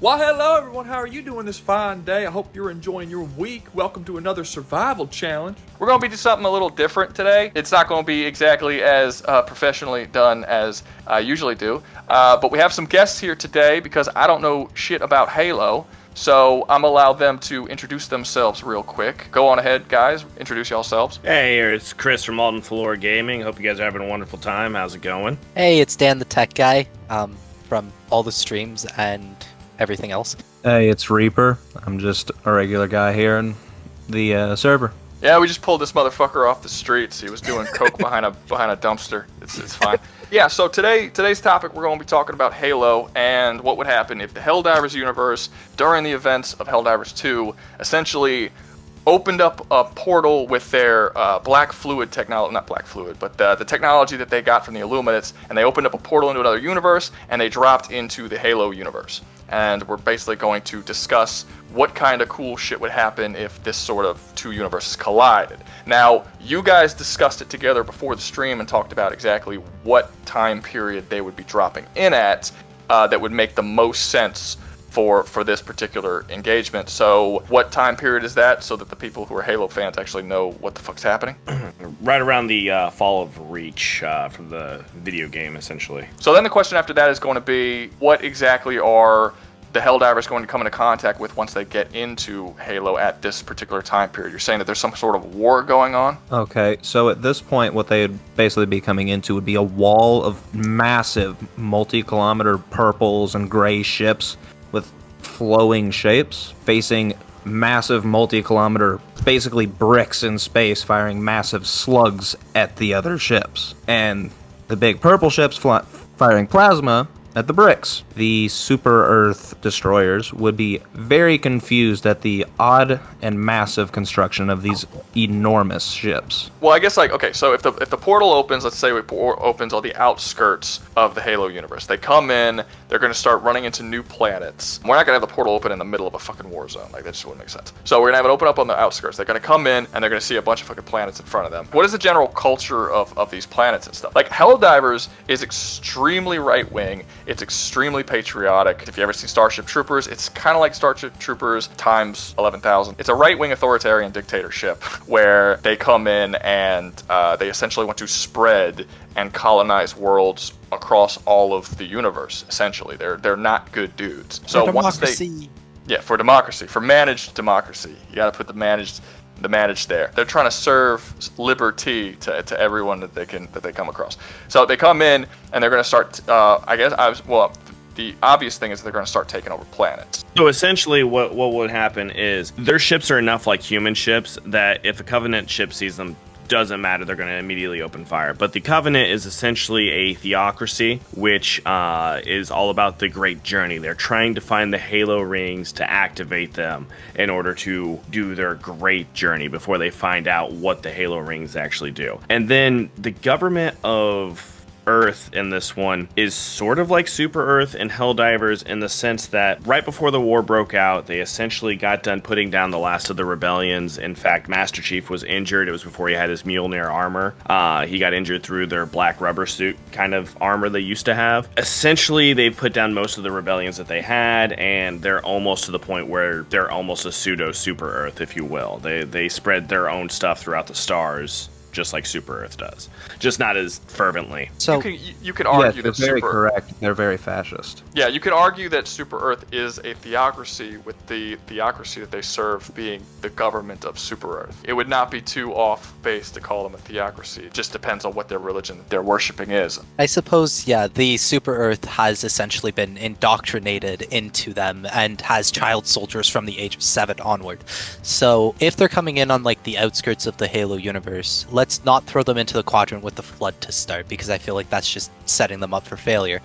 Well, hello everyone. How are you doing this fine day? I hope you're enjoying your week. Welcome to another survival challenge. We're going to be doing something a little different today. It's not going to be exactly as professionally done as I usually do. But we have some guests here today because I don't know shit about Halo. So I'm going to allow them to introduce themselves real quick. Go on ahead, guys. Introduce yourselves. Hey, it's Chris from Alton Floor Gaming. Hope you guys are having a wonderful time. How's it going? Hey, it's Dan the Tech Guy from all the streams and everything else. Hey, it's Reaper. I'm just a regular guy here in the server. Yeah, we just pulled this motherfucker off the streets. He was doing coke behind a dumpster. It's fine. Yeah, so today's topic, we're going to be talking about Halo and what would happen if the Helldivers universe, during the events of Helldivers 2, essentially opened up a portal with their black fluid technology, not black fluid, but the technology that they got from the Illuminates, and they opened up a portal into another universe, and they dropped into the Halo universe. And we're basically going to discuss what kind of cool shit would happen if this sort of two universes collided. Now, you guys discussed it together before the stream and talked about exactly what time period they would be dropping in at that would make the most sense for this particular engagement. So what time period is that, so that the people who are Halo fans actually know what the fuck's happening? Right around the fall of Reach from the video game, essentially. So then the question after that is going to be, what exactly are the Helldivers going to come into contact with once they get into Halo at this particular time period? You're saying that there's some sort of war going on? Okay, so at this point, what they'd basically be coming into would be a wall of massive multi-kilometer purples and gray ships with flowing shapes facing massive multi-kilometer, basically bricks in space, firing massive slugs at the other ships. And the big purple ships firing plasma at the bricks. The Super Earth destroyers would be very confused at the odd and massive construction of these enormous ships. Well, I guess, like, okay, so if the portal opens, let's say it opens on the outskirts of the Halo universe. They come in, they're going to start running into new planets. We're not going to have the portal open in the middle of a fucking war zone. Like, that just wouldn't make sense. So we're going to have it open up on the outskirts. They're going to come in, and they're going to see a bunch of fucking planets in front of them. What is the general culture of these planets and stuff? Like, Helldivers is extremely right-wing. It's extremely patriotic. If you ever see Starship Troopers, it's kind of like Starship Troopers times 11,000. It's a right-wing authoritarian dictatorship where they come in and they essentially want to spread and colonize worlds across all of the universe. Essentially, they're not good dudes. So for once democracy. for democracy, for managed democracy, you got to put the managed there. They're trying to serve liberty to everyone that they come across. So they come in and they're going to start. The obvious thing is they're going to start taking over planets. So essentially, what would happen is their ships are enough like human ships that if a Covenant ship sees them, doesn't matter, they're going to immediately open fire. But the Covenant is essentially a theocracy, which is all about the Great Journey. They're trying to find the Halo rings to activate them in order to do their great journey before they find out what the Halo rings actually do. And then the government of Earth in this one is sort of like Super Earth and Helldivers in the sense that right before the war broke out, they essentially got done putting down the last of the rebellions. In fact, Master Chief was injured. It was before he had his Mjolnir armor. He got injured through their black rubber suit kind of armor they used to have. Essentially, they've put down most of the rebellions that they had, and they're almost to the point where they're almost a pseudo Super Earth, if you will. They spread their own stuff throughout the stars, just like Super Earth does, just not as fervently. So you could argue they're that very Super correct. They're very fascist. Yeah, you could argue that Super Earth is a theocracy, with the theocracy that they serve being the government of Super Earth. It would not be too off base to call them a theocracy. It just depends on what their religion they're worshiping is. I suppose, yeah, the Super Earth has essentially been indoctrinated into them and has child soldiers from the age of 7 onward. So if they're coming in on like the outskirts of the Halo universe, let's not throw them into the quadrant with the Flood to start, because I feel like that's just setting them up for failure.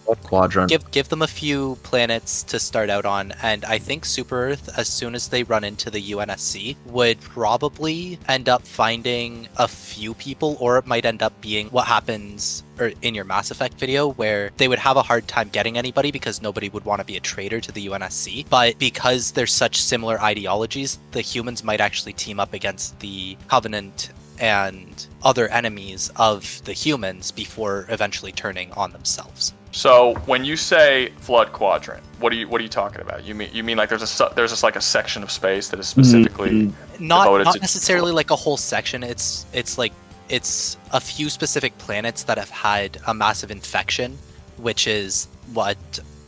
What quadrant? Give them a few planets to start out on, and I think Super Earth, as soon as they run into the UNSC, would probably end up finding a few people, or it might end up being what happens in your Mass Effect video, where they would have a hard time getting anybody because nobody would want to be a traitor to the UNSC. But because there's such similar ideologies, the humans might actually team up against the Covenant and other enemies of the humans before eventually turning on themselves. So when you say flood quadrant, what are you talking about? You mean like there's just like a section of space that is specifically Not devoted to necessarily like a whole section. It's a few specific planets that have had a massive infection, which is what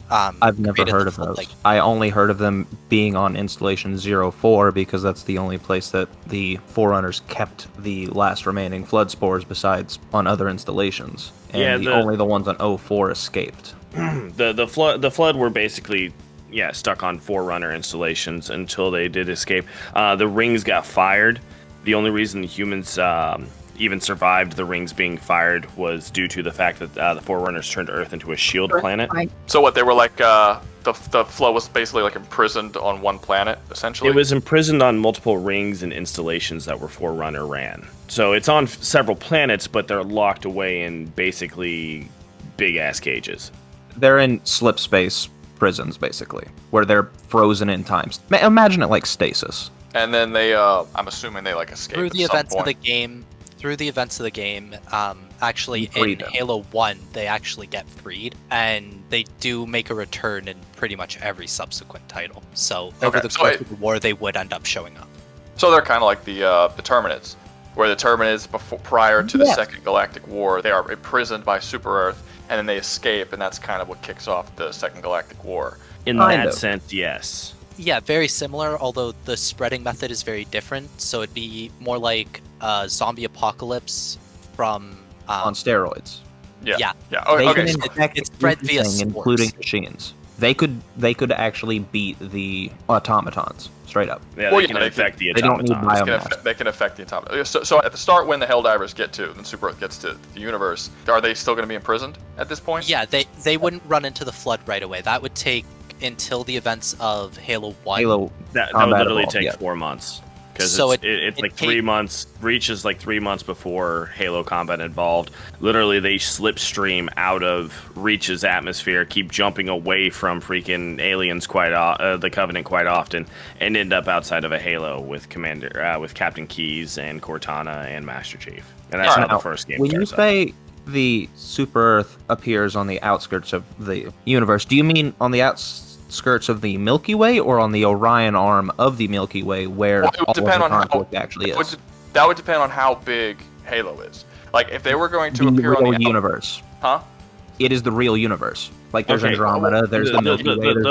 I've never created heard the of flood. those. Like, I only heard of them being on installation 04 because that's the only place that the Forerunners kept the last remaining flood spores besides on other installations. And only the ones on 04 escaped. The flood were basically stuck on Forerunner installations until they did escape. The rings got fired. The only reason the humans even survived the rings being fired was due to the fact that the Forerunners turned Earth into a shield planet. So what, they were like the flow was basically like imprisoned on one planet, essentially? It was imprisoned on multiple rings and installations that were Forerunner ran. So it's on several planets, but they're locked away in basically big-ass cages. They're in slip space prisons, basically, where they're frozen in time. Imagine it like stasis. And then they, I'm assuming they like escaped through the at some events point. of the game. Through the events of the game, actually in them. Halo 1, they actually get freed, and they do make a return in pretty much every subsequent title. So over the course of the war, they would end up showing up. So they're kind of like the Terminids, where the Terminids, prior to the Second Galactic War, they are imprisoned by Super Earth, and then they escape, and that's kind of what kicks off the Second Galactic War. In that sense, yes. Yeah, very similar, although the spreading method is very different. So it'd be more like a zombie apocalypse from... on steroids. Yeah. Okay. It's spread via spores. including machines. They could actually beat the automatons straight up. Yeah, they can affect the They don't need automatons. biomass. They can affect the automatons. So at the start, when the Helldivers get to, and Super Earth gets to the universe, are they still going to be imprisoned at this point? Yeah, they wouldn't run into the flood right away. That would take until the events of Halo 1. That would literally take 4 months. Because So it's like 3 months. Reach is like 3 months before Halo combat involved. Literally, they slipstream out of Reach's atmosphere, keep jumping away from freaking aliens the Covenant quite often, and end up outside of a Halo with with Captain Keyes and Cortana and Master Chief. And that's how the first game When you starts up. say the Super Earth appears on the outskirts of the universe, do you mean on the outskirts of the Milky Way or on the Orion arm of the Milky Way where Well, it would all depend of the on conflict actually is? That would depend on how big Halo is. Like, if they were going to The appear on real the universe. Huh? It is the real universe. Like there's Okay, Andromeda, there's the Milky Way, there's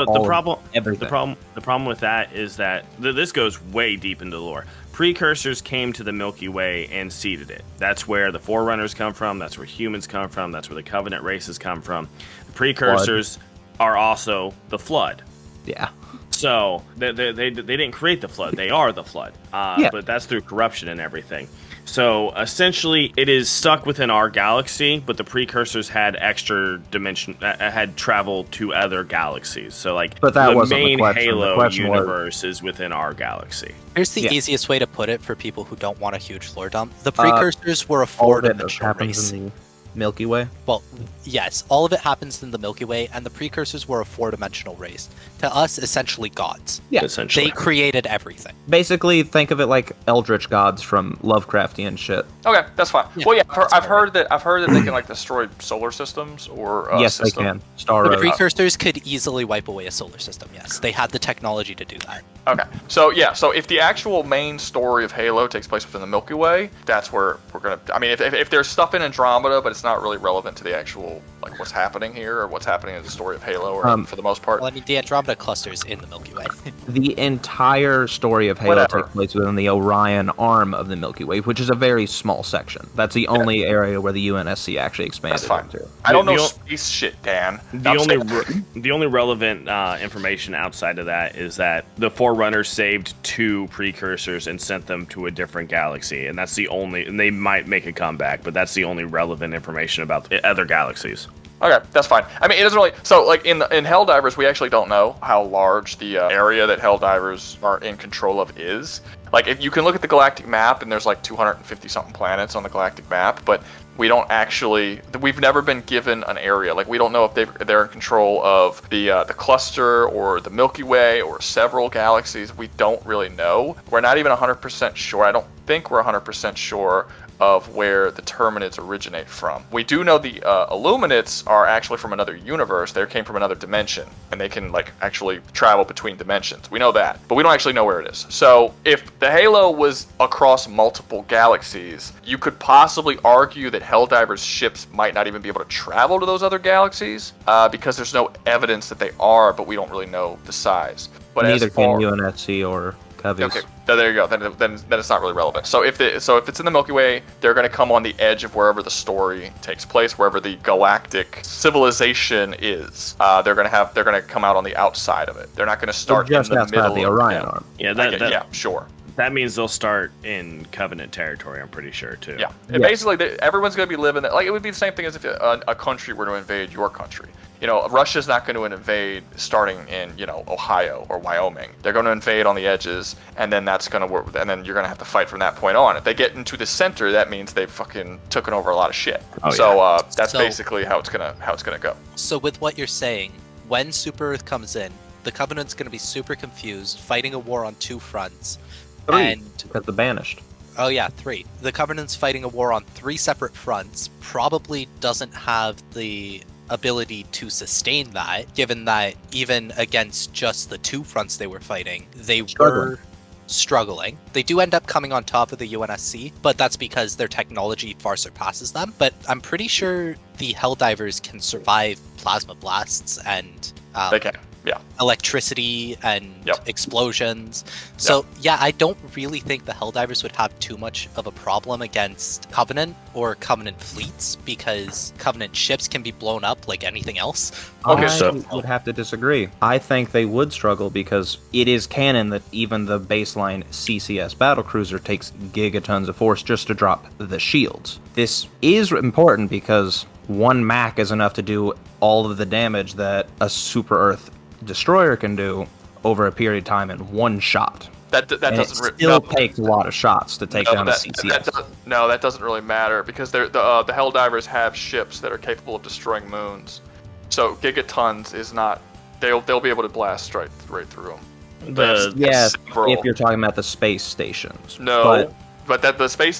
everything. The problem with that is that this goes way deep into the lore. Precursors came to the Milky Way and seeded it. That's where the Forerunners come from. That's where humans come from. That's where the Covenant races come from. The Precursors are also the Flood. Yeah. So they didn't create the Flood. They are the Flood. But that's through corruption and everything. So essentially, it is stuck within our galaxy, but the Precursors had extra dimension, had traveled to other galaxies. So like, but that the wasn't main the question. Halo The question universe is within our galaxy. Here's the easiest way to put it for people who don't want a huge lore dump. The Precursors were a four-dimensional race. In the Milky Way? Well, yes, all of it happens in the Milky Way, and the Precursors were a four-dimensional race. To us, essentially gods. Yeah, essentially. They created everything. Basically, think of it like eldritch gods from Lovecraftian shit. Okay, that's fine. Yeah, Well, yeah, I've heard that they can like destroy solar systems or yes, systems. they can. Star The Road. Precursors could easily wipe away a solar system, yes. They had the technology to do that. Okay, so yeah, so if the actual main story of Halo takes place within the Milky Way, that's where we're gonna. I mean, if there's stuff in Andromeda, but it's not really relevant to the actual like what's happening here or what's happening in the story of Halo, or for the most part. Well, I mean, the Andromeda cluster is in the Milky Way. The entire story of Halo takes place within the Orion arm of the Milky Way, which is a very small section. That's the only area where the UNSC actually expanded That's fine. into. I don't know space shit, Dan. The only relevant information outside of that is that the Forerunners saved 2 Precursors and sent them to a different galaxy, and that's the only. And they might make a comeback, but that's the only relevant information about the other galaxies. Okay, that's fine. I mean, it doesn't really. So, like in Helldivers, we actually don't know how large the area that Helldivers are in control of is. Like, if you can look at the galactic map, and there's like 250 something planets on the galactic map, but we don't actually. We've never been given an area. Like, we don't know if they're in control of the cluster or the Milky Way or several galaxies. We don't really know. We're not even 100% sure. I don't think we're 100% sure of where the Terminids originate from. We do know the Illuminates are actually from another universe. They came from another dimension, and they can like actually travel between dimensions. We know that, but we don't actually know where it is. So if the Halo was across multiple galaxies, you could possibly argue that Helldivers ships might not even be able to travel to those other galaxies because there's no evidence that they are, but we don't really know the size. But Neither as far, can UNSC or Coveys. okay, there you go. Then it's not really relevant. So if it's in the Milky Way, they're going to come on the edge of wherever the story takes place, wherever the galactic civilization is. They're going to come out on the outside of it. They're not going to start just in the outside middle the of Orion Arm. yeah, sure. That means they'll start in Covenant territory, I'm pretty sure, too. Yeah. Basically, everyone's going to be living like it would be the same thing as if a country were to invade your country. You know, Russia's not going to invade starting in, you know, Ohio or Wyoming. They're going to invade on the edges, and then that's going to work. And then you're going to have to fight from that point on. If they get into the center, that means they've fucking taken over a lot of shit. That's basically how it's gonna go. So with what you're saying, when Super Earth comes in, the Covenant's going to be super confused, fighting a war on two fronts. 3, because the Banished. Oh yeah, 3. The Covenant's fighting a war on 3 separate fronts, probably doesn't have the ability to sustain that, given that even against just the 2 fronts they were fighting, they were struggling. They do end up coming on top of the UNSC, but that's because their technology far surpasses them. But I'm pretty sure the Helldivers can survive plasma blasts and They can. Yeah. electricity and explosions. So yeah, I don't really think the Helldivers would have too much of a problem against Covenant or Covenant fleets, because Covenant ships can be blown up like anything else. Okay, I would have to disagree. I think they would struggle because it is canon that even the baseline CCS battlecruiser takes gigatons of force just to drop the shields. This is important because 1 Mach is enough to do all of the damage that a Super Earth destroyer can do over a period of time in 1 shot. That doesn't takes a lot of shots to take down a CCS. That doesn't really matter because the Helldivers have ships that are capable of destroying moons. So gigatons is not. They'll be able to blast right through them. If you're talking about the space stations. No. But that the space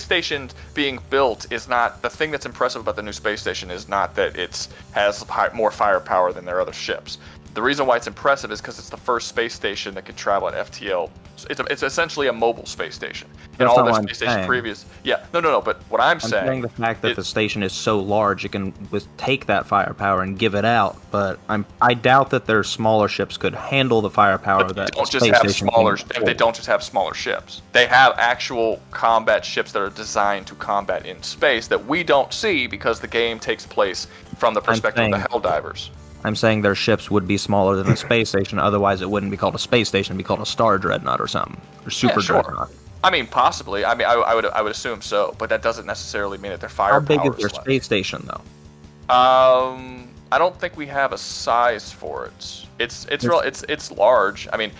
station being built is not the thing that's impressive about the new space station. Is not that it has more firepower than their other ships. The reason why it's impressive is because it's the first space station that can travel at FTL. It's essentially a mobile space station. And all the space stations previous. Yeah, no. But what I'm saying the fact that the station is so large, it can take that firepower and give it out. But I doubt that their smaller ships could handle the firepower that the space station can. They don't just have smaller ships. They have actual combat ships that are designed to combat in space that we don't see because the game takes place from the perspective of the Helldivers. I'm saying their ships would be smaller than a space station, otherwise it wouldn't be called a space station, it'd be called a Star Dreadnought or something. Or Super Dreadnought. I mean, possibly. I mean, I would assume so, but that doesn't necessarily mean that their firepower How big is their space station, though? I don't think we have a size for it. It's large. I mean,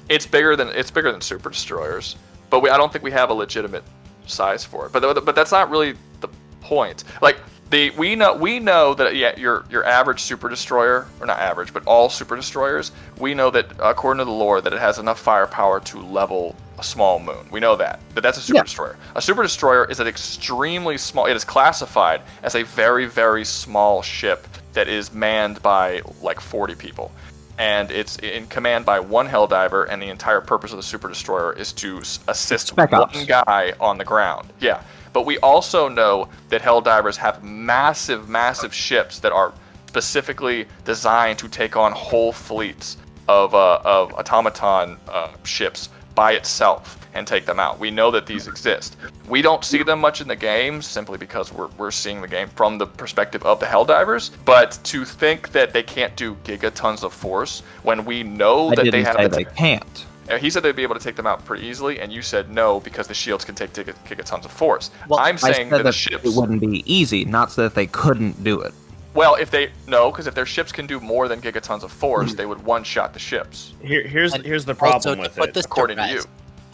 it's bigger than super destroyers, but I don't think we have a legitimate size for it. But that's not really the point. Like we know that your average super destroyer, or not average, but all super destroyers, we know that according to the lore that it has enough firepower to level a small moon. We know that that's a super destroyer. A super destroyer is an extremely small. It is classified as a very, very small ship that is manned by like 40 people, and it's in command by 1 Helldiver. And the entire purpose of the super destroyer is to assist one guy on the ground. Yeah, but we also know that Helldivers have massive, massive ships that are specifically designed to take on whole fleets of automaton ships by itself and take them out. We know that these exist. We don't see them much in the game simply because we're seeing the game from the perspective of the Helldivers. But to think that they can't do gigatons of force when we know that they have they can't. He said they'd be able to take them out pretty easily, and you said no because the shields can take gigatons of force. Well, I'm saying that the ships it wouldn't be easy, not so that they couldn't do it. Well, because if their ships can do more than gigatons of force, they would one-shot the ships. Here's the problem with it. According to you,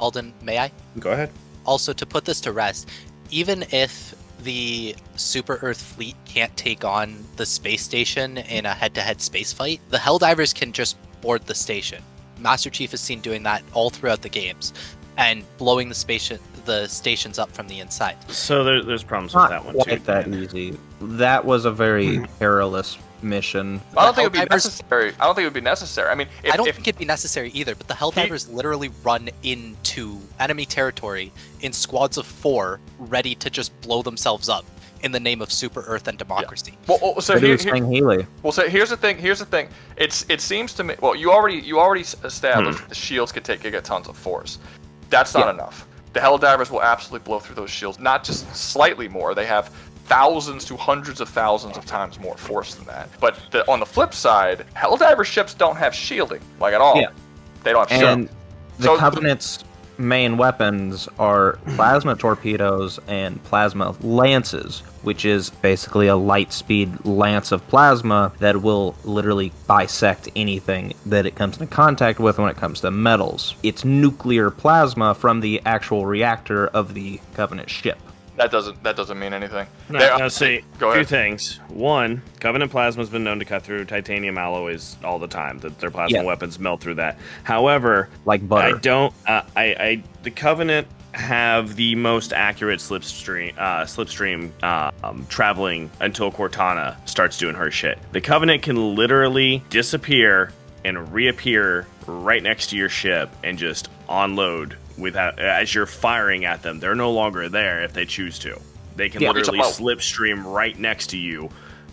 Alden, may I? Go ahead. Also, to put this to rest, even if the Super Earth fleet can't take on the space station in a head-to-head space fight, the Helldivers can just board the station. Master Chief is seen doing that all throughout the games, and blowing the the stations up from the inside. So there's problems with Not that one quite too. that easy. That was a very perilous mission. I don't think it would be Helldivers- necessary. I don't think it would be necessary. I mean, I don't if think it'd be necessary either, but the Helldivers literally run into enemy territory in squads of 4, ready to just blow themselves up in the name of Super Earth and democracy. well, so But he here, was saying Healy. well, so here's the thing. Here's the thing. It seems to me. Well, you already established that the shields could take gigatons of force. That's not enough. The Helldivers will absolutely blow through those shields. Not just slightly more. They have thousands to hundreds of thousands of times more force than that. But on the flip side, Helldiver ships don't have shielding, like at all. Yeah. They don't have And shielding. the So- Covenant's main weapons are plasma torpedoes and plasma lances, which is basically a light speed lance of plasma that will literally bisect anything that it comes into contact with when it comes to metals. It's nuclear plasma from the actual reactor of the Covenant ship. That doesn't mean anything. Now, see, Go two ahead. things. One, Covenant plasma's been known to cut through titanium alloys all the time. That their plasma weapons melt through that. However, Like butter. I don't. The Covenant have the most accurate slipstream traveling until Cortana starts doing her shit. The Covenant can literally disappear and reappear right next to your ship and just unload without as you're firing at them. They're no longer there if they choose to. They can literally slipstream right next to you,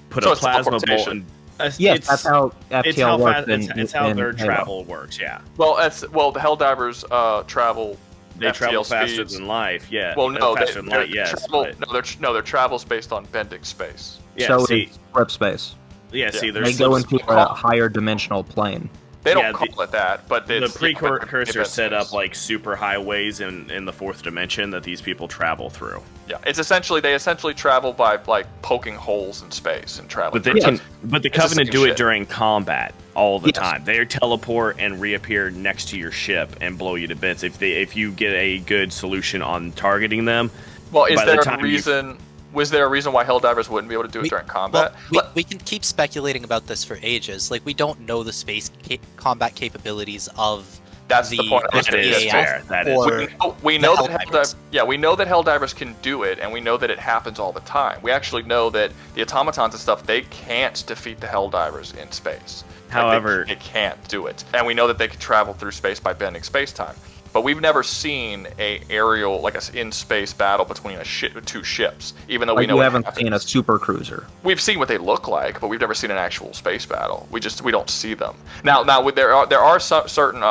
put So a it's plasma bolt, teleportation. and Yes, that's how FTL works. it's how their in travel works. Yeah, Well, the Helldivers travel. they FTL travel faster speeds. than light. Yeah, Well, no, faster than light. Yes, but- their travel's based on bending space. yeah. so see, it's warp space. see, They there's go into a higher dimensional plane. They don't Yeah, call it that, but the it's Precursors set up space. like super highways in the fourth dimension that these people travel through. Yeah, they essentially travel by like poking holes in space and traveling. But the It's the Covenant same do shit. it during combat all the Yes. time. They teleport and reappear next to your ship and blow you to bits if you get a good solution on targeting them. Well, is by the there a time you- reason? Was there a reason why Helldivers wouldn't be able to do it during combat? We can keep speculating about this for ages. Like, we don't know the space combat capabilities of That's the point. That is EAF fair. That is or fair. We know the that Helldivers. we know that Helldivers can do it, and we know that it happens all the time. We actually know that the automatons and stuff, they can't defeat the Helldivers in space. However, they can't do it, and we know that they can travel through space by bending space-time. But we've never seen a aerial, like a in-space battle between two ships, even though we know we it haven't happens. seen a super cruiser. We've seen what they look like, but we've never seen an actual space battle. We don't see them. Now there are some certain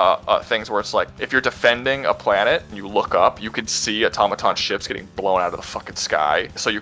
things where it's like if you're defending a planet and you look up, you can see automaton ships getting blown out of the fucking sky. So you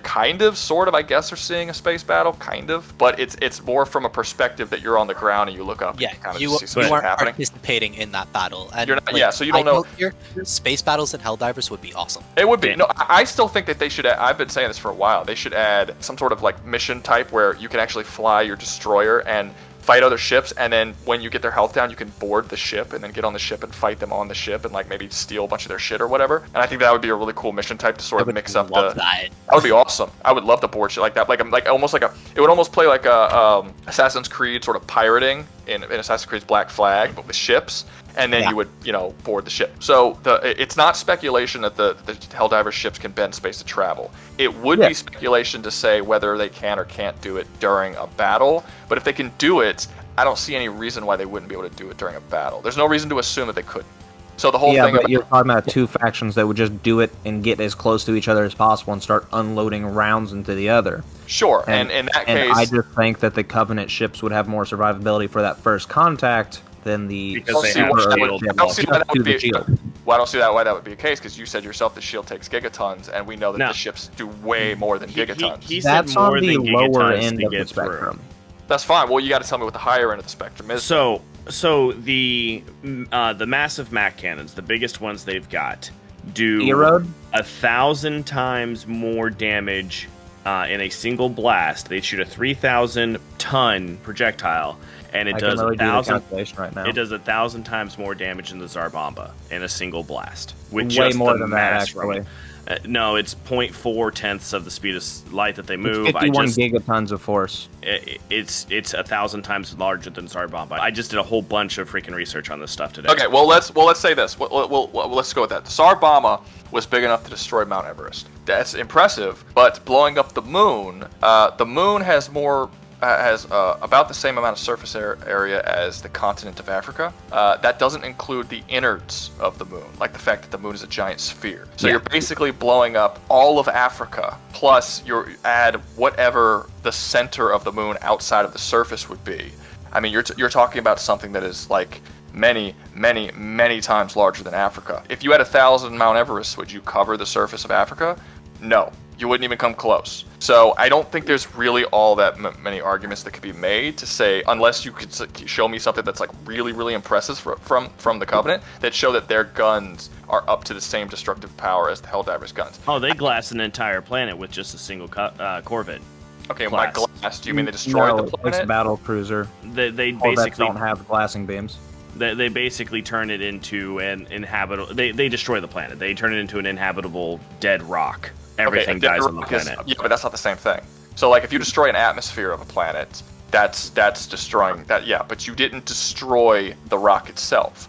sort of, I guess, are seeing a space battle, kind of. But it's more from a perspective that you're on the ground and you look up. Yeah, and you kind of you see some shit aren't happening. participating in that battle. And You're not- so you don't know. Here, space battles and Helldivers would be awesome. It would be. Yeah. No, I still think that they should add, I've been saying this for a while, they should add some sort of like mission type where you can actually fly your destroyer and fight other ships, and then when you get their health down, you can board the ship and then get on the ship and fight them on the ship and like maybe steal a bunch of their shit or whatever. And I think that would be a really cool mission type to sort of mix up Love the... that. That would be awesome. I would love to board shit like that. Like almost like it would almost play like a Assassin's Creed sort of pirating in Assassin's Creed's Black Flag, but with ships. And then you would, board the ship. So it's not speculation that the Helldiver ships can bend space to travel. It would be speculation to say whether they can or can't do it during a battle. But if they can do it, I don't see any reason why they wouldn't be able to do it during a battle. There's no reason to assume that they couldn't. So the whole thing. But you're talking about two factions that would just do it and get as close to each other as possible and start unloading rounds into the other. Sure, and in that case, I just think that the Covenant ships would have more survivability for that first contact than the Because they have Super shield. Earth I don't see why that to would the be. shield. Well, I don't see why that would be the case because you said yourself the shield takes gigatons, and we know that No. the ships do way more than gigatons. He said That's more on the than lower gigatons end to of the get through. spectrum. That's fine. Well, you got to tell me what the higher end of the spectrum is. So the massive Mac cannons, the biggest ones they've got, do Erode? 1,000 times more damage in a single blast. They shoot a 3,000 ton projectile, and it I does can really do the 1,000. calculation right now. It does 1,000 times more damage than the Zarbomba in a single blast. With Way just more the than that, mass from actually. it. No, it's 0.4 tenths of the speed of light that they move. 51 gigatons of force. It's 1,000 times larger than Tsar Bomba. I just did a whole bunch of freaking research on this stuff today. Okay, well let's say this. Let's go with that. The Tsar Bomba was big enough to destroy Mount Everest. That's impressive, but blowing up the moon has more. Has about the same amount of surface area as the continent of Africa. That doesn't include the innards of the moon, like the fact that the moon is a giant sphere. So you're basically blowing up all of Africa, plus you add whatever the center of the moon outside of the surface would be. I mean, you're talking about something that is like many, many, many times larger than Africa. If you had 1,000 Mount Everest, would you cover the surface of Africa? No. You wouldn't even come close. So I don't think there's really all that many arguments that could be made to say, unless you could show me something that's like really, really impressive from the Covenant that show that their guns are up to the same destructive power as the Helldivers guns. Oh, they glassed an entire planet with just a single Corvette. Okay, by glass, do you mean they destroyed the planet? It's a battle cruiser. They Corvettes basically don't have glassing beams. They basically turn it into an inhabitable. They destroy the planet. They turn it into an inhabitable dead rock. Everything dies on the planet. Yeah, but that's not the same thing. So, like, if you destroy an atmosphere of a planet, that's destroying that. Yeah, but you didn't destroy the rock itself.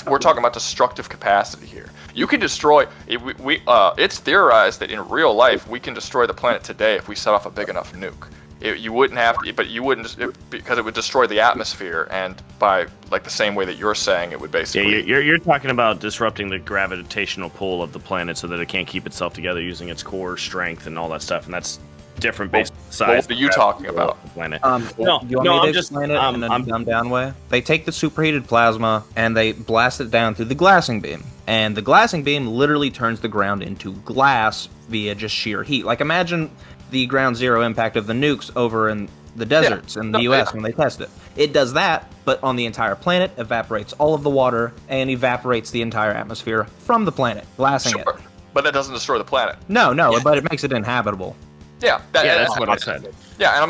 We're talking about destructive capacity here. You can destroy. It's theorized that in real life we can destroy the planet today if we set off a big enough nuke. You wouldn't have to, but you wouldn't because it would destroy the atmosphere, and by like the same way that you're saying, it would basically. Yeah, you're talking about disrupting the gravitational pull of the planet so that it can't keep itself together using its core strength and all that stuff, and that's different based on size. What are you talking about? The planet. You want me to explain it in a dumbed down way? They take the superheated plasma and they blast it down through the glassing beam, and the glassing beam literally turns the ground into glass via just sheer heat. Like imagine the ground zero impact of the nukes over in the deserts in the US when they test it. It does that, but on the entire planet, evaporates all of the water and evaporates the entire atmosphere from the planet, glassing it. But that doesn't destroy the planet. No, but it makes it inhabitable. Yeah, that's what I said. Yeah, and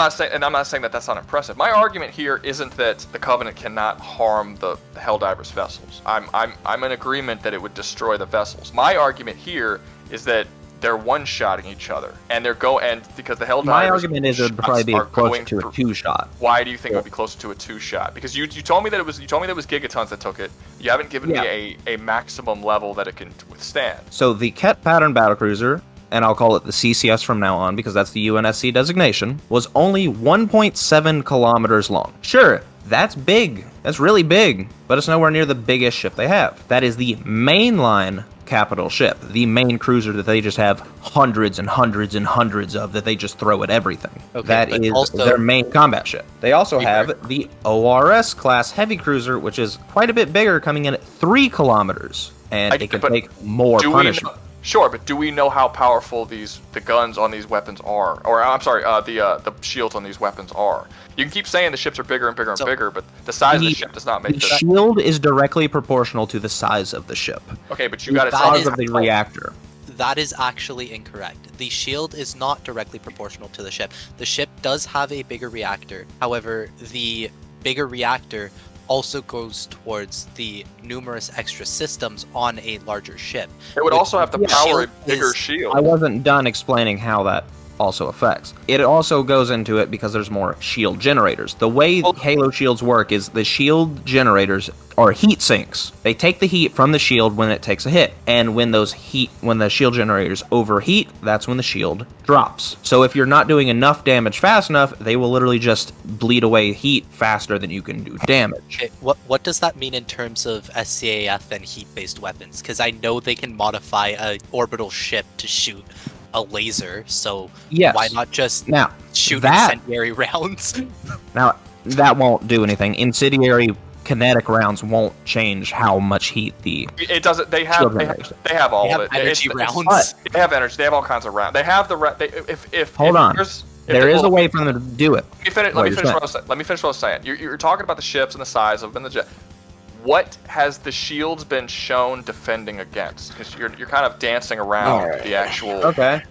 I'm not saying that that's not impressive. My argument here isn't that the Covenant cannot harm the Helldivers vessels. I'm in agreement that it would destroy the vessels. My argument here is that they're one-shotting each other, and because the Helldivers. My argument is it would probably be closer to a two-shot. Why do you think it would be closer to a two-shot? Because you told me that it was gigatons that took it. You haven't given me a maximum level that it can withstand. So the Ket pattern battlecruiser, and I'll call it the CCS from now on because that's the UNSC designation, was only 1.7 kilometers long. Sure, that's big. That's really big, but it's nowhere near the biggest ship they have. That is the mainline capital ship, the main cruiser that they just have hundreds and hundreds and hundreds of that they just throw at everything. Okay, that is also their main combat ship. They also have the ORS class heavy cruiser, which is quite a bit bigger, coming in at 3 kilometers, and it can take more punishment. Sure, but do we know how powerful the guns on these weapons are? Or I'm sorry, the shields on these weapons are. You can keep saying the ships are bigger and bigger and bigger, but the size of the ship does not make sense. The shield is directly proportional to the size of the ship. Okay, but you got to tell me of the reactor. That is actually incorrect. The shield is not directly proportional to the ship. The ship does have a bigger reactor. However, the bigger reactor also goes towards the numerous extra systems on a larger ship. It would also have to power a bigger shield. I wasn't done explaining how that also affects. It also goes into it because there's more shield generators. The way Halo shields work is the shield generators are heat sinks. They take the heat from the shield when it takes a hit, and when the shield generators overheat, that's when the shield drops. So if you're not doing enough damage fast enough, they will literally just bleed away heat faster than you can do damage. Okay, what does that mean in terms of SCAF and heat-based weapons? Because I know they can modify an orbital ship to shoot a laser, so why not just shoot incendiary rounds? Now, that won't do anything. Incendiary kinetic rounds won't change how much heat it doesn't. They have all of it. Energy rounds. They have energy. They have all kinds of rounds. They have the hold on. There is a way for them to do it. Let me finish what I was saying. You're talking about the ships and the size of them and the jet. What has the shields been shown defending against? Because you're kind of dancing around the actual. Okay.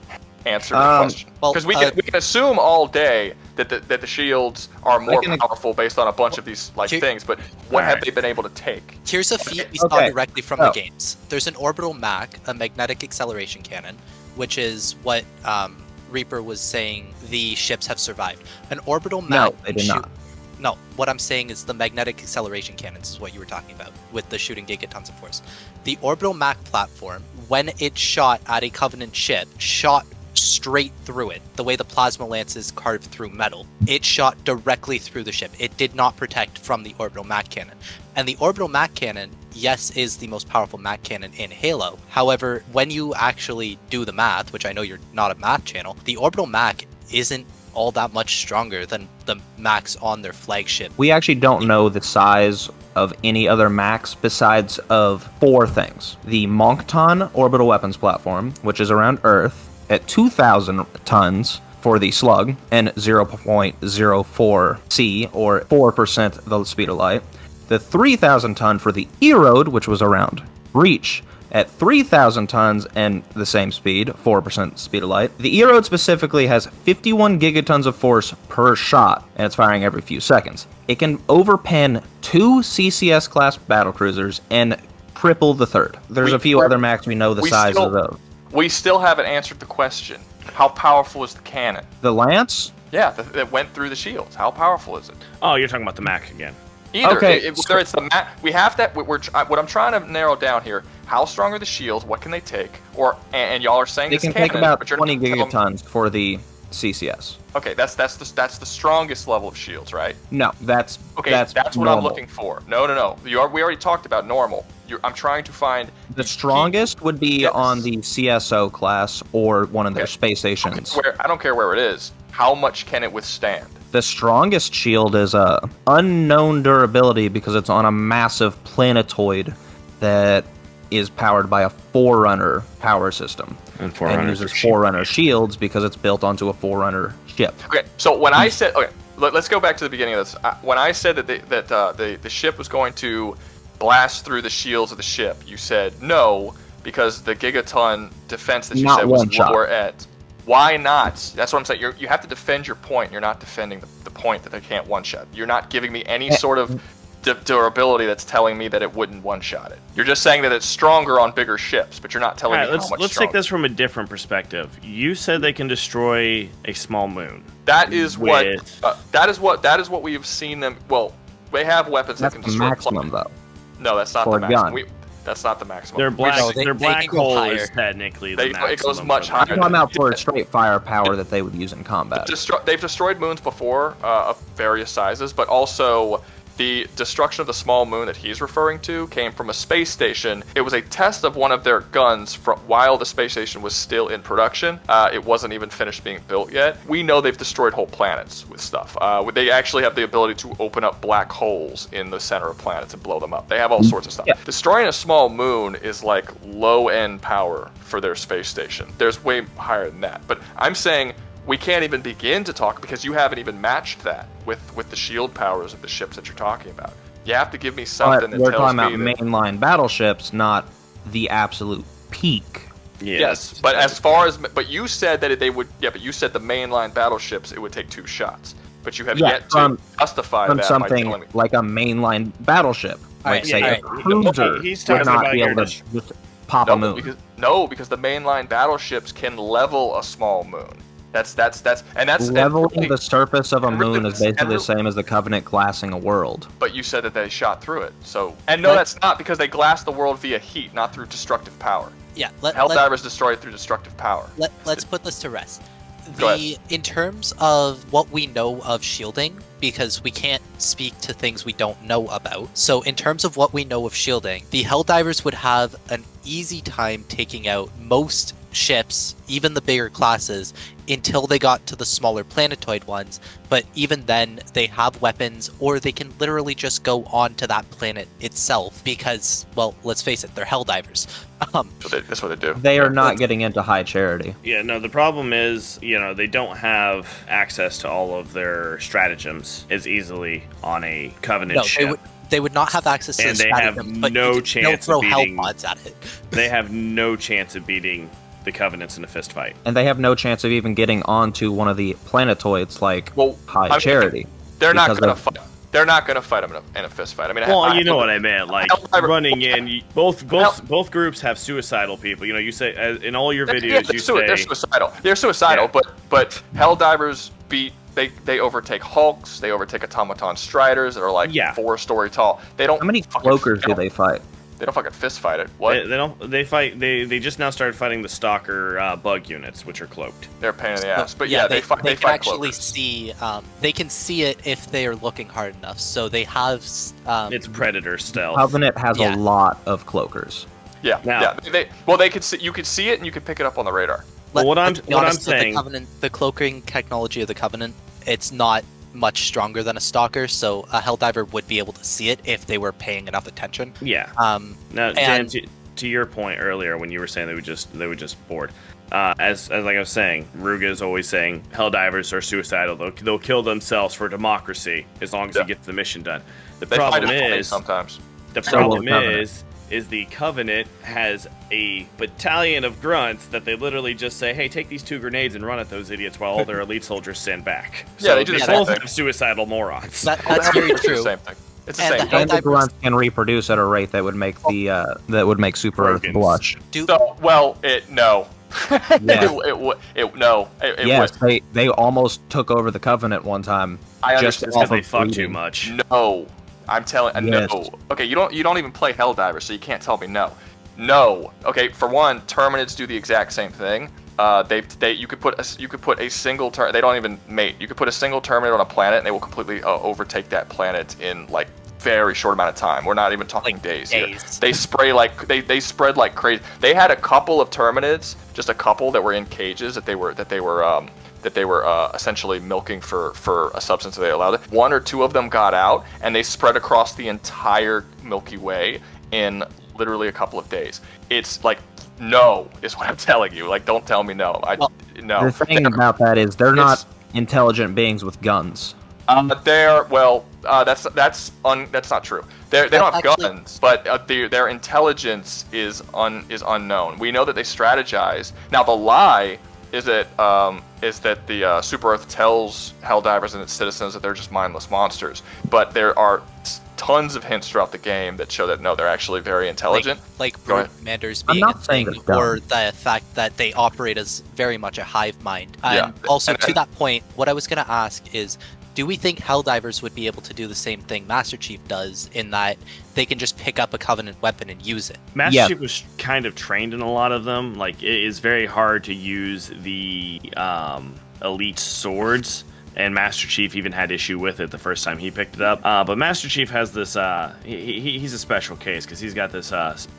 answer the question. well, Because we can assume all day that the shields are more powerful based on a bunch of these things, but what have they been able to take? Here's a feat we saw directly from the games. There's an orbital MAC, a magnetic acceleration cannon, which is what Reaper was saying the ships have survived. An orbital MAC. No, they did not. No, what I'm saying is the magnetic acceleration cannons is what you were talking about with the shooting gigatons of force. The orbital MAC platform, when it shot at a Covenant ship, shot straight through it. The way the plasma lances carved through metal, it shot directly through the ship. It did not protect from the orbital MAC cannon. And the orbital MAC cannon, yes, is the most powerful MAC cannon in Halo. However, when you actually do the math, which I know you're not a math channel, the orbital MAC isn't all that much stronger than the Macs on their flagship. We actually don't know the size of any other Macs besides of 4 things. The Moncton orbital weapons platform, which is around Earth, at 2,000 tons for the Slug, and 0.04 C, or 4% the speed of light. The 3,000 ton for the Erode, which was around Reach, at 3,000 tons and the same speed, 4% speed of light. The Erode specifically has 51 gigatons of force per shot, and it's firing every few seconds. It can overpen 2 CCS-class battlecruisers and cripple the third. There's a few other Macs we know the size of those. We still haven't answered the question. How powerful is the cannon? The Lance? Yeah, that went through the shields. How powerful is it? Oh, you're talking about the Mac again. Either. Okay. Whether it's the Mac, we have that. What I'm trying to narrow down here: how strong are the shields? What can they take? And y'all are saying they this can cannon, take about but you're 20 not telling me- gigatons for the CCS. Okay, that's the strongest level of shields, right? No, that's Okay, that's what normal. I'm looking for. No. We already talked about normal. I'm trying to find The strongest would be on the CSO class or one of their space stations. I don't care where it is. How much can it withstand? The strongest shield is a unknown durability because it's on a massive planetoid that is powered by a Forerunner power system. And uses Forerunner shields because it's built onto a Forerunner ship. Okay, so when I said, let's go back to the beginning of this. When I said that the ship was going to blast through the shields of the ship, you said no because the gigaton defense that you said was lower at. Why not? That's what I'm saying. You have to defend your point. You're not defending the point that they can't one-shot. You're not giving me any sort of durability that's telling me that it wouldn't one-shot it. You're just saying that it's stronger on bigger ships, but you're not telling me how much stronger. Let's take this from a different perspective. You said they can destroy a small moon. That is what we have seen them. Well, they have weapons that can destroy. That's the maximum, though. No, that's not the maximum. That's not the maximum. Their black hole is technically the maximum. It goes much higher. I'm talking about for straight firepower that they would use in combat. They've destroyed moons before of various sizes, but also the destruction of the small moon that he's referring to came from a space station. It was a test of one of their guns while the space station was still in production. It wasn't even finished being built yet. We know they've destroyed whole planets with stuff. They actually have the ability to open up black holes in the center of planets and blow them up. They have all sorts of stuff. Yeah. Destroying a small moon is like low-end power for their space station. There's way higher than that. But I'm saying we can't even begin to talk because you haven't even matched that with the shield powers of the ships that you're talking about. You have to give me something that tells me we're talking about mainline battleships, not the absolute peak. Yeah, yes, but as far as you said that they would. Yeah, but you said the mainline battleships it would take 2 shots. But you have yet to justify that something by telling me. like a mainline battleship, a cruiser he's would not be able to just pop a moon. Because the mainline battleships can level a small moon. That's leveling the surface of a moon is basically the same as the Covenant glassing a world. But you said that they shot through it, so that's not because they glassed the world via heat, not through destructive power. Yeah, Helldivers destroyed through destructive power. Let's put this to rest. In terms of what we know of shielding, because we can't speak to things we don't know about. So in terms of what we know of shielding, the Helldivers would have an easy time taking out most ships, even the bigger classes, until they got to the smaller planetoid ones. But even then, they have weapons, or they can literally just go on to that planet itself because, well, let's face it, they're Helldivers. That's what they do. They are not getting into high charity. Yeah, no, the problem is, they don't have access to all of their stratagems as easily on a Covenant ship. They would not have access to the stratagem, but no chance throw of beating. hell mods at it. They have no chance of beating the Covenants in a fist fight. And they have no chance of even getting onto one of the planetoids like High Charity. They're not because gonna of- fight. They're not gonna fight them in a fist fight. I mean, Well, you know what I meant. Like Helldiver- running in, both groups have suicidal people. You know, you say in all your videos, they're suicidal. They're suicidal, Yeah. but Helldivers beat. They overtake Hulks. They overtake automaton striders that are like 4-story tall. They don't. How many fucking- cloakers do they fight? They don't fucking fist fight it. What? They don't. They fight. They just now started fighting the Stalker bug units, which are cloaked. They're a pain in the ass. But yeah, they fight. They They can fight actually cloakers. see. They can see it if they are looking hard enough. So they have. It's Predator stealth. Covenant has Yeah. a lot of cloakers. Yeah, Now- yeah. They could see. You could see it, and you could pick it up on the radar. Well, what I'm let's be honest, saying- the Covenant, the cloaking technology of the Covenant, it's not much stronger than a Stalker. So a Helldiver would be able to see it if they were paying enough attention. Yeah. Now, Dan, to your point earlier when you were saying they would just board. As like I was saying, Rouga is always saying Helldivers are suicidal. They'll kill themselves for democracy as long as you get the mission done. The They fight problem it funny is sometimes. the So will problem the Covenant. is the Covenant has a battalion of grunts that they literally just say, "Hey, take these 2 grenades and run at those idiots," while all their elite soldiers stand back. Yeah, So they do the they same both thing. have suicidal morons. That's Well, very it's the true. same thing. It's the And same the thing. And the Helldivers- grunts can reproduce at a rate that would make the Super Earth Rogans. blush. So, well, no. Yeah. Yes, would. they almost took over the Covenant one time. I just understand. Because off they of fuck too bleeding. much. No, I'm telling. Yes. No. Okay, you don't even play Helldivers, so you can't tell me no. No. Okay, for one, Terminids do the exact same thing. You could put a single they don't even mate. You could put a single Terminid on a planet, and they will completely overtake that planet in like very short amount of time. We're not even talking Like days here. days. They spray like they spread like crazy. They had a couple of Terminids, just a couple that were in cages that they were essentially milking for a substance that they allowed. 1 or 2 of them got out, and they spread across the entire Milky Way in literally a couple of days. It's like, no, is what I'm telling you. Like, don't tell me no. No. The thing about that is they're not intelligent beings with guns. That's not true. They don't have actually- guns, but their intelligence is unknown. We know that they strategize. Now the lie is that the Super Earth tells Helldivers and its citizens that they're just mindless monsters. But there are tons of hints throughout the game that show that no, they're actually very intelligent. Like Go brute ahead. commanders I'm being not a saying thing, it's dumb. or the fact that they operate as very much a hive mind. And Yeah. also And- to that point, what I was going to ask is, do we think Helldivers would be able to do the same thing Master Chief does, in that they can just pick up a Covenant weapon and use it? Master Yeah. Chief was kind of trained in a lot of them. Like, it is very hard to use the elite swords, and Master Chief even had issue with it the first time he picked it up. But Master Chief has this, he's a special case, because he's got this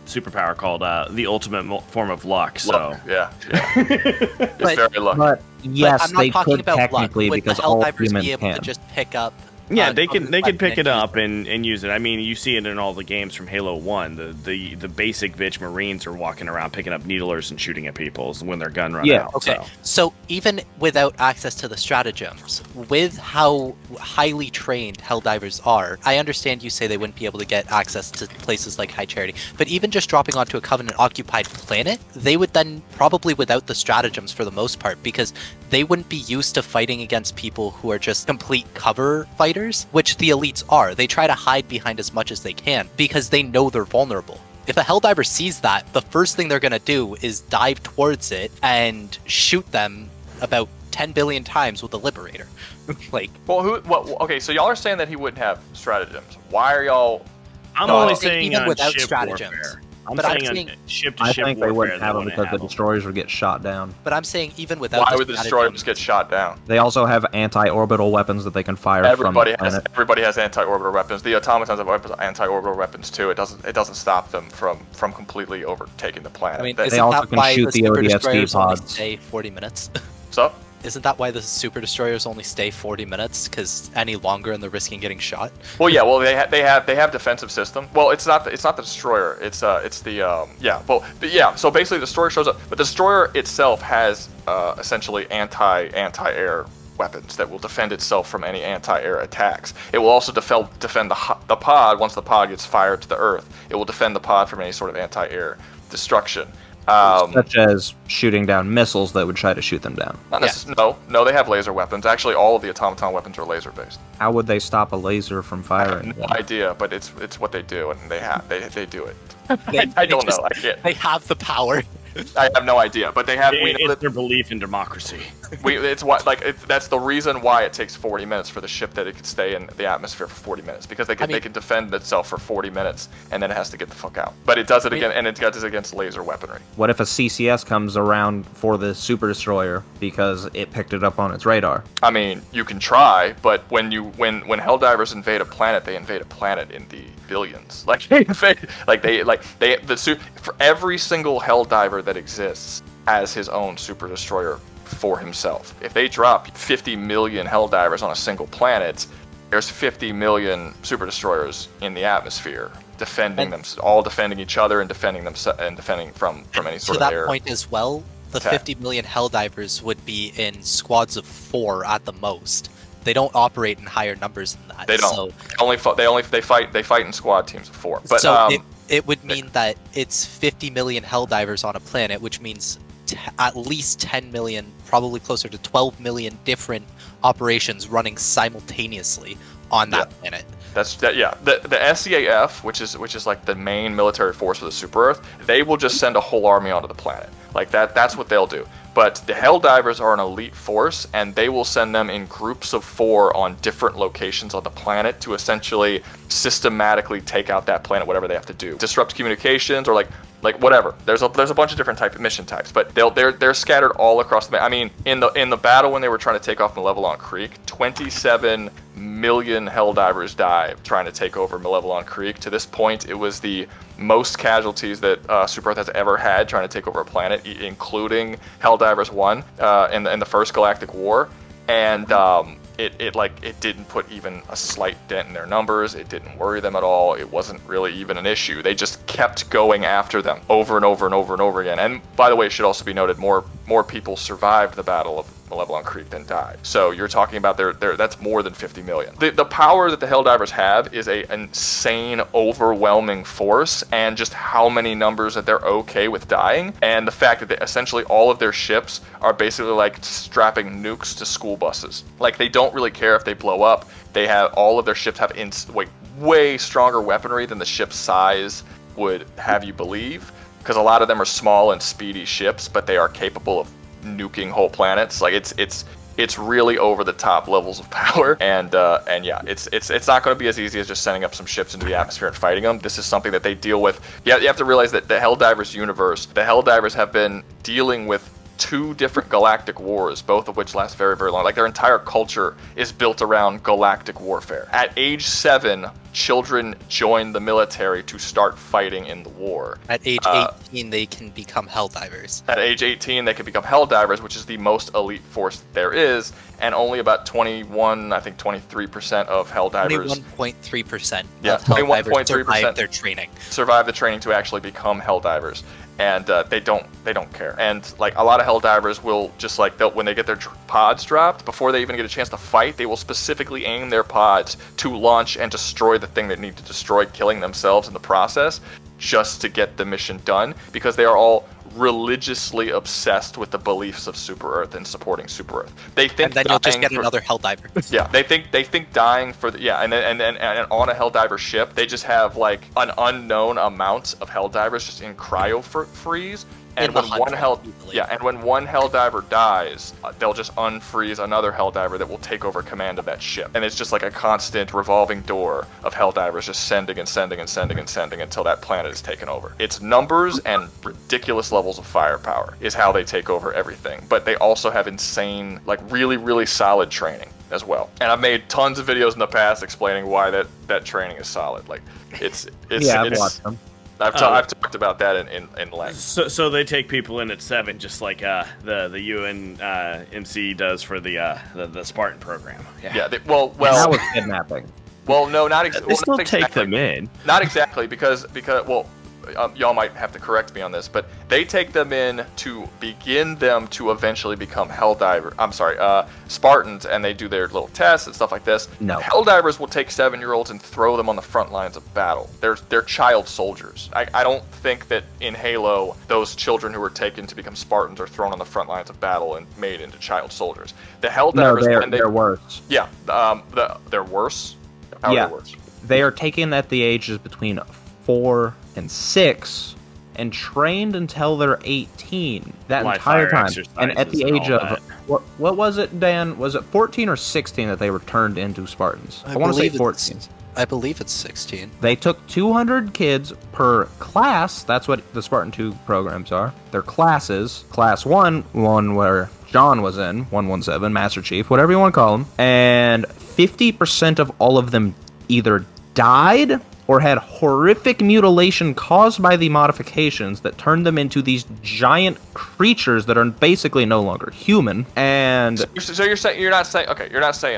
superpower called the ultimate form of luck. So, Luck. Yeah. It's But- very lucky. But yes, I'm not they talking could about luck. technically Would because the all Helldivers humans be able can. to just pick up? yeah, they can Covenant pick weapon it and up and use it. I mean, you see it in all the games from Halo 1. The basic bitch Marines are walking around picking up needlers and shooting at people when their gun run Yeah. out. Okay, So. so even without access to the stratagems, with how highly trained Helldivers are, I understand you say they wouldn't be able to get access to places like High Charity, but even just dropping onto a Covenant-occupied planet, they would then, probably without the stratagems for the most part, because they wouldn't be used to fighting against people who are just complete cover fighters, which the elites are. They try to hide behind as much as they can, because they know they're vulnerable. If a Helldiver sees that, the first thing they're going to do is dive towards it and shoot them about 10 billion times with the Liberator. Like, Well, okay, so y'all are saying that he wouldn't have stratagems. Why are y'all? I'm No, only I think saying even on without ship stratagems. warfare. I'm But I'm saying saying- on ship-to-ship I think they warfare, wouldn't have them wouldn't because the have 'em. destroyers would get shot down. but I'm saying even without Why the would the destroyers stratagems- get shot down? They also have anti-orbital weapons that they can fire Everybody from the has planet. everybody has anti-orbital weapons. The automatons have anti-orbital weapons too. It doesn't stop them from completely overtaking the planet. I mean, That- isn't also that can why shoot the the Super ODST Destroyers only pods. stay 40 minutes? so Isn't that why the Super Destroyers only stay 40 minutes? Because any longer and they're risking getting shot? well, yeah, well they have defensive system. Well, it's not the destroyer. It's the yeah. Well, but yeah. So basically, the destroyer shows up, but the destroyer itself has essentially anti-air weapons that will defend itself from any anti-air attacks. It will also defend the pod once the pod gets fired to the Earth. It will defend the pod from any sort of anti-air destruction. Such as shooting down missiles that would try to shoot them down. Not no, they have laser weapons. Actually, all of the automaton weapons are laser based. How would they stop a laser from I firing? have no idea, but it's what they do, and they do it. I don't know. I can't. They have the power. I have no idea, but they have. We know It's that their belief in democracy. that's the reason why it takes 40 minutes for the ship that it could stay in the atmosphere for 40 minutes, because they can defend itself for 40 minutes and then it has to get the fuck out. But it does it again, and it does it against laser weaponry. What if a CCS comes around for the Super Destroyer because it picked it up on its radar? I mean, you can try, but when Helldivers invade a planet, they invade a planet in the billions. Like for every single Helldiver that exists has his own Super Destroyer for himself. If they drop 50 million Helldivers on a single planet, there's 50 million Super Destroyers in the atmosphere defending defending each other and defending from any sort of air. To that point as well, the 50 million Helldivers would be in squads of 4 at the most. They don't operate in higher numbers than that. They don't. They fight in squad teams of 4. But so it would mean that it's 50 million Helldivers on a planet, which means at least 10 million, probably closer to 12 million different operations running simultaneously on that planet. The SCAF, which is like the main military force for the Super Earth, they will just send a whole army onto the planet. Like that's what they'll do. But the Helldivers are an elite force, and they will send them in groups of 4 on different locations on the planet to essentially systematically take out that planet, whatever they have to do. Disrupt communications or like whatever. There's a bunch of different mission types, but they're scattered all across the. I mean, in the battle when they were trying to take off Malevelon Creek, 27 million Helldivers died trying to take over Malevelon Creek. To this point, it was the most casualties that Super Earth has ever had trying to take over a planet, including Helldivers 1 in the first Galactic War, and it didn't put even a slight dent in their numbers. It didn't worry them at all. It wasn't really even an issue. They just kept going after them over and over and over and over again. And by the way, it should also be noted, more people survived the Battle of Malevelon Creek than died. So you're talking about that's more than 50 million. The power that the Helldivers have is an insane, overwhelming force, and just how many numbers that they're okay with dying, and the fact that essentially all of their ships are basically like strapping nukes to school buses. Like, they don't really care if they blow up. They have all of their ships have way stronger weaponry than the ship's size would have you believe, because a lot of them are small and speedy ships, but they are capable of nuking whole planets. Like, it's really over the top levels of power, and yeah, it's not going to be as easy as just sending up some ships into the atmosphere and fighting them. This is something that they deal with. Yeah, you have to realize that the Helldivers universe, the Helldivers have been dealing with 2 different galactic wars, both of which last very, very long. Like, their entire culture is built around galactic warfare. At age 7, children join the military to start fighting in the war. At age 18, they can become Helldivers. At age 18, they can become Helldivers, which is the most elite force there is, and only about 23% of Helldivers. 21.3% Yeah, of Helldivers 21.3% survive their training. Survive the training to actually become Helldivers. And they don't care. And like, a lot of Helldivers will just when they get their pods dropped, before they even get a chance to fight, they will specifically aim their pods to launch and destroy the thing they need to destroy, killing themselves in the process, just to get the mission done, because they are all religiously obsessed with the beliefs of Super Earth and supporting Super Earth. They think, and then you'll just get another Helldiver. Yeah, they think dying for and on a Helldiver ship, they just have like an unknown amount of Helldivers just in cryo freeze. And when one Helldiver dies, they'll just unfreeze another Helldiver that will take over command of that ship. And it's just like a constant revolving door of Helldivers just sending until that planet is taken over. It's numbers and ridiculous levels of firepower is how they take over everything. But they also have insane, like really, really solid training as well. And I've made tons of videos in the past explaining why that training is solid. Like, I've watched them. I've talked about that in length. So they take people in at 7, just like the UNSC does for the Spartan program. Yeah. That was kidnapping. Well, no, not exactly. They still take them in. Not exactly, because y'all might have to correct me on this, but they take them in to begin them to eventually become Spartans, and they do their little tests and stuff like this. No. Helldivers will take 7-year-olds and throw them on the front lines of battle. They're child soldiers. I don't think that in Halo, those children who were taken to become Spartans are thrown on the front lines of battle and made into child soldiers. The Helldivers, no, they're worse. Yeah, they're worse. How are they worse? They are taken at the ages between 4 and 6 and trained until they're 18 that Live entire fire time. And at the age all of that. what was it, Dan? Was it 14 or 16 that they were turned into Spartans? I want to say 14. I believe it's 16. They took 200 kids per class. That's what the Spartan 2 programs are. They're classes. Class 1, one where John was in, 117, Master Chief, whatever you want to call him. And 50% of all of them either died or had horrific mutilation caused by the modifications that turned them into these giant creatures that are basically no longer human. And so you're not saying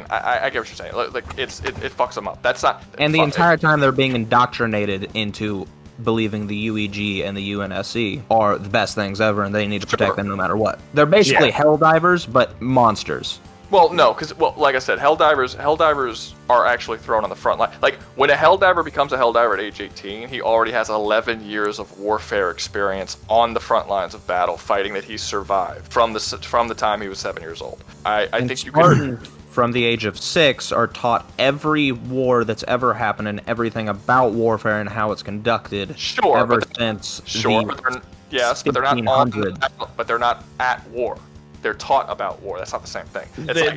I get what you're saying. Like it fucks them up. That's not. And the entire time they're being indoctrinated into believing the UEG and the UNSC are the best things ever, and they need to protect them no matter what. They're basically Helldivers, but monsters. Well, no, because like I said, Helldivers are actually thrown on the front line. Like when a Helldiver becomes a Helldiver at age 18, he already has 11 years of warfare experience on the front lines of battle, fighting that he survived from the time he was 7 years old. I think you can. From the age of 6 are taught every war that's ever happened and everything about warfare and how it's conducted. Sure, ever but since but they're not on the battle, but they're not at war. They're taught about war. That's not the same thing. They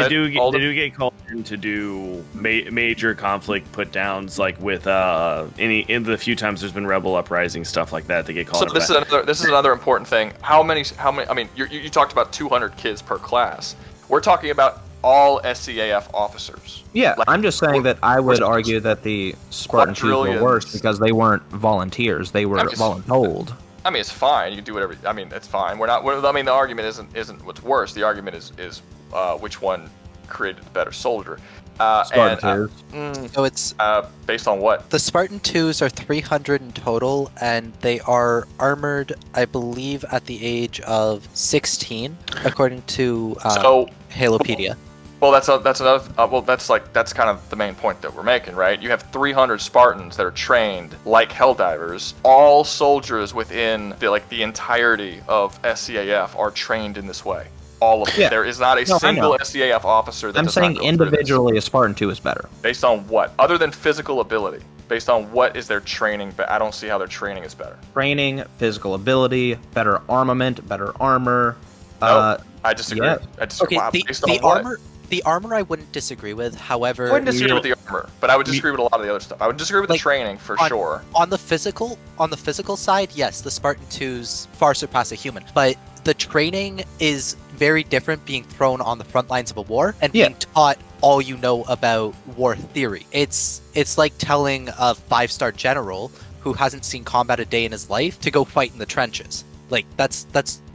do get called in to do major conflict put downs, like with in the few times there's been rebel uprising stuff like that. They get called. So this is another important thing. How many? I mean, you talked about 200 kids per class. We're talking about all SCAF officers. Yeah, I'm just saying that I would argue that the Spartan 2s were worse because they weren't volunteers. They were voluntold. I mean, it's fine. You do whatever. I mean, it's fine. I mean, the argument isn't what's worse. The argument is which one created the better soldier. Spartan 2s. So it's based on what? The Spartan 2s are 300 in total, and they are armored, I believe, at the age of 16, according to Halopedia. Well, that's another. That's kind of the main point that we're making, right? You have 300 Spartans that are trained like Helldivers. All soldiers within the entirety of SCAF are trained in this way. All of them. Yeah. There is not a single SCAF officer that. I'm saying individually, a Spartan 2 is better. Based on what? Other than physical ability. Based on what is their training? But I don't see how their training is better. Training, physical ability, better armament, better armor. No, I disagree. Yeah. I disagree. Okay, the armor. The armor I wouldn't disagree with. However, I wouldn't disagree with the armor, but I would disagree with a lot of the other stuff. I would disagree with the training for sure. On the physical side, yes, the Spartan 2s far surpass a human, but the training is very different being thrown on the front lines of a war and being taught all you know about war theory. It's like telling a 5-star general who hasn't seen combat a day in his life to go fight in the trenches. Like that's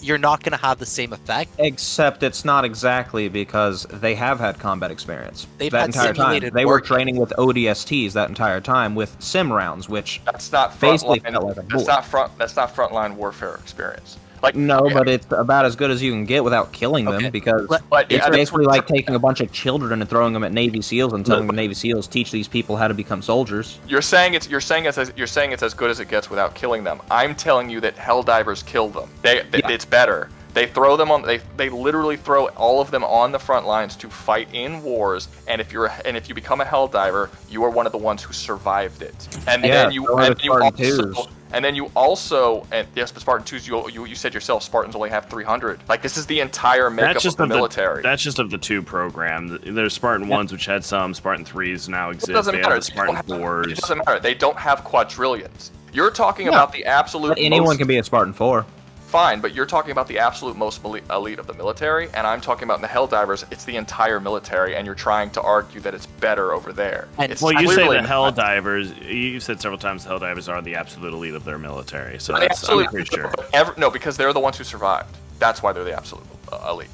you're not going to have the same effect. Except it's not exactly, because they have had combat experience. They've that had entire time. simulated They were work. training with ODSTs that entire time with sim rounds, which that's not basically frontline. felt like a bullet. That's not frontline warfare experience. But it's about as good as you can get without killing them, because it's basically like taking a bunch of children and throwing them at Navy SEALs and telling the Navy SEALs teach these people how to become soldiers. You're saying it's as good as it gets without killing them. I'm telling you that Helldivers kill them. It's better. They throw them on. They literally throw all of them on the front lines to fight in wars. And if you become a Helldiver, you are one of the ones who survived it. And then you also, yes, but Spartan 2s, you said yourself, Spartans only have 300. Like, this is the entire makeup of the military. That's just of the 2 program. There's Spartan 1s, which had some. Spartan 3s now exist. It doesn't matter. Have the Spartan 4s. It doesn't matter. They don't have quadrillions. You're talking about the absolute. But anyone can be a Spartan 4. Fine, but you're talking about the absolute most elite of the military, and I'm talking about in the Helldivers, it's the entire military, and you're trying to argue that it's better over there. You say the Helldivers, you said several times the Helldivers are the absolute elite of their military, so I'm pretty sure. No, because they're the ones who survived. That's why they're the absolute elite.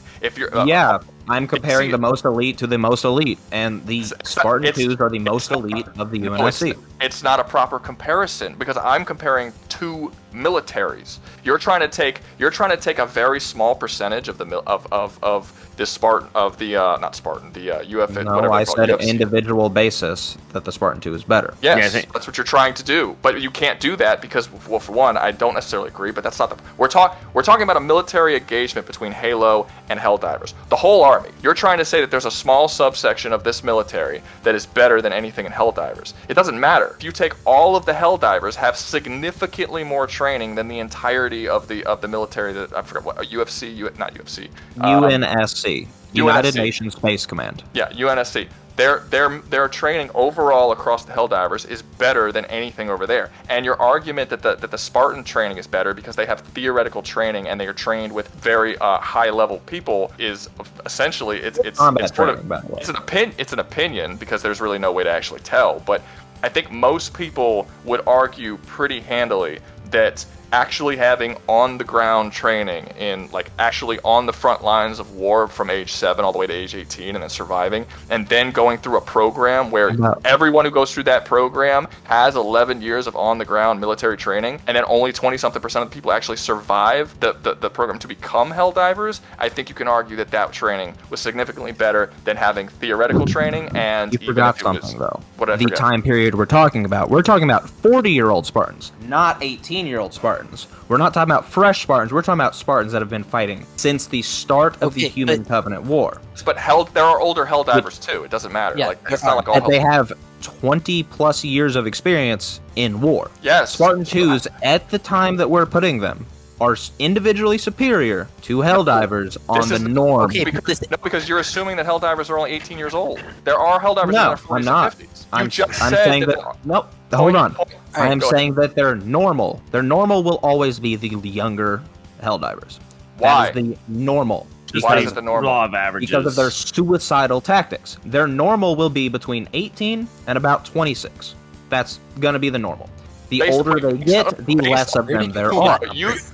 I'm comparing the most elite to the most elite, and the Spartan it's- 2s are the most elite of the UNSC. It's not a proper comparison because I'm comparing two militaries. You're trying to take a very small percentage of the of the Spartan of the not Spartan the UF. No, I said an individual basis that the Spartan 2 is better. Yes, that's what you're trying to do, but you can't do that because, well, for one, I don't necessarily agree. But that's not the we're talking about a military engagement between Halo and Helldivers. The whole army. You're trying to say that there's a small subsection of this military that is better than anything in Helldivers. It doesn't matter. If you take all of the Helldivers have significantly more training than the entirety of the military that I forgot what not UFC. UNSC, United UNSC. Nations Space Command. Yeah, UNSC. Their training overall across the Helldivers is better than anything over there. And your argument that the Spartan training is better because they have theoretical training and they are trained with very high level people is essentially it's an opinion because there's really no way to actually tell. But I think most people would argue pretty handily that actually having on-the-ground training in, like, actually on the front lines of war from age 7 all the way to age 18 and then surviving, and then going through a program where everyone who goes through that program has 11 years of on-the-ground military training, and then only 20-something% of the people actually survive the program to become Helldivers, I think you can argue that training was significantly better than having theoretical training. And you forgot something, though. What did I forget? Time period we're talking about 40-year-old Spartans, not 18-year-old Spartans. We're not talking about fresh Spartans. We're talking about Spartans that have been fighting since the start of the Human Covenant War. But there are older Helldivers too. It doesn't matter. Yeah, like it's not like all. They have 20+ years of experience in war. Yes. Spartan 2s at the time that we're putting them are individually superior to Helldivers on the norm. Okay, because you're assuming that Helldivers are only 18 years old. There are Helldivers in their 40s I'm not. and 50s. I'm saying that. Nope. Hold on. I am saying that they're normal. Their normal will always be the younger Helldivers. Why? That is the normal. Why is it the normal? Law of averages. Because of their suicidal tactics. Their normal will be between 18 and about 26. That's gonna be the normal. The older they get, the less of them there are.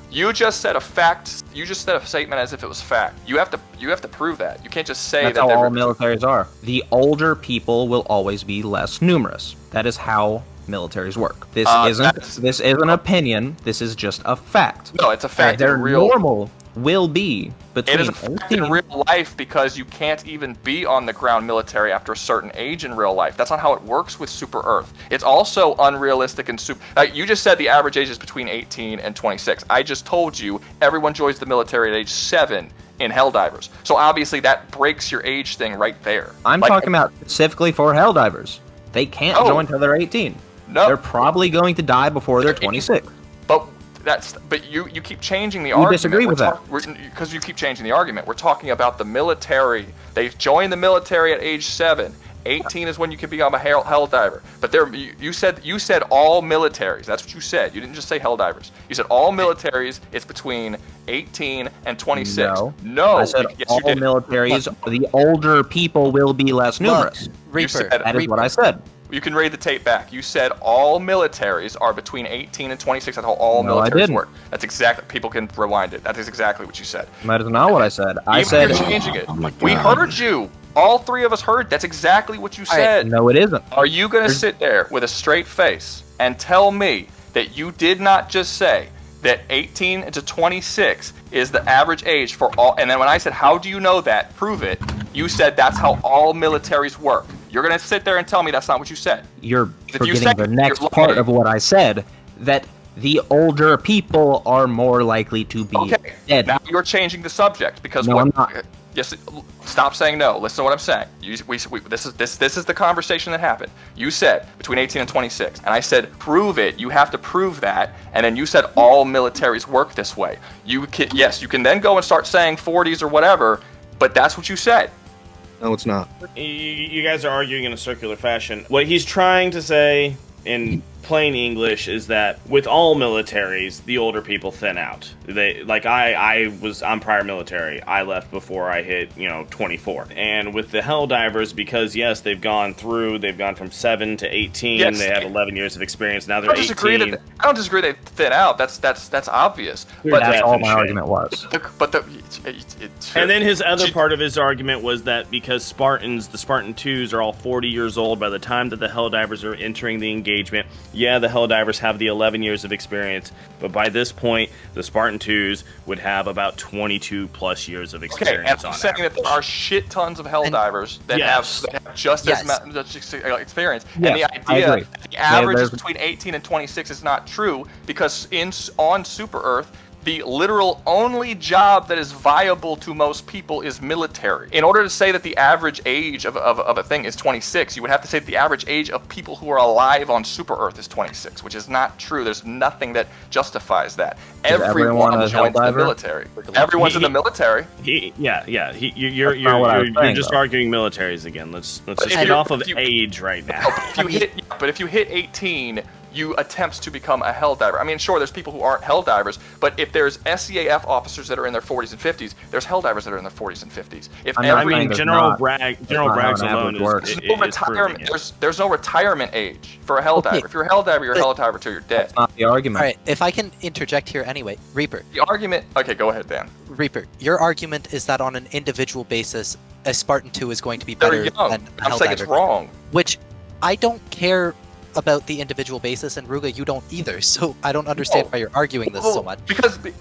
You just said a fact. You just said a statement as if it was fact. You have to prove that. You can't just say That's that. how all militaries are. The older people will always be less numerous. That is how militaries work. This isn't an opinion. This is just a fact. No, it's a fact. Their normal will be between. It is a fact in real life because you can't even be on the ground military after a certain age in real life. That's not how it works with Super Earth. It's also unrealistic and you just said the average age is between 18 and 26. I just told you everyone joins the military at age 7 in Helldivers. So obviously that breaks your age thing right there. I'm talking about specifically for Helldivers. They can't join until they're 18. No. They're probably going to die before they're 26. But you keep changing the argument. Disagree with that because you keep changing the argument. We're talking about the military. They join the military at age 7. 18 is when you can become a Helldiver. But you said all militaries. That's what you said. You didn't just say Helldivers. You said all militaries. It's between 18 and 26. No. I said all militaries. The older people will be less numerous. Reaper. That is what I said. You can read the tape back. You said all militaries are between 18 and 26. That's how all militaries work. That's exactly. People can rewind it. That is exactly what you said. That is not what I said. I said you're changing it. We heard you. All three of us heard. That's exactly what you said. No, it isn't. Are you going to sit there with a straight face and tell me that you did not just say that 18 to 26 is the average age for all? And then when I said, how do you know that? Prove it. You said that's how all militaries work. You're going to sit there and tell me that's not what you said. You're forgetting the next part of what I said, that the older people are more likely to be dead. Now you're changing the subject because no, I'm not. Yes, stop saying no. Listen to what I'm saying. This is the conversation that happened. You said between 18 and 26, and I said prove it. You have to prove that, and then you said all militaries work this way. You can then go and start saying 40s or whatever, but that's what you said. No, it's not. You guys are arguing in a circular fashion. What he's trying to say, in plain English is that with all militaries, the older people thin out. They like I'm prior military. I left before I hit 24. And with the Helldivers, because yes, they've gone from 7 to 18. Yes. They have 11 years of experience. Now they're I don't 18. I don't disagree they thin out. That's obvious. But That's all my shit. argument was. And then his other part of his argument was that because the Spartan 2s are all 40 years old by the time that the Helldivers are entering the engagement. Yeah, the Helldivers have the 11 years of experience, but by this point, the Spartan 2s would have about 22 plus years of experience. Okay, and I'm saying that there are shit tons of Helldivers that have just as much experience. Yes, and the I idea agree. that the average is between 18 and 26 is not true, because on Super Earth, the literal only job that is viable to most people is military. In order to say that the average age of a thing is 26, you would have to say that the average age of people who are alive on Super Earth is 26, which is not true. There's nothing that justifies that. Everyone joins the military. Everyone's in the military. You're just arguing militaries again. Let's just get off of age right now. But if you hit 18, you attempt to become a Helldiver. I mean, sure, there's people who aren't Helldivers, but if there's SCAF officers that are in their 40s and 50s, there's Helldivers that are in their 40s and 50s. General Bragg's alone there's no retirement age for a Helldiver. Okay. If you're a Helldiver, you're a Helldiver till you're dead. That's not the argument. All right, if I can interject here anyway, Reaper. The argument. Okay, go ahead, Dan. Reaper, your argument is that on an individual basis, a Spartan 2 is going to be They're better young. than a I'm saying it's Helldiver. wrong. Which I don't care about the individual basis, and Rouga, you don't either. So I don't understand why you're arguing this so much. Because the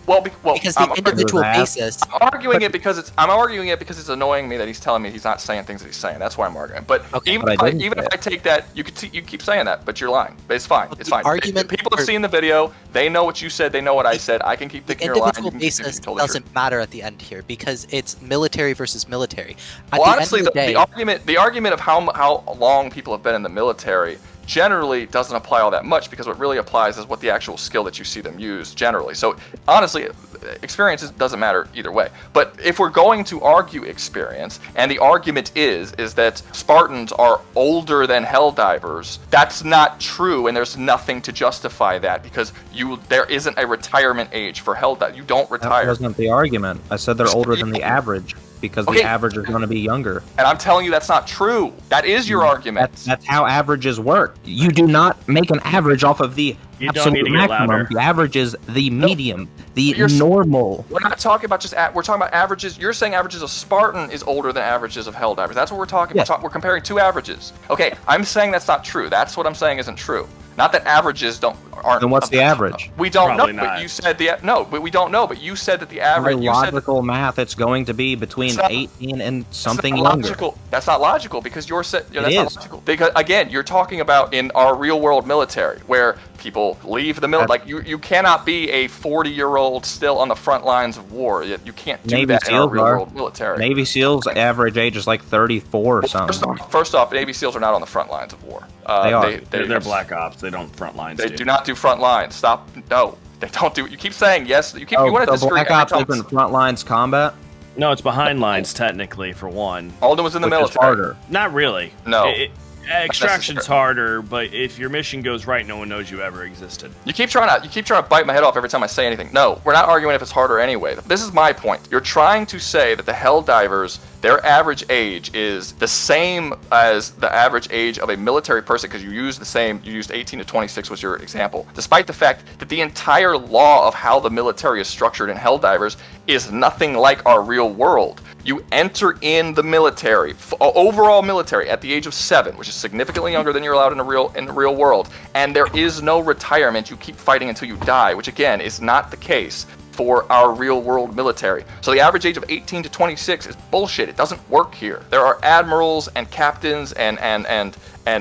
individual basis. I'm arguing it because it's annoying me that he's telling me he's not saying things that he's saying. That's why I'm arguing. But even if I take that, you keep saying that, but you're lying. But it's fine. It's fine. People have seen the video. They know what you said. They know what I said. I can keep thinking you're lying. Individual basis doesn't matter at the end here because it's military versus military. Honestly, the argument of how long people have been in the military generally doesn't apply all that much, because what really applies is what the actual skill that you see them use generally. So honestly, experience doesn't matter either way. But if we're going to argue experience, and the argument is that Spartans are older than Helldivers, that's not true, and there's nothing to justify that, because there isn't a retirement age for Helldivers. You don't retire. That wasn't the argument. I said they're older than the average, because the average is going to be younger. And I'm telling you that's not true. That is your argument. That's how averages work. You do not make an average off of the absolute maximum. The average is the medium, the normal. We're not talking about we're talking about averages. You're saying averages of Spartan is older than averages of Helldivers. That's what we're talking about. We're comparing two averages. Okay, I'm saying that's not true. That's what I'm saying isn't true. Not that averages aren't. Then what's the average? We don't know. But you said but we don't know. But you said that the average. By logical math, it's going to be between 18 and something younger. That's not logical, because that's not logical. Because again, you're talking about in our real world military where people leave the military. Like you cannot be a 40-year-old still on the front lines of war. You can't do that in our real world military. Navy SEALs average age is like 34 or something. First off, Navy SEAls are not on the front lines of war. They are. They're black ops. They don't front lines. They do not do front lines. Stop. No, they don't do. You keep saying yes. You want to disagree. Black ops isn't front lines combat? No, it's behind lines technically for one. Alden was in the military. Is harder. Not really. No. Extraction's harder, but if your mission goes right, no one knows you ever existed. You keep trying to bite my head off every time I say anything. No, we're not arguing if it's harder anyway. This is my point. You're trying to say that the Helldivers, their average age is the same as the average age of a military person, because you used 18 to 26 was your example, despite the fact that the entire law of how the military is structured in Helldivers is nothing like our real world. You enter in the military, overall military, at the age of 7, which is significantly younger than you're allowed in the real world, and there is no retirement. You keep fighting until you die, which again is not the case for our real world military. So the average age of 18 to 26 is bullshit. It doesn't work here. There are admirals and captains and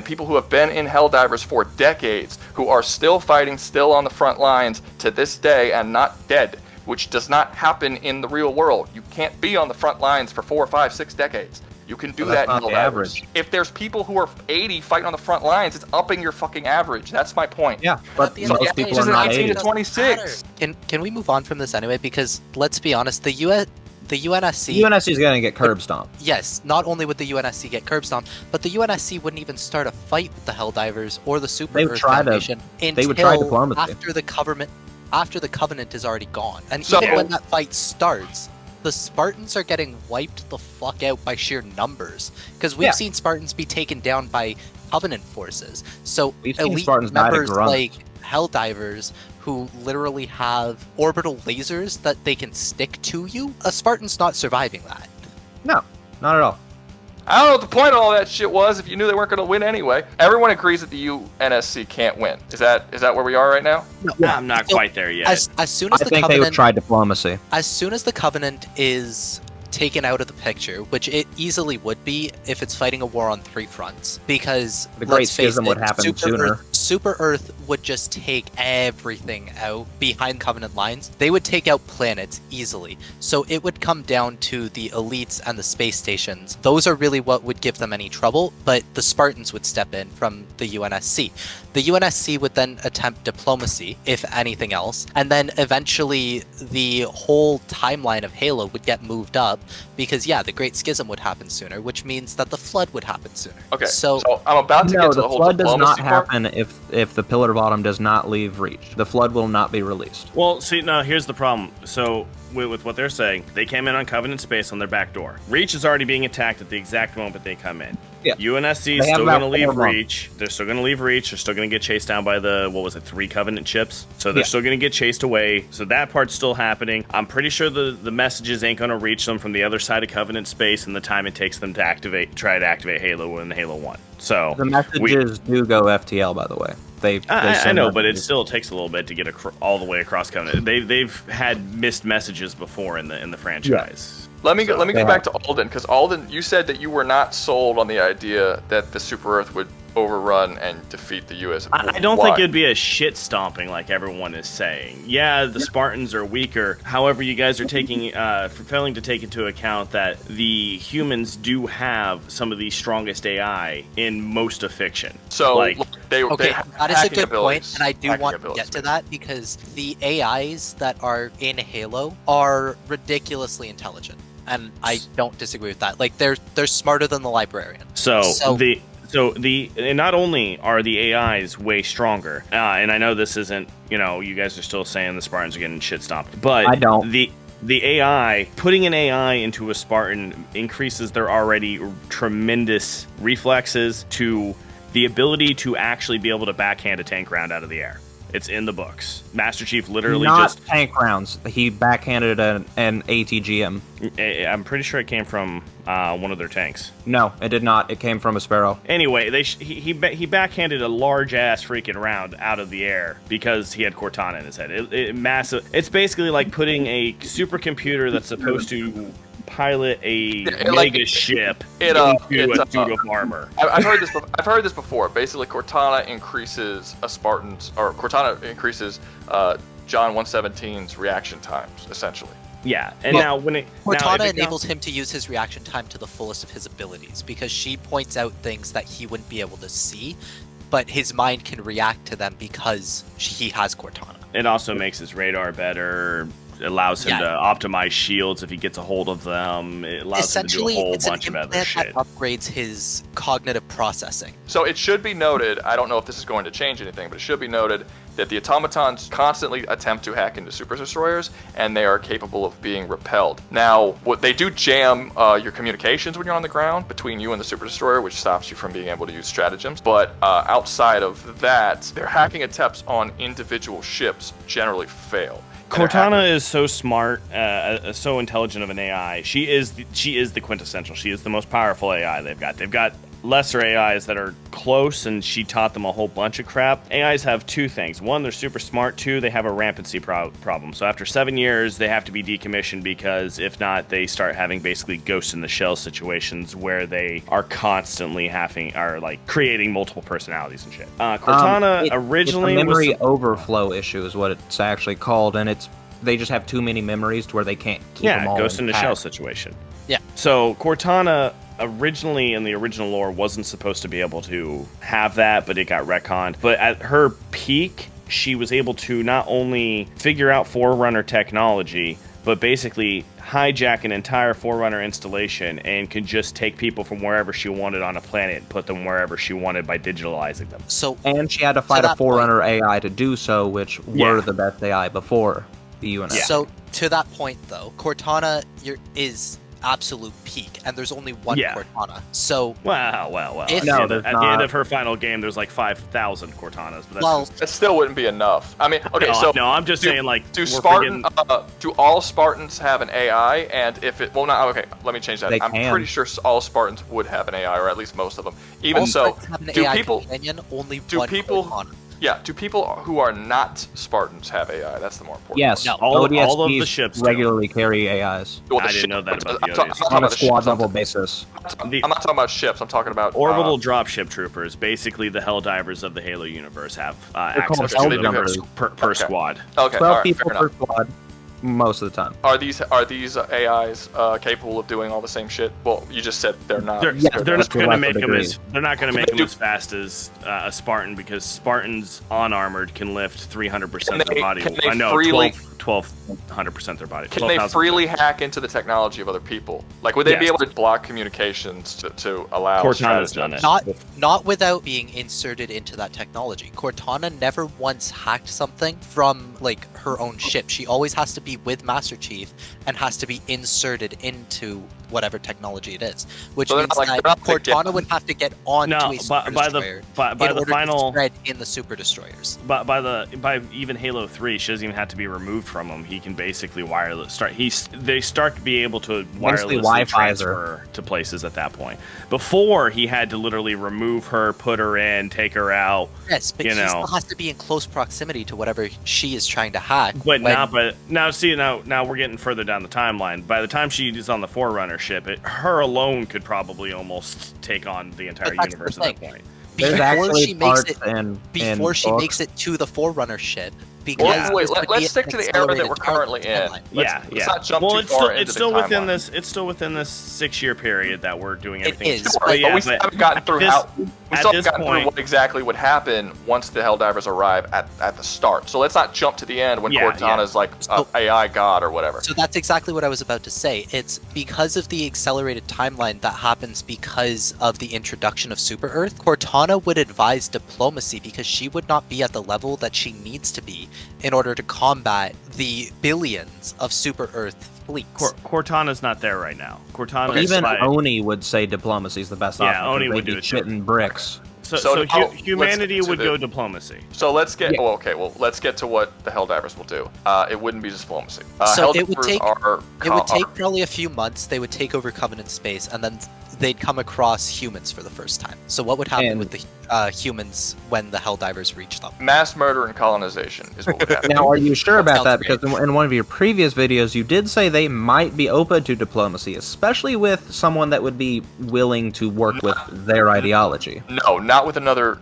people who have been in Helldivers for decades who are still fighting, still on the front lines to this day and not dead, which does not happen in the real world. You can't be on the front lines for 4, 5, 6 decades. You can do that in Helldivers. If there's people who are 80 fighting on the front lines, it's upping your fucking average. That's my point. Yeah, but most people are not 18 80. to 26. Can we move on from this anyway? Because let's be honest, the UNSC... UNSC is going to get curb stomped. Yes, not only would the UNSC get curb stomped, but the UNSC wouldn't even start a fight with the Helldivers or the Super Earth Foundation they would try diplomacy. after the Covenant is already gone. And So- even when that fight starts, the Spartans are getting wiped the fuck out by sheer numbers. Because we've seen Spartans be taken down by Covenant forces. So We've seen elite Spartans die to members grunts. like Helldivers who literally have orbital lasers that they can stick to you, a Spartan's not surviving that. No, not at all. I don't know what the point of all that shit was if you knew they weren't going to win anyway. Everyone agrees that the UNSC can't win. Is that where we are right now? No, I'm not quite there yet. As soon as I the think they would Covenant, try diplomacy. as soon as the Covenant is taken out of the picture, which it easily would be if it's fighting a war on 3 fronts, because The Great let's face Schism it, would happen sooner. Super Earth would just take everything out behind Covenant lines. They would take out planets easily. So it would come down to the elites and the space stations. Those are really what would give them any trouble, but the Spartans would step in from the UNSC. The UNSC would then attempt diplomacy, if anything else, and then eventually the whole timeline of Halo would get moved up because, the Great Schism would happen sooner, which means that the Flood would happen sooner. Okay, So I'm about to No, get to the the whole flood does diplomacy not part. happen if the Pillar Bottom does not leave Reach. The flood will not be released. Well, see, now here's the problem. So, with what they're saying, they came in on Covenant space on their back door. Reach is already being attacked at the exact moment they come in. Yeah. UNSC is They have still about going to leave 4 months. Reach. They're still going to leave Reach. They're still going to get chased down by the, 3 Covenant ships. So they're still going to get chased away. So that part's still happening. I'm pretty sure the messages ain't going to reach them from the other side of Covenant space in the time it takes them to try to activate Halo in Halo 1. So The messages do go FTL, by the way. I send know, but it messages. still takes a little bit to get all the way across Covenant. They've had missed messages before in the franchise. Let me go Yeah. back to Alden, because Alden, you said that you were not sold on the idea that the Super Earth would overrun and defeat the US. I don't Why? think it'd be a shit stomping like everyone is saying. Yeah, the Spartans are weaker. However, you guys are failing to take into account that the humans do have some of the strongest AI in most of fiction. So like, they Okay, have that is a hacking good abilities. point, and I do Hacking want to abilities, get to that because the AIs that are in Halo are ridiculously intelligent, and I don't disagree with that. Like they're smarter than the librarian. And not only are the AIs way stronger, and I know this isn't, you guys are still saying the Spartans are getting shit stomped, but I don't. The AI, putting an AI into a Spartan increases their already tremendous reflexes to the ability to actually be able to backhand a tank round out of the air. It's in the books. Master Chief literally Not tank rounds. He backhanded an ATGM. I'm pretty sure it came from one of their tanks. No, it did not. It came from a Sparrow. Anyway, he backhanded a large ass freaking round out of the air because he had Cortana in his head. Massive. It's basically like putting a supercomputer that's supposed to pilot a mega ship into a suit of armor. I've heard this. I've heard this before. Basically, Cortana increases Cortana increases John 117's reaction times, essentially. Yeah, and now when Cortana enables him to use his reaction time to the fullest of his abilities because she points out things that he wouldn't be able to see, but his mind can react to them because he has Cortana. It also makes his radar better. Allows him to optimize shields if he gets a hold of them. It allows him to do a whole bunch of other shit. That upgrades his cognitive processing. So it should be noted, I don't know if this is going to change anything, but it should be noted that the automatons constantly attempt to hack into super destroyers, and they are capable of being repelled. Now, what they do jam your communications when you're on the ground between you and the super destroyer, which stops you from being able to use stratagems. But outside of that, their hacking attempts on individual ships generally fail. Cortana is so smart, so intelligent of an AI. She is the quintessential. She is the most powerful AI they've got. They've got lesser AIs that are close, and she taught them a whole bunch of crap. AIs have 2 things. 1, they're super smart. 2, they have a rampancy problem. So after 7 years, they have to be decommissioned because if not, they start having basically ghost in the shell situations where they are constantly creating multiple personalities and shit. Cortana originally it's a memory was overflow issue is what it's actually called, and they just have too many memories to where they can't keep them all ghost in the intact. shell situation. Yeah. So Cortana originally in the original lore wasn't supposed to be able to have that, but it got retconned. But at her peak, she was able to not only figure out Forerunner technology, but but basically hijack an entire Forerunner installation and could just take people from wherever she wanted on a planet and put them wherever she wanted by digitalizing them. So, And she had to fight a Forerunner AI to do so, which were the best AI before the UNSC. So to that point, though, Cortana is absolute peak, and there's only one Cortana. So Well. If- At there's the end of her final game, there's like 5,000 Cortanas. But that's That still wouldn't be enough. I mean, okay, so I'm just saying, like, do we're do all Spartans have an AI? And if it, well, not okay. Let me change that. They I'm can. pretty sure all Spartans would have an AI, or at least most of them. Even all so, Spartans have an do AI people? companion, only do one people- Cortana. Yeah, do people who are not Spartans have AI? That's the more important. Yes, No. all of the ODSPs ships do. regularly carry AIs Well, the I didn't know that about the I'm talking ODSP. about on a the ships. squad level basis. I'm not talking about ships. I'm talking about Orbital dropship troopers, basically the Helldivers of the Halo universe, have called access to them Helldivers. per Okay. squad. Okay, 12 all right, people fair enough. per squad, most of the time. Are these AIs capable of doing all the same shit? Well, you just said they're not. They're Yeah, not to going to lesser make them degree. they're not going to make They them do- as fast as a Spartan, because Spartans unarmored can lift 300% of Can their body. they I know freely- 1,200% their body. Can they 12,000%. freely hack into the technology of other people? Like, would they be Yes. able to block communications to allow? Cortana's strategists- done it. Not without being inserted into that technology. Cortana never once hacked something from like her own ship. She always has to be with Master Chief and has to be inserted into whatever technology it is. Which So they're means not like- that they're not like Cortana get- would have to get onto No, a super by destroyer the in order final. to spread in the super destroyers. But by even Halo 3, she doesn't even have to be removed from him. He can basically they start to be able to Basically wirelessly Wi-Fi's her. transfer to places at that point. Before, he had to literally remove her, put her in, take her out. Yes, but You he know. still has to be in close proximity to whatever she is trying to hack. But when- now we're getting further down the timeline. By the time she is on the Forerunner ship, her alone could probably almost take on the entire But that's universe the at that thing. point. There's before actually she makes parts it in before she books. makes it to the Forerunner ship, because Well, wait, this would let's be stick an to the era that we're accelerated currently in. timeline. Let's not jump well, too it's far still, into it's the still within timeline. this. It's still within this 6-year period that we're doing It everything. is, Sure, But yeah, we still haven't gotten through we at still this haven't gotten through point- what exactly would happen once the Helldivers arrive at the start. So let's not jump to the end when Yeah, Cortana's like So- AI god or whatever. So that's exactly what I was about to say. It's because of the accelerated timeline that happens because of the introduction of Super Earth. Cortana would advise diplomacy because she would not be at the level that she needs to be in order to combat the billions of Super Earth fleets. Cortana's not there right now. Cortana is Even like, Oni would say diplomacy is the best Yeah, option. 'cause Oni they'd would be do it too. shitting bricks. so So let's humanity get to would the- go diplomacy. So let's get Yeah. let's get to what the Helldivers will do. It wouldn't be diplomacy. So it would Helldivers take- are It would take probably a few months. They would take over Covenant space, and then they'd come across humans for the first time. So what would happen And- with the humans when the Helldivers reach them? mass murder and colonization is what would happen. Now, are you sure about that? Sounds great. Because in one of your previous videos, you did say they might be open to diplomacy, especially with someone that would be willing to work with their ideology. No, not with another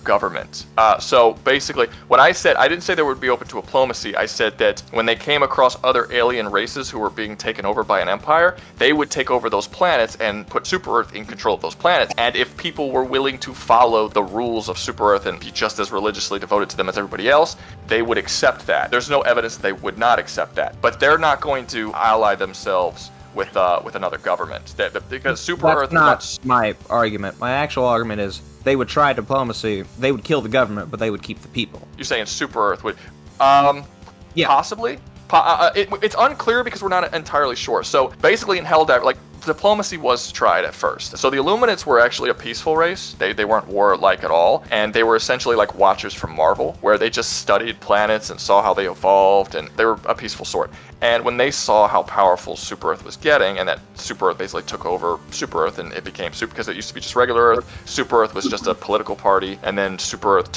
government. So basically, what I said, I didn't say they would be open to diplomacy. I said that when they came across other alien races who were being taken over by an empire, they would take over those planets and put Super Earth in control of those planets. And if people were willing to follow the rules of Super Earth and be just as religiously devoted to them as everybody else, they would accept that. There's no evidence that they would not accept that. But they're not going to ally themselves with another government. Because Super That's Earth not my argument. My actual argument is they would try diplomacy. They would kill the government, but they would keep the people. You're saying Super Earth would, Yeah. possibly. It's unclear because we're not entirely sure. So basically, in Helldiver, like diplomacy was tried at first. So the Illuminates were actually a peaceful race. They weren't warlike at all, and they were essentially like Watchers from Marvel, where they just studied planets and saw how they evolved, and they were a peaceful sort. And when they saw how powerful Super Earth was getting, and that Super Earth basically took over Super Earth, and it became Super, because it used to be just regular Earth. Super Earth was just a political party, and then Super Earth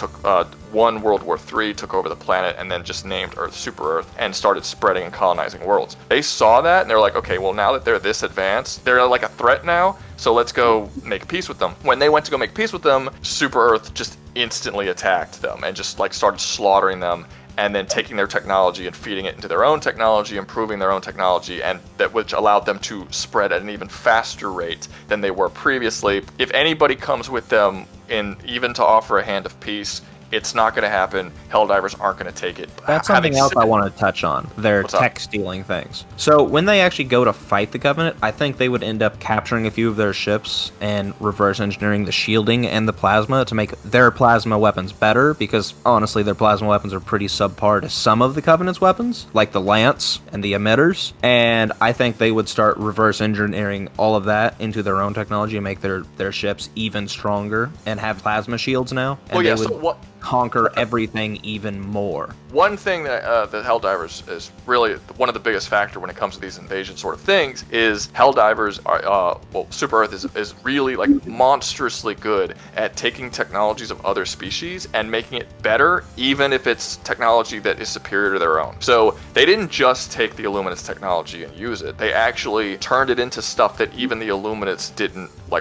won World War III, took over the planet, and then just named Earth Super Earth, and started spreading and colonizing worlds. They saw that, and they're like, okay, well, now that they're this advanced, they're like a threat now, so let's go make peace with them. When they went to go make peace with them, Super Earth just instantly attacked them, and just like started slaughtering them, and then taking their technology and feeding it into their own technology, improving their own technology, and that which allowed them to spread at an even faster rate than they were previously. If anybody comes with them in even to offer a hand of peace, It's not going to happen. Helldivers aren't going to take it. That's something else I want to touch on. Their tech stealing things. So when they actually go to fight the Covenant, I think they would end up capturing a few of their ships and reverse engineering the shielding and the plasma to make their plasma weapons better, because honestly their plasma weapons are pretty subpar to some of the Covenant's weapons, like the Lance and the emitters. And I think they would start reverse engineering all of that into their own technology and make their ships even stronger and have plasma shields now. And they would conquer everything even more. One thing that the Helldivers is really one of the biggest factor when it comes to these invasion sort of things is Helldivers are, Super Earth is really like monstrously good at taking technologies of other species and making it better, even if it's technology that is superior to their own. So they didn't just take the Illuminates technology and use it. They actually turned it into stuff that even the Illuminates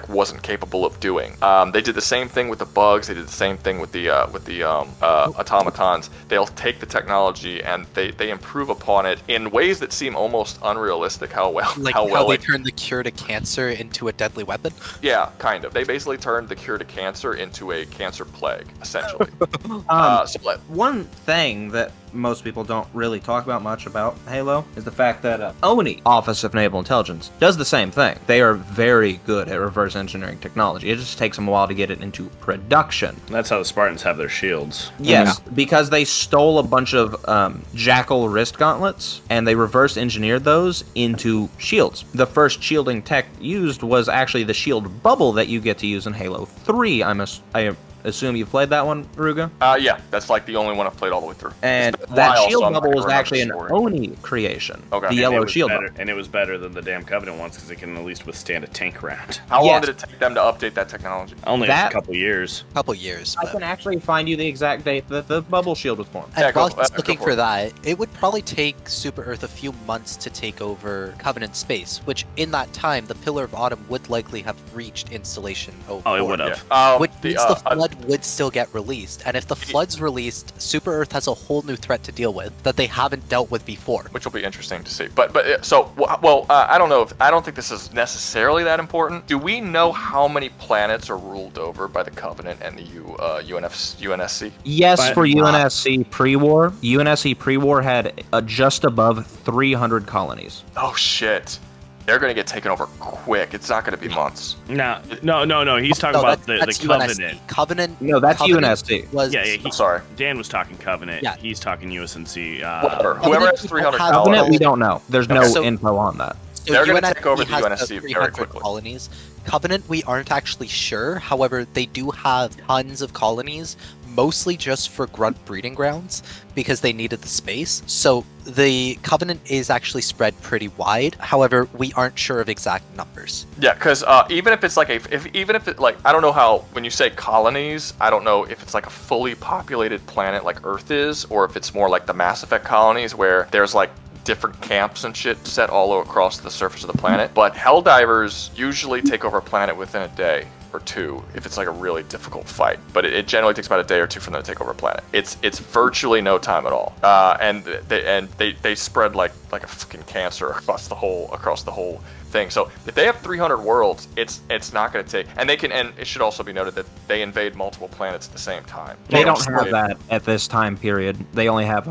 wasn't capable of doing. They did the same thing with the bugs. They did the same thing with the automatons. They'll take the technology and they improve upon it in ways that seem almost unrealistic. How they turned the cure to cancer into a deadly weapon. Yeah, kind of. They basically turned the cure to cancer into a cancer plague, essentially. One thing that most people don't really talk about much about Halo is the fact that ONI, Office of Naval Intelligence, does the same thing. They are very good at reverse engineering technology. It just takes them a while to get it into production. That's how the Spartans have their shields. Yes, because they stole a bunch of Jackal wrist gauntlets, and they reverse engineered those into shields. The first shielding tech used was actually the shield bubble that you get to use in Halo 3. I assume you've played that one, Rouga? Yeah, that's like the only one I've played all the way through. And that shield bubble was actually an Oni creation. Okay. The yellow shield bubble. And it was better than the damn Covenant ones because it can at least withstand a tank round. How long did it take them to update that technology? Only a couple years. I can actually find you the exact date that the bubble shield was formed. And while he's looking for that, it would probably take Super Earth a few months to take over Covenant space, which in that time, the Pillar of Autumn would likely have reached installation 04. Oh, it would have. Yeah. Which means the Flood would still get released. And if the Flood's released, Super Earth has a whole new threat to deal with that they haven't dealt with before. Which will be interesting to see. I don't know I don't think this is necessarily that important. Do we know how many planets are ruled over by the Covenant and the UNSC? Yes, for UNSC pre-war. UNSC pre-war had just above 300 colonies. Oh shit. They're going to get taken over quick. It's not going to be months. No. He's talking about the UNSC. Covenant. No, that's UNSC. I'm sorry. Dan was talking Covenant. Yeah. He's talking USNC. Whoever has 300 Covenant, we don't know. There's no info on that. So they're going to take over the has UNSC very quickly. Colonies. Covenant, we aren't actually sure. However, they do have tons of colonies, mostly just for grunt breeding grounds, because they needed the space. So the Covenant is actually spread pretty wide. However, we aren't sure of exact numbers. Yeah, because even if it's like I don't know how, when you say colonies, I don't know if it's like a fully populated planet like Earth is, or if it's more like the Mass Effect colonies where there's like different camps and shit set all across the surface of the planet. But Helldivers usually take over a planet within a day or two if it's like a really difficult fight, but it generally takes about a day or two for them to take over a planet. It's virtually no time at all, and they spread like a fucking cancer across the whole thing. So if they have 300 worlds, it's not going to take, and it should also be noted that they invade multiple planets at the same time. They don't have that at this time period. They only have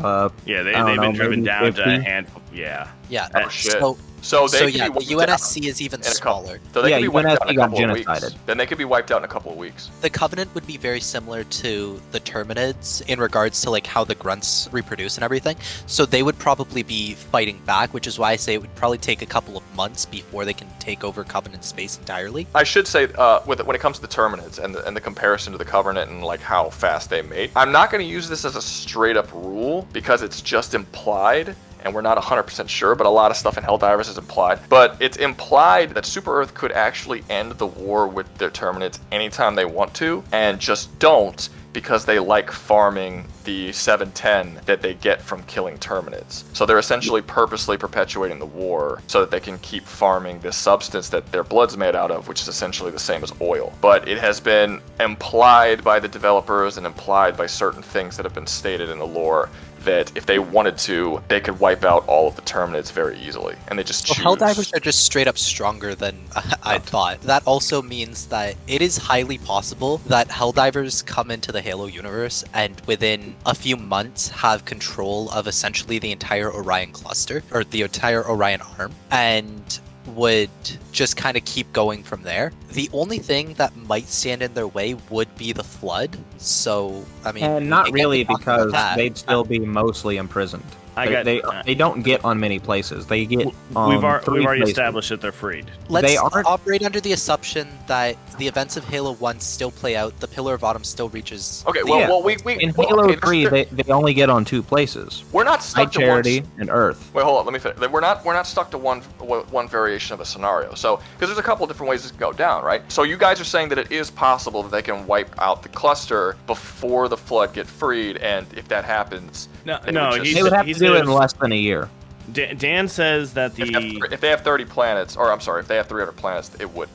they've been driven down to a handful. Yeah. Oh shit. So the UNSC is even smaller. So they could be wiped out in a couple of genocided. weeks. Then they could be wiped out in a couple of weeks. The Covenant would be very similar to the Terminids in regards to like how the grunts reproduce and everything. So they would probably be fighting back, which is why I say it would probably take a couple of months before they can take over Covenant space entirely. I should say, when it comes to the Terminids and the comparison to the Covenant and like how fast they mate, I'm not going to use this as a straight up rule because it's just implied. And we're not 100% sure, but a lot of stuff in Helldivers is implied. But it's implied that Super Earth could actually end the war with their Terminids anytime they want to, and just don't because they like farming the 710 that they get from killing Terminids. So they're essentially purposely perpetuating the war so that they can keep farming this substance that their blood's made out of, which is essentially the same as oil. But it has been implied by the developers and implied by certain things that have been stated in the lore that if they wanted to, they could wipe out all of the Terminids very easily, and they just choose. Helldivers are just straight up stronger than I thought. That also means that it is highly possible that Helldivers come into the Halo universe and within a few months have control of essentially the entire Orion cluster, or the entire Orion arm, and would just kind of keep going from there. The only thing that might stand in their way would be the Flood. So, I mean... And not really, talk about because that. they'd still be mostly imprisoned. They don't get on many places. They get on We've already places. established that they're freed. Let's They aren't- operate under the assumption that the events of Halo 1 still play out, the Pillar of Autumn still reaches... Okay, the well, Yeah. well, we In well, Halo okay, 3, they only get on 2 places. we're not High stuck to Charity one. and Earth. Wait, hold on. Let me finish. We're not stuck to one variation of a scenario. So, because there's a couple different ways this can go down, right? So you guys are saying that it is possible that they can wipe out the cluster before the Flood get freed, and if that happens, No, they no, would just- he They would have he to do it in says- less than a year. Dan says that if they have 30 planets, or I'm sorry, if they have 300 planets, it would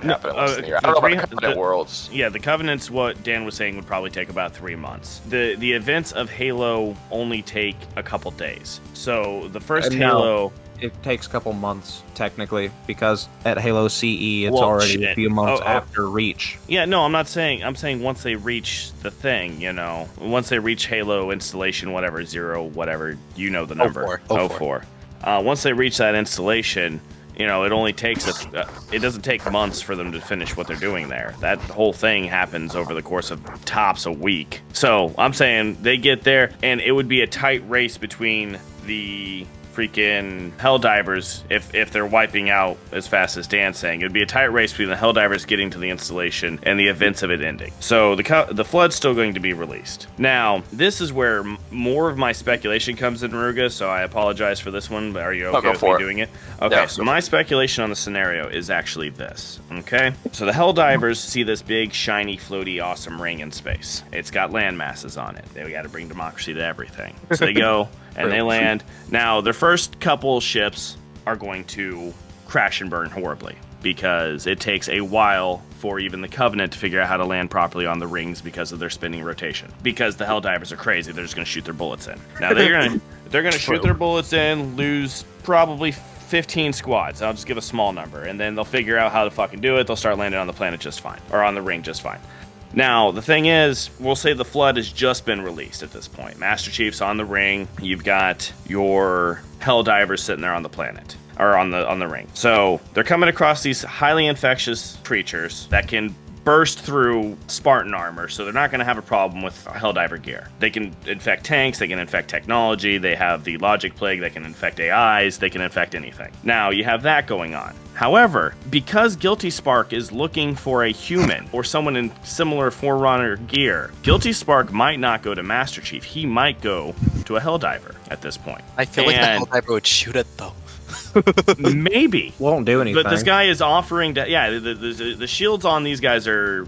happen in less than a year. I the don't know about 300 the Covenant Worlds. Yeah, the Covenant's what Dan was saying would probably take about 3 months. The events of Halo only take a couple days. So the first No. Halo... It takes a couple months, technically, because at Halo CE, it's Well, already a shit. few months Oh. after Reach. Yeah, no, I'm not saying... I'm saying once they reach the thing, you know. Once they reach Halo installation, whatever, 0, whatever, you know the number. 04. Once they reach that installation, you know, it only takes it doesn't take months for them to finish what they're doing there. That whole thing happens over the course of tops a week. So I'm saying they get there, and it would be a tight race between the freaking Helldivers if they're wiping out as fast as Dan's saying. It'd be a tight race between the Helldivers getting to the installation and the events of it ending. So the Flood's still going to be released. Now, this is where more of my speculation comes in, Rouga, so I apologize for this one, but are you okay with me doing it? Okay, Yeah, so my speculation on the scenario is actually this, okay? So the Helldivers see this big, shiny, floaty, awesome ring in space. It's got land masses on it. They got to bring democracy to everything. So they go... and they land. Now, their first couple ships are going to crash and burn horribly because it takes a while for even the Covenant to figure out how to land properly on the rings because of their spinning rotation. Because the Helldivers are crazy, they're just going to shoot their bullets in. Now, they're going to shoot their bullets in, lose probably 15 squads. I'll just give a small number, and then they'll figure out how to fucking do it. They'll start landing on the planet just fine, or on the ring just fine. Now, the thing is, we'll say the Flood has just been released at this point. Master Chief's on the ring. You've got your Helldivers sitting there on the planet, or on the ring. So they're coming across these highly infectious creatures that can burst through Spartan armor, so they're not going to have a problem with Helldiver gear. They can infect tanks, they can infect technology, they have the logic plague, they can infect AIs, they can infect anything. Now, you have that going on. However, because Guilty Spark is looking for a human or someone in similar Forerunner gear, Guilty Spark might not go to Master Chief. He might go to a Helldiver at this point. I feel like the Helldiver would shoot it, though. Maybe. Won't do anything. But this guy is offering to... Yeah, the shields on these guys are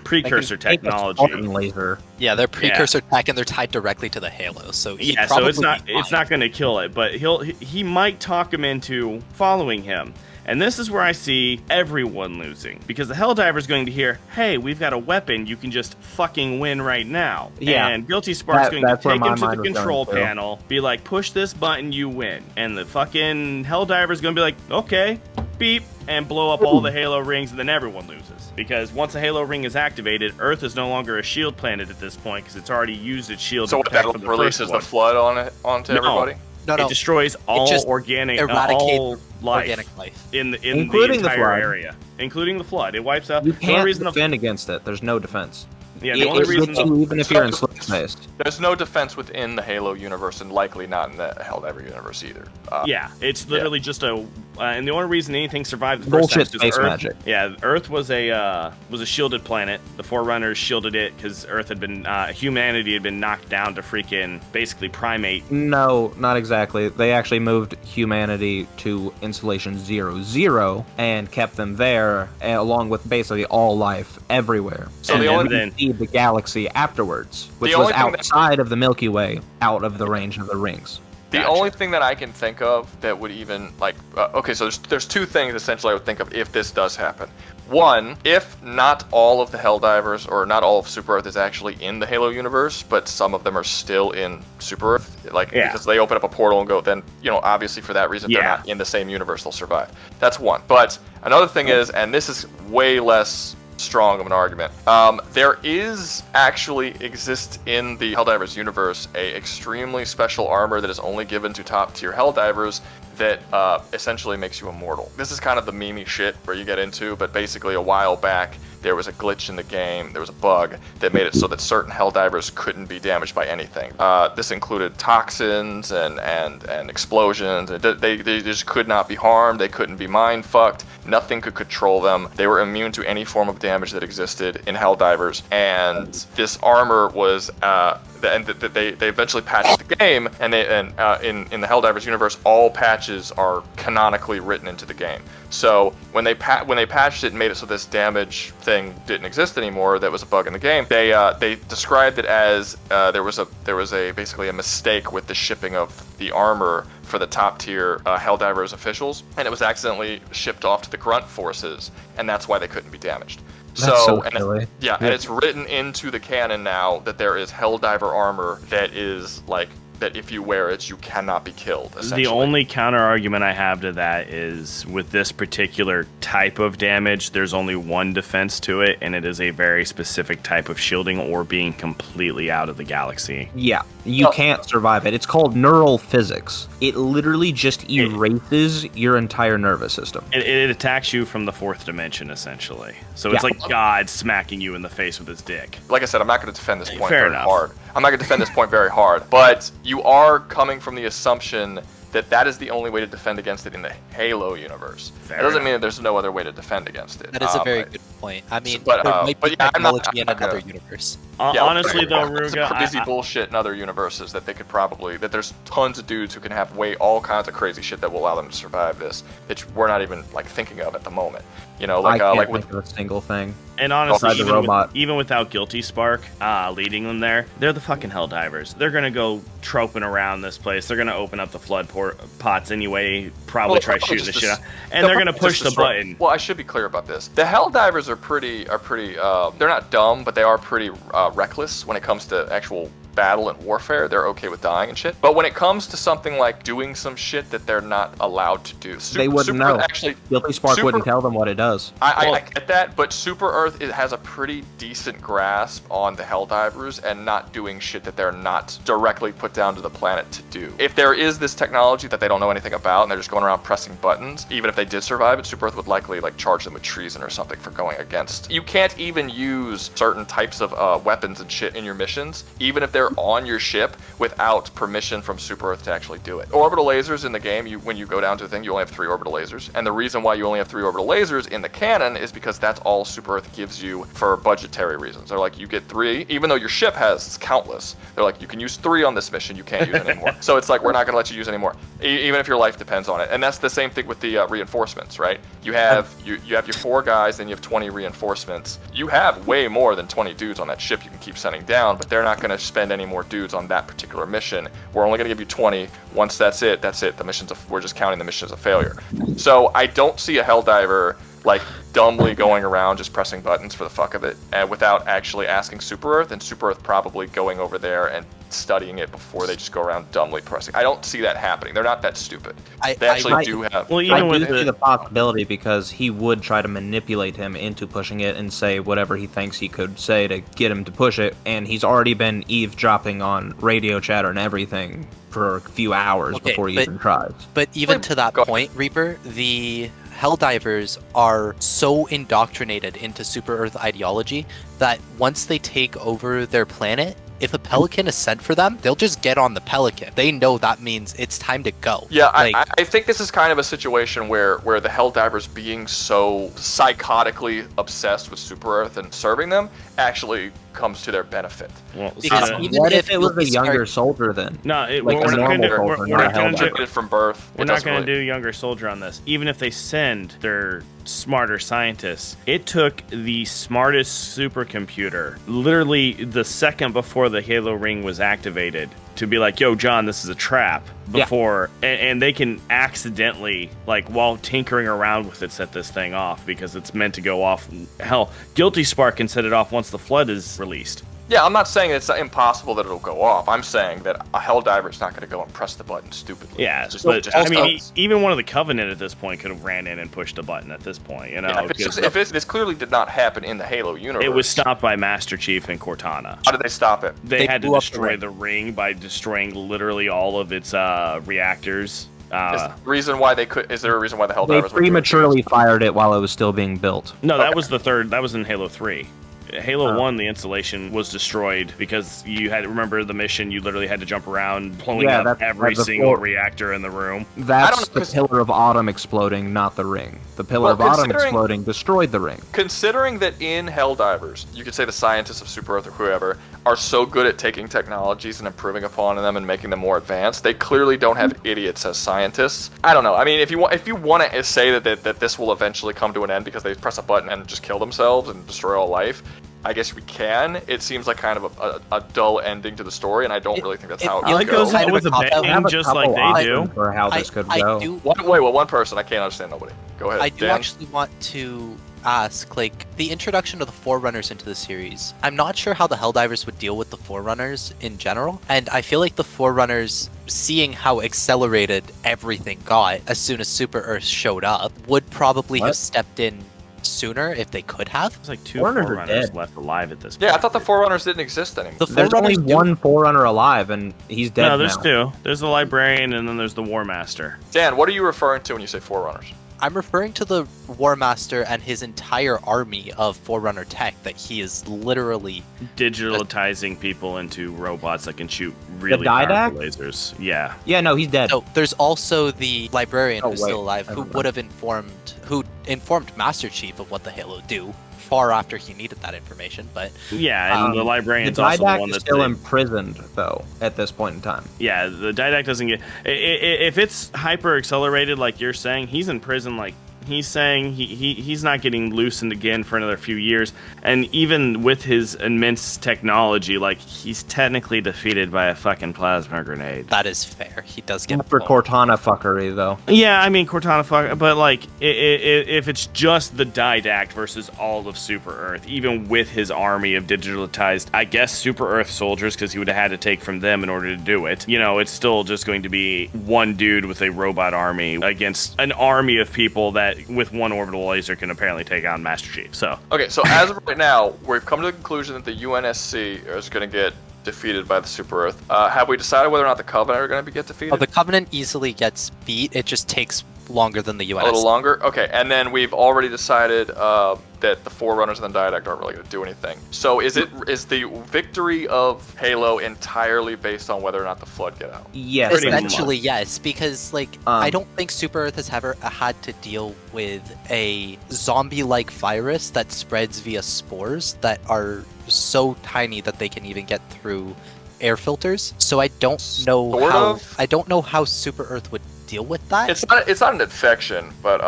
precursor They can take a technology. Spartan laser. Yeah, they're precursor tech, and they're tied directly to the Halo, so he'd Yeah, so probably it's not going to kill it, but he might talk him into following him. And this is where I see everyone losing. Because the Helldiver's going to hear, hey, we've got a weapon, you can just fucking win right now. Yeah. And Guilty Spark's going to That's where take my him to mind the was going control to. panel, be like, push this button, you win. And the fucking Helldiver's going to be like, okay, beep, and blow up all the Halo rings, and then everyone loses. Because once a Halo ring is activated, Earth is no longer a shield planet at this point, because it's already used its shield So to what, protect that from the releases first the one. Flood onto everybody? No, It destroys all just organic, eradicates all life. organic life. In the Including the entire Flood. area, including the Flood. It wipes out. You the only can't reason defend against it. There's no defense. the only It reason hits you even if you're in slip space. There's no defense within the Halo universe, and likely not in the Helldiver universe either. yeah, it's literally just a, and the only reason anything survived the first Bullshit time is 'cause space Earth, magic. Yeah, Earth was a shielded planet. The Forerunners shielded it because Earth had been humanity had been knocked down to freaking basically primate. No, not exactly. They actually moved humanity to Installation 00 and kept them there, along with basically all life everywhere. So and the only- then feed the galaxy afterwards, which The was only thing that- outside of the Milky Way, out of the range of the rings. The Gotcha. only thing that I can think of that would even, like, okay, so there's two things essentially I would think of if this does happen. One, if not all of the Helldivers or not all of Super Earth is actually in the Halo universe, but some of them are still in Super Earth, because they open up a portal and go, then, obviously for that reason, they're not in the same universe, they'll survive. That's one. But another thing is, and this is way less strong of an argument, there exists in the Helldivers universe a extremely special armor that is only given to top tier Helldivers that essentially makes you immortal. This is kind of the memey shit where you get into, but basically a while back there was a glitch in the game, there was a bug that made it so that certain Helldivers couldn't be damaged by anything. This included toxins and explosions. They just could not be harmed, they couldn't be mind fucked, nothing could control them. They were immune to any form of damage that existed in Helldivers, and this armor was and they eventually patched the game, and in the Helldivers universe, all patches are canonically written into the game. So when they patched it and made it so this damage thing didn't exist anymore, that was a bug in the game. They described it as there was basically a mistake with the shipping of the armor for the top tier Helldivers officials, and it was accidentally shipped off to the Grunt forces, and that's why they couldn't be damaged. That's so silly. And it's written into the canon now that there is Helldiver armor that is that if you wear it, you cannot be killed, essentially. The only counter argument I have to that is with this particular type of damage, there's only one defense to it, and it is a very specific type of shielding or being completely out of the galaxy. Yeah, you can't survive it. It's called neural physics. It literally just erases your entire nervous system. It attacks you from the fourth dimension, essentially. So it's like God smacking you in the face with his dick. Like I said, I'm not going to defend this point very hard. I'm not going to defend this point very hard, but you are coming from the assumption that is the only way to defend against it in the Halo universe. That doesn't mean that there's no other way to defend against it. That is a very good point. I mean, there might be technology in another universe. Honestly, though, Rouga, some crazy bullshit in other universes that they could probably, that there's tons of dudes who can have all kinds of crazy shit that will allow them to survive this, that we're not even thinking of at the moment. I can't think of a single thing. And honestly, even without Guilty Spark leading them there, they're the fucking Helldivers. They're gonna go troping around this place. They're gonna open up the flood pots anyway. Probably try shooting the shit out, and they're gonna push the button. Well, I should be clear about this. The Helldivers are pretty. They're not dumb, but they are pretty reckless when it comes to actual battle and warfare. They're okay with dying and shit. But when it comes to something like doing some shit that they're not allowed to do, they wouldn't know. Actually, Guilty Spark wouldn't tell them what it does. I get that, but Super Earth has a pretty decent grasp on the Helldivers and not doing shit that they're not directly put down to the planet to do. If there is this technology that they don't know anything about and they're just going around pressing buttons, even if they did survive it, Super Earth would likely charge them with treason or something for going against. You can't even use certain types of weapons and shit in your missions, even if they're on your ship, without permission from Super Earth to actually do it. Orbital lasers in the game, when you go down to the thing, you only have 3 orbital lasers. And the reason why you only have 3 orbital lasers in the canon is because that's all Super Earth gives you for budgetary reasons. They're like, you get 3, even though your ship has countless. They're like, you can use 3 on this mission, you can't use it anymore. So it's like, we're not going to let you use anymore, even if your life depends on it. And that's the same thing with the reinforcements, right? You have you have your 4 guys, then you have 20 reinforcements. You have way more than 20 dudes on that ship you can keep sending down, but they're not going to spend any more dudes on that particular mission. We're only going to give you 20. Once that's it. We're just counting the mission as a failure. So I don't see a Helldiver dumbly going around just pressing buttons for the fuck of it, and without actually asking Super Earth, and Super Earth probably going over there and studying it before they just go around dumbly pressing. I don't see that happening. They're not that stupid. They actually do have. Well, even with the possibility, because he would try to manipulate him into pushing it and say whatever he thinks he could say to get him to push it, and he's already been eavesdropping on radio chatter and everything for a few hours before he even tries. But even to that point, Reaper, the Helldivers are so indoctrinated into Super Earth ideology that once they take over their planet, if a Pelican is sent for them, they'll just get on the Pelican. They know that means it's time to go. Yeah, I think this is kind of a situation where the Helldivers being so psychotically obsessed with Super Earth and serving them actually comes to their benefit. Well, because what if it was a younger soldier then? No, we're not going to do it from birth. We're not going to do younger soldier on this. Even if they send their smarter scientists, it took the smartest supercomputer, literally the second before the Halo ring was activated, to be like, yo, John, this is a trap before, and they can accidentally, like, while tinkering around with it, set this thing off because it's meant to go off. Hell, Guilty Spark can set it off once the flood is released. Yeah, I'm not saying it's impossible that it'll go off. I'm saying that a Helldiver is not going to go and press the button stupidly. Yeah, just I mean, even one of the Covenant at this point could have ran in and pushed a button at this point. You know, yeah, this clearly did not happen in the Halo universe. It was stopped by Master Chief and Cortana. How did they stop it? They had to destroy the ring by destroying literally all of its reactors. Is there a reason why the Helldivers? They prematurely fired it while it was still being built. No, that was the third. That was in Halo 3. Halo 1, the installation was destroyed because you had to remember the mission. You literally had to jump around, blowing up every single reactor in the room. That's the Pillar of Autumn exploding, not the ring. The Pillar of Autumn exploding destroyed the ring. Considering that in Helldivers, you could say the scientists of Super Earth or whoever are so good at taking technologies and improving upon them and making them more advanced, they clearly don't have idiots as scientists. I don't know. I mean, if you want to say that this will eventually come to an end because they press a button and just kill themselves and destroy all life, I guess we can. It seems like kind of a dull ending to the story, and I don't really think that's how it goes. It with a bang, just like they do. For how this could go. One person. I can't understand nobody. Go ahead. I do actually want to ask, like, the introduction of the Forerunners into the series. I'm not sure how the Helldivers would deal with the Forerunners in general, and I feel like the Forerunners, seeing how accelerated everything got as soon as Super Earth showed up, would probably have stepped in sooner if they could have. There's like 2 Forerunners left alive at this point. Yeah, I thought the Forerunners didn't exist anymore. There's only one Forerunner alive, and he's dead now. No, there's 2. There's the Librarian, and then there's the War Master. Dan, what are you referring to when you say Forerunners? I'm referring to the War Master and his entire army of Forerunner tech that he is literally digitalizing people into robots that can shoot really powerful lasers. Yeah. Yeah, no, he's dead. So there's also the Librarian who's still alive, who would have informed Master Chief of what the Halo do far after he needed that information. But yeah, and the Librarian's also the one that's still imprisoned though at this point in time. Yeah, the Didact doesn't get if it's hyper accelerated like you're saying, he's in prison. Like he's saying he's not getting loosened again for another few years, and even with his immense technology, like he's technically defeated by a fucking plasma grenade. That is fair. He does get after Cortana fuckery though. Yeah, I mean Cortana fuck, but like if it's just the Didact versus all of Super Earth, even with his army of digitalized, I guess Super Earth soldiers, because he would have had to take from them in order to do it. You know, it's still just going to be one dude with a robot army against an army of people that with one orbital laser can apparently take on Master Chief. So okay, so as of right now, we've come to the conclusion that the UNSC is going to get defeated by the Super Earth. Have we decided whether or not the Covenant are going to get defeated? Oh, the Covenant easily gets beat. It just takes longer than the UNSC. A little longer? Okay, and then we've already decided that the Forerunners and the Didact aren't really going to do anything. So is the victory of Halo entirely based on whether or not the Flood get out? Yes. Essentially, yes, because like I don't think Super Earth has ever had to deal with a zombie-like virus that spreads via spores that are so tiny that they can even get through air filters. So I don't know I don't know how Super Earth would deal with that. It's not an infection, but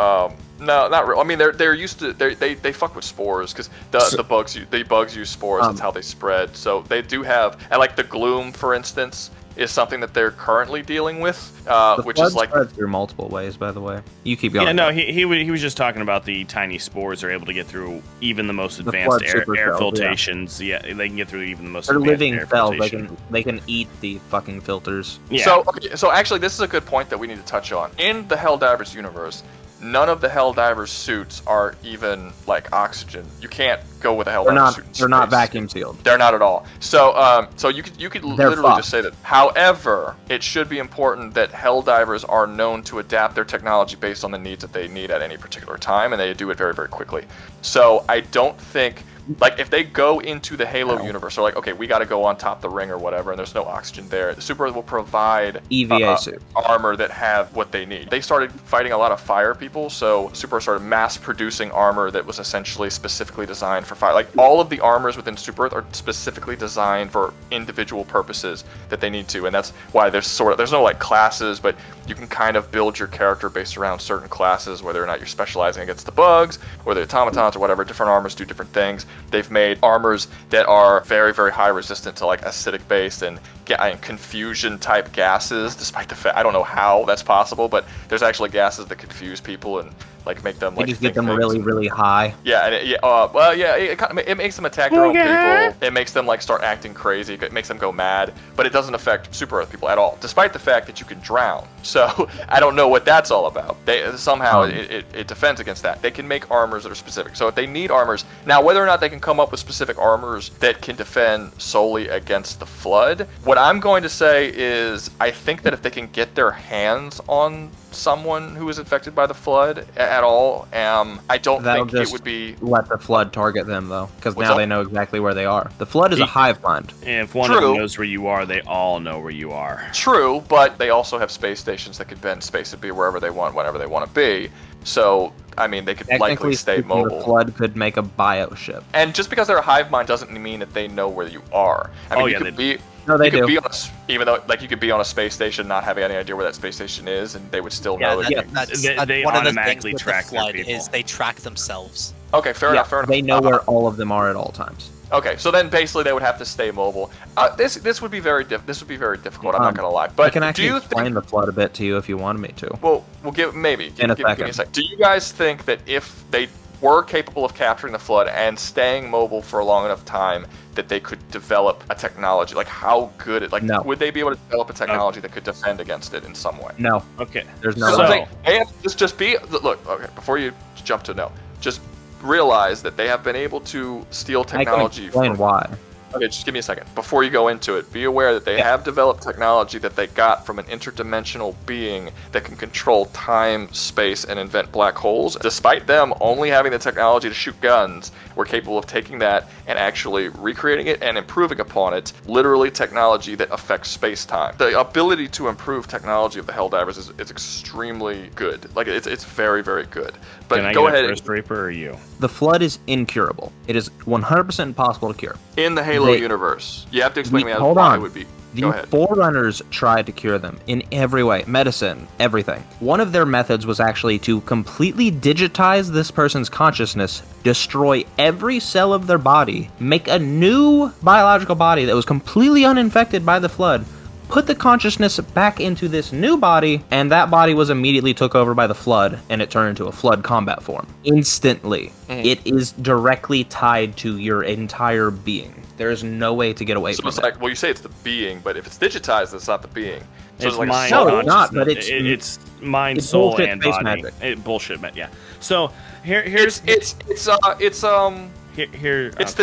no, not really. I mean, they're used to they fuck with spores because the bugs use spores. That's how they spread. So they do have, and like the gloom, for instance, is something that they're currently dealing with, which is like spreads through multiple ways. By the way, you keep going. Yeah, no, he was just talking about the tiny spores are able to get through even the most advanced air filtrations. Yeah. They can get through even the most. They're advanced living air cells. filtration. They can eat the fucking filters. Yeah. So actually, this is a good point that we need to touch on. In the Helldivers universe, none of the Helldivers suits are even like oxygen. You can't go with a Helldivers suit in space. They're not vacuum sealed. They're not at all. So so you could literally just say that. However, it should be important that Helldivers are known to adapt their technology based on the needs that they need at any particular time, and they do it very, very quickly. So I don't think, like, if they go into the Halo universe, they're like, okay, we got to go on top of the ring or whatever, and there's no oxygen there. The Super Earth will provide EVA suits, armor that have what they need. They started fighting a lot of fire people, so Super Earth started mass producing armor that was essentially specifically designed for fire. Like, all of the armors within Super Earth are specifically designed for individual purposes that they need to, and that's why there's no like classes, but you can kind of build your character based around certain classes, whether or not you're specializing against the bugs or the automatons or whatever. Different armors do different things. They've made armors that are very, very high resistant to like acidic based and confusion type gases, despite the fact I don't know how that's possible, but there's actually gases that confuse people and like make them like You just get them really, really high. Yeah, and it makes them attack their own people. It makes them like start acting crazy. It makes them go mad, but it doesn't affect Super Earth people at all, despite the fact that you can drown. So I don't know what that's all about. It defends against that. They can make armors that are specific. So if they need armors, now whether or not they can come up with specific armors that can defend solely against the Flood, what I'm going to say is I think that if they can get their hands on someone who is infected by the Flood at all, I don't think it would be... let the Flood target them, though, because now they know exactly where they are. The Flood is a hive mind. And if one of them knows where you are, they all know where you are. True, but they also have space stations that could bend space and be wherever they want, whenever they want to be. So, I mean, they could likely stay mobile. The Flood could make a bioship. And just because they're a hive mind doesn't mean that they know where you are. I mean, you could be... No, they do. Be on even though, like, you could be on a space station, not having any idea where that space station is, and they would still know. That's they one automatically of the things track with the Flood their people. is they track themselves. Okay, fair enough. They know where all of them are at all times. Okay, so then basically they would have to stay mobile. This would be very difficult. I'm not gonna lie. But I can actually explain the Flood a bit to you if you wanted me to. Well, we'll give maybe. In a second. Give me a sec. Do you guys think that if they were capable of capturing the Flood and staying mobile for a long enough time, that they could develop a technology? Like, how good No. would they be able to develop a technology that could defend against it in some way? No. Okay. There's no So, way. just be look. Okay, before you jump to no, just realize that they have been able to steal technology. I can explain why. Okay, just give me a second. Before you go into it, be aware that they have developed technology that they got from an interdimensional being that can control time, space, and invent black holes. Despite them only having the technology to shoot guns, we're capable of taking that and actually recreating it and improving upon it. Literally technology that affects space-time. The ability to improve technology of the Helldivers is extremely good. Like, it's very, very good. But Can I go get ahead. a first, Reaper, or you? The Flood is incurable. It is 100% impossible to cure. In the Halo universe, you have to explain to me hold why on. it would be. The Go ahead. Forerunners tried to cure them in every way. Medicine, everything. One of their methods was actually to completely digitize this person's consciousness, destroy every cell of their body, make a new biological body that was completely uninfected by the Flood, put the consciousness back into this new body, and that body was immediately took over by the Flood, and it turned into a Flood combat form. Instantly. It is directly tied to your entire being. There is no way to get away So from it's it. like, well, you say it's the being, but if it's digitized, it's not the being. So It's like mind, No, it's not, but consciousness. It's mind, it's soul, bullshit and space body. magic. Bullshit, yeah. So here's it's the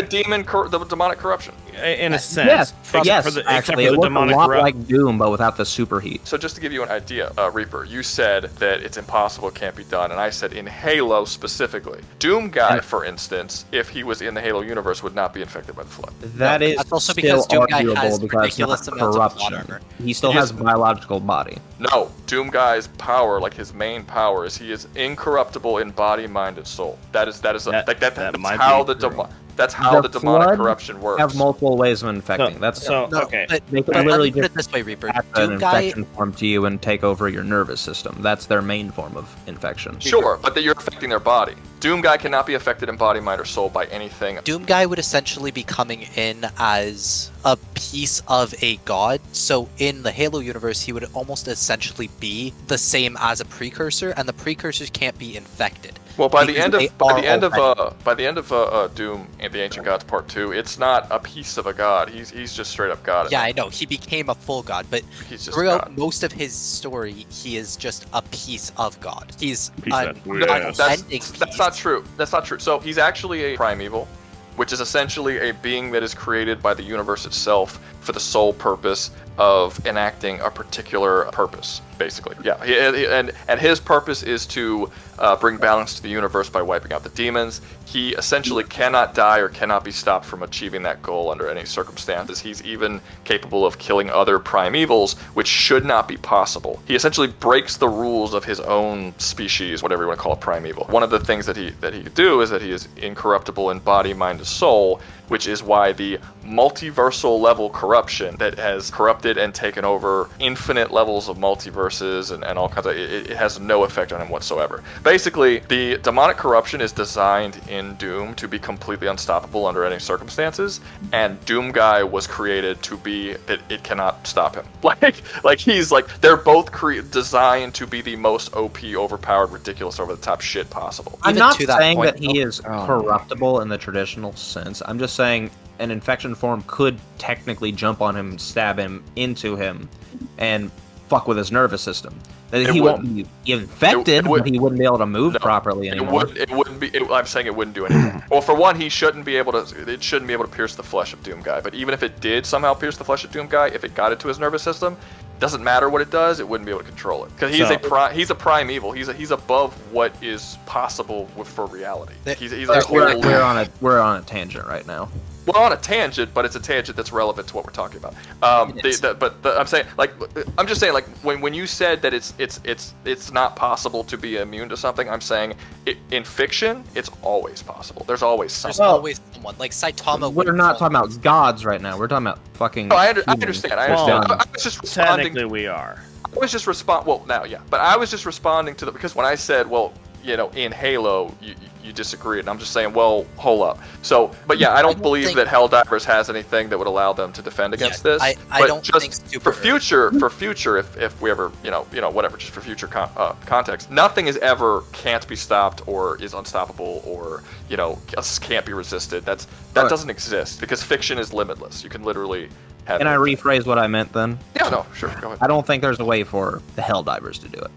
the demonic corruption. in a sense. Yes, except yes, for the, actually, except for it the looks a demonic lot corrupt. like Doom, but without the superheat. So just to give you an idea, Reaper, you said that it's impossible, it can't be done, and I said in Halo specifically. Doom Guy, for instance, if he was in the Halo universe, would not be infected by the Flood. That is That's also still because Doom Guy arguable has because it's ridiculous not amounts of plot corruption. armor. He still He has is- a biological body. No, Doom Guy's power, like his main power, is he is incorruptible in body, mind, and soul. That's That might how be the true. that's how the demonic Flood corruption works. have multiple ways of infecting. That's Okay. But, They can but let literally me put it just this way, Reaper. pass an Doom Guy, infection form to you and take over your nervous system. That's their main form of infection. Sure, but that you're affecting their body. Doom Guy cannot be affected in body, mind, or soul by anything. Doom Guy would essentially be coming in as a piece of a god. So in the Halo universe, he would almost essentially be the same as a precursor, and the precursors can't be infected. Well, by the Because end they of Doom and the Ancient Gods Part 2, it's not a piece of a god. He's just straight up god. Yeah, I know. He became a full god, but He's just throughout god. most of his story, he is just a piece of God. He's Piece an of- No, Yes. unending that's not true. That's not true. So he's actually a primeval, which is essentially a being that is created by the universe itself for the sole purpose of enacting a particular purpose, basically. Yeah, and his purpose is to bring balance to the universe by wiping out the demons. He essentially cannot die or cannot be stopped from achieving that goal under any circumstances. He's even capable of killing other primevals, which should not be possible. He essentially breaks the rules of his own species, whatever you want to call it, primeval. One of the things that he could do is that he is incorruptible in body, mind, and soul, which is why the multiversal level corruption that has corrupted and taken over infinite levels of multiverses and all kinds of, it has no effect on him whatsoever. Basically, the demonic corruption is designed in Doom to be completely unstoppable under any circumstances, and Doom Guy was created to be that it cannot stop him. Like he's like, they're both designed to be the most OP, overpowered, ridiculous, over the top shit possible. I'm Even not to that saying point, that he is corruptible in the traditional sense. I'm just saying an infection form could technically jump on him, stab him, into him, and fuck with his nervous system. That he won't be infected, but he wouldn't be able to move properly anymore. It wouldn't be. I'm saying it wouldn't do anything. Well, for one, he shouldn't be able to. It shouldn't be able to pierce the flesh of Doom Guy. But even if it did somehow pierce the flesh of Doom Guy, if it got into his nervous system, doesn't matter what it does. It wouldn't be able to control it because he's a primeval. He's above what is possible for reality. He's a total. We're on a tangent right now. We're on a tangent, but it's a tangent that's relevant to what we're talking about. I'm saying, I'm just saying, when you said that it's not possible to be immune to something, I'm saying in fiction, it's always possible. There's always something. There's always someone. Like Saitama. We're not talking about gods right now. We're talking about fucking. No, I understand. I was just responding. Technically, we are. I was just but I was just responding to because when I said, well, in Halo, you disagree, and I'm just saying, well, hold up. So, but yeah, I don't believe that Helldivers has anything that would allow them to defend against this. I don't just think for future, if we ever, whatever, just for future context, nothing is ever can't be stopped or is unstoppable or can't be resisted. That doesn't exist because fiction is limitless. You can literally have. Can I rephrase what I meant then? Yeah, no, sure, go ahead. I don't think there's a way for the Helldivers to do it.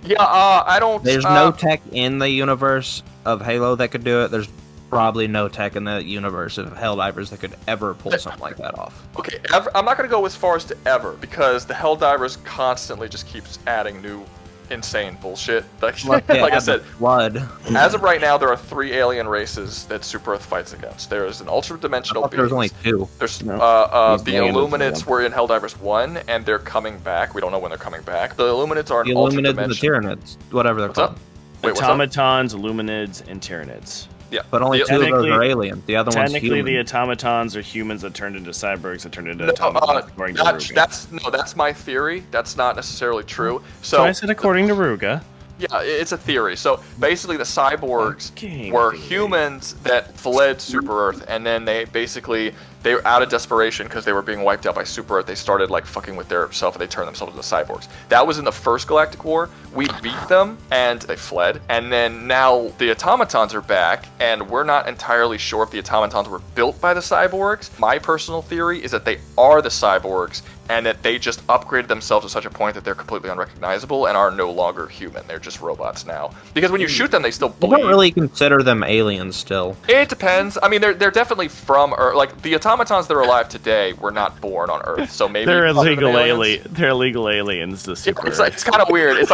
Yeah, I don't. There's no tech in the universe of Halo that could do it. There's probably no tech in the universe of Helldivers that could ever pull something like that off. Okay, I'm not going to go as far as to ever because the Helldivers constantly just keeps adding new insane bullshit. Like I said, blood. As of right now, there are 3 alien races that Super Earth fights against. There is an ultra-dimensional being. There's only 2. There's the Illuminates were in Helldivers 1, and they're coming back. We don't know when they're coming back. The Illuminates are an ultra-dimensional. The Illuminates and the Tyranids, whatever they're called. Wait, Automatons, Illuminids, and Tyranids. Yeah, but only 2 of those are aliens. The other one's human. Technically, the automatons are humans that turned into cyborgs that turned into automatons. According to Rouga. That's my theory. That's not necessarily true. So I said according to Rouga. Yeah, it's a theory. So basically, the cyborgs were humans that fled Super Earth, and then they were out of desperation because they were being wiped out by Super Earth. They started fucking with their self, and they turned themselves into cyborgs. That was in the first Galactic War. We beat them, and they fled. And then now the automatons are back, and we're not entirely sure if the automatons were built by the cyborgs. My personal theory is that they are the cyborgs, and that they just upgraded themselves to such a point that they're completely unrecognizable and are no longer human. They're just robots now. Because when you shoot them, they still bleed. I don't really consider them aliens still. It depends. I mean, they're definitely from Earth. Like, the automatons that are alive today were not born on Earth, so maybe they're illegal aliens. They're illegal aliens to Super Earth. It's kind of weird. It's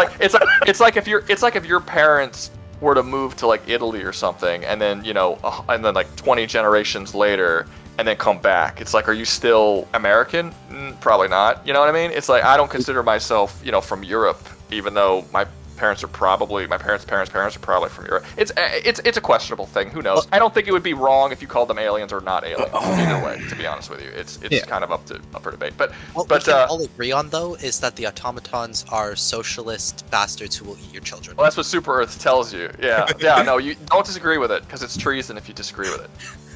like if your parents were to move to Italy or something, and then 20 generations later, and then come back. It's like, are you still American? Probably not. You know what I mean? It's like, I don't consider myself, from Europe, even though my parents are probably from Europe. It's a questionable thing. Who knows? I don't think it would be wrong if you called them aliens or not aliens. Either way, to be honest with you, it's kind of up for debate. But what we can all agree on, though, is that the automatons are socialist bastards who will eat your children. Well, that's what Super Earth tells you. Yeah, no, you don't disagree with it because it's treason if you disagree with it.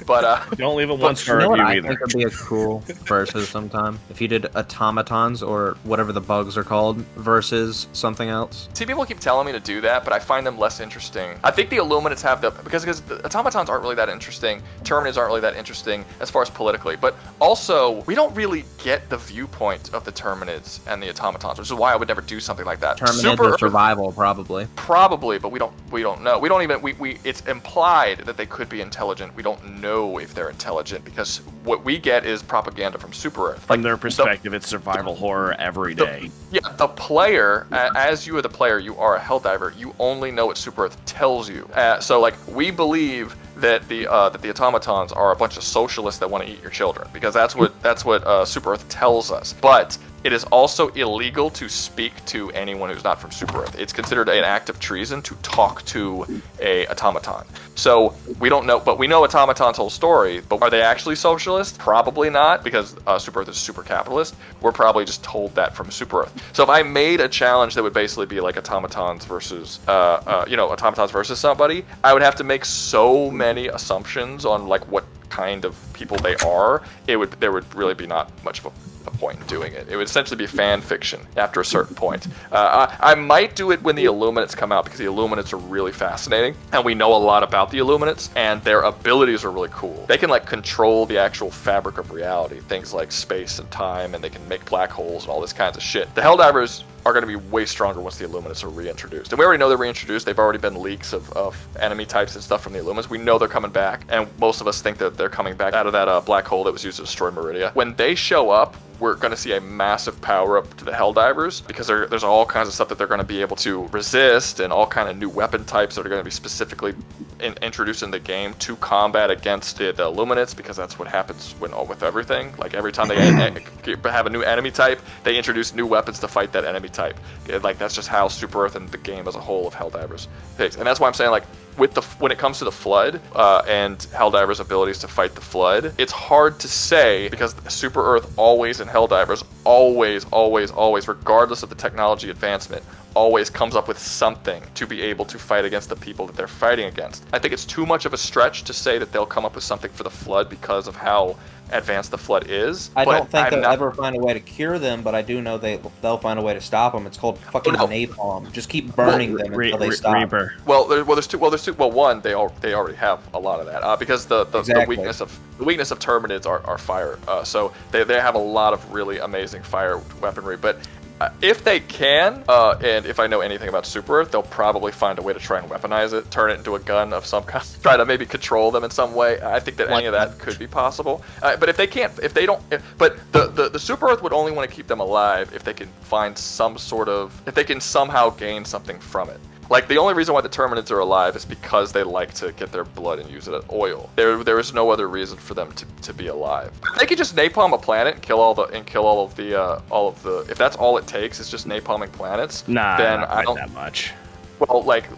But don't leave a 1-star review either. I think would be a cool versus sometime if you did automatons or whatever the bugs are called versus something else. See, people keep telling me to do that, but I find them less interesting. I think the Illuminates have because the automatons aren't really that interesting. Terminids aren't really that interesting as far as politically, but also we don't really get the viewpoint of the Terminids and the automatons, which is why I would never do something like that. Terminids are survival, probably, but we don't know. We don't even it's implied that they could be intelligent. We don't know if they're intelligent because what we get is propaganda from Super Earth. From their perspective, it's survival horror every day. The player, as you are the player, you are a Helldiver. You only know what Super Earth tells you. So we believe that the automatons are a bunch of socialists that want to eat your children because that's what Super Earth tells us. But it is also illegal to speak to anyone who's not from Super Earth. It's considered an act of treason to talk to a automaton. So we don't know, but we know automaton's whole story. But are they actually socialist? Probably not, because Super Earth is super capitalist. We're probably just told that from Super Earth. So if I made a challenge that would basically be like automatons versus, automatons versus somebody, I would have to make so many assumptions on like what kind of people they are. There would really be not much of a point in doing it. It would essentially be fan fiction after a certain point. I might do it when the Illuminates come out, because the Illuminates are really fascinating, and we know a lot about the Illuminates, and their abilities are really cool. They can like control the actual fabric of reality, things like space and time, and they can make black holes and all this kinds of shit. The Helldivers are going to be way stronger once the Illuminates are reintroduced. And we already know they're reintroduced. They've already been leaks of enemy types and stuff from the Illuminates. We know they're coming back, and most of us think that they're coming back out of that black hole that was used to destroy Meridia. When they show up, we're going to see a massive power up to the Helldivers, because there's all kinds of stuff that they're going to be able to resist, and all kind of new weapon types that are going to be specifically introduced in the game to combat against the Illuminates, because that's what happens with everything. Like every time they have a new enemy type, they introduce new weapons to fight that enemy type. Like that's just how Super Earth and the game as a whole of Helldivers picks. And that's why I'm saying, like, when it comes to the Flood and Helldivers' abilities to fight the Flood, it's hard to say, because Super Earth always and Helldivers always, regardless of the technology advancement, always comes up with something to be able to fight against the people that they're fighting against. I think it's too much of a stretch to say that they'll come up with something for the Flood because of how advanced the Flood is. I don't think they'll ever find a way to cure them, but I do know they'll find a way to stop them. It's called fucking napalm. Just keep burning them until they stop. Reaper. There's two. Well, one, they already have a lot of that, because the weakness of Terminids are fire. So they have a lot of really amazing fire weaponry, but if they can, and if I know anything about Super Earth, they'll probably find a way to try and weaponize it, turn it into a gun of some kind, try to maybe control them in some way. I think that any of that could be possible. But if they can't, but the Super Earth would only want to keep them alive if they can find if they can somehow gain something from it. Like, the only reason why the Terminids are alive is because they like to get their blood and use it as oil. There is no other reason for them to be alive. If they could just napalm a planet and kill all of the if that's all it takes is just napalming planets, then I don't that much. Well, like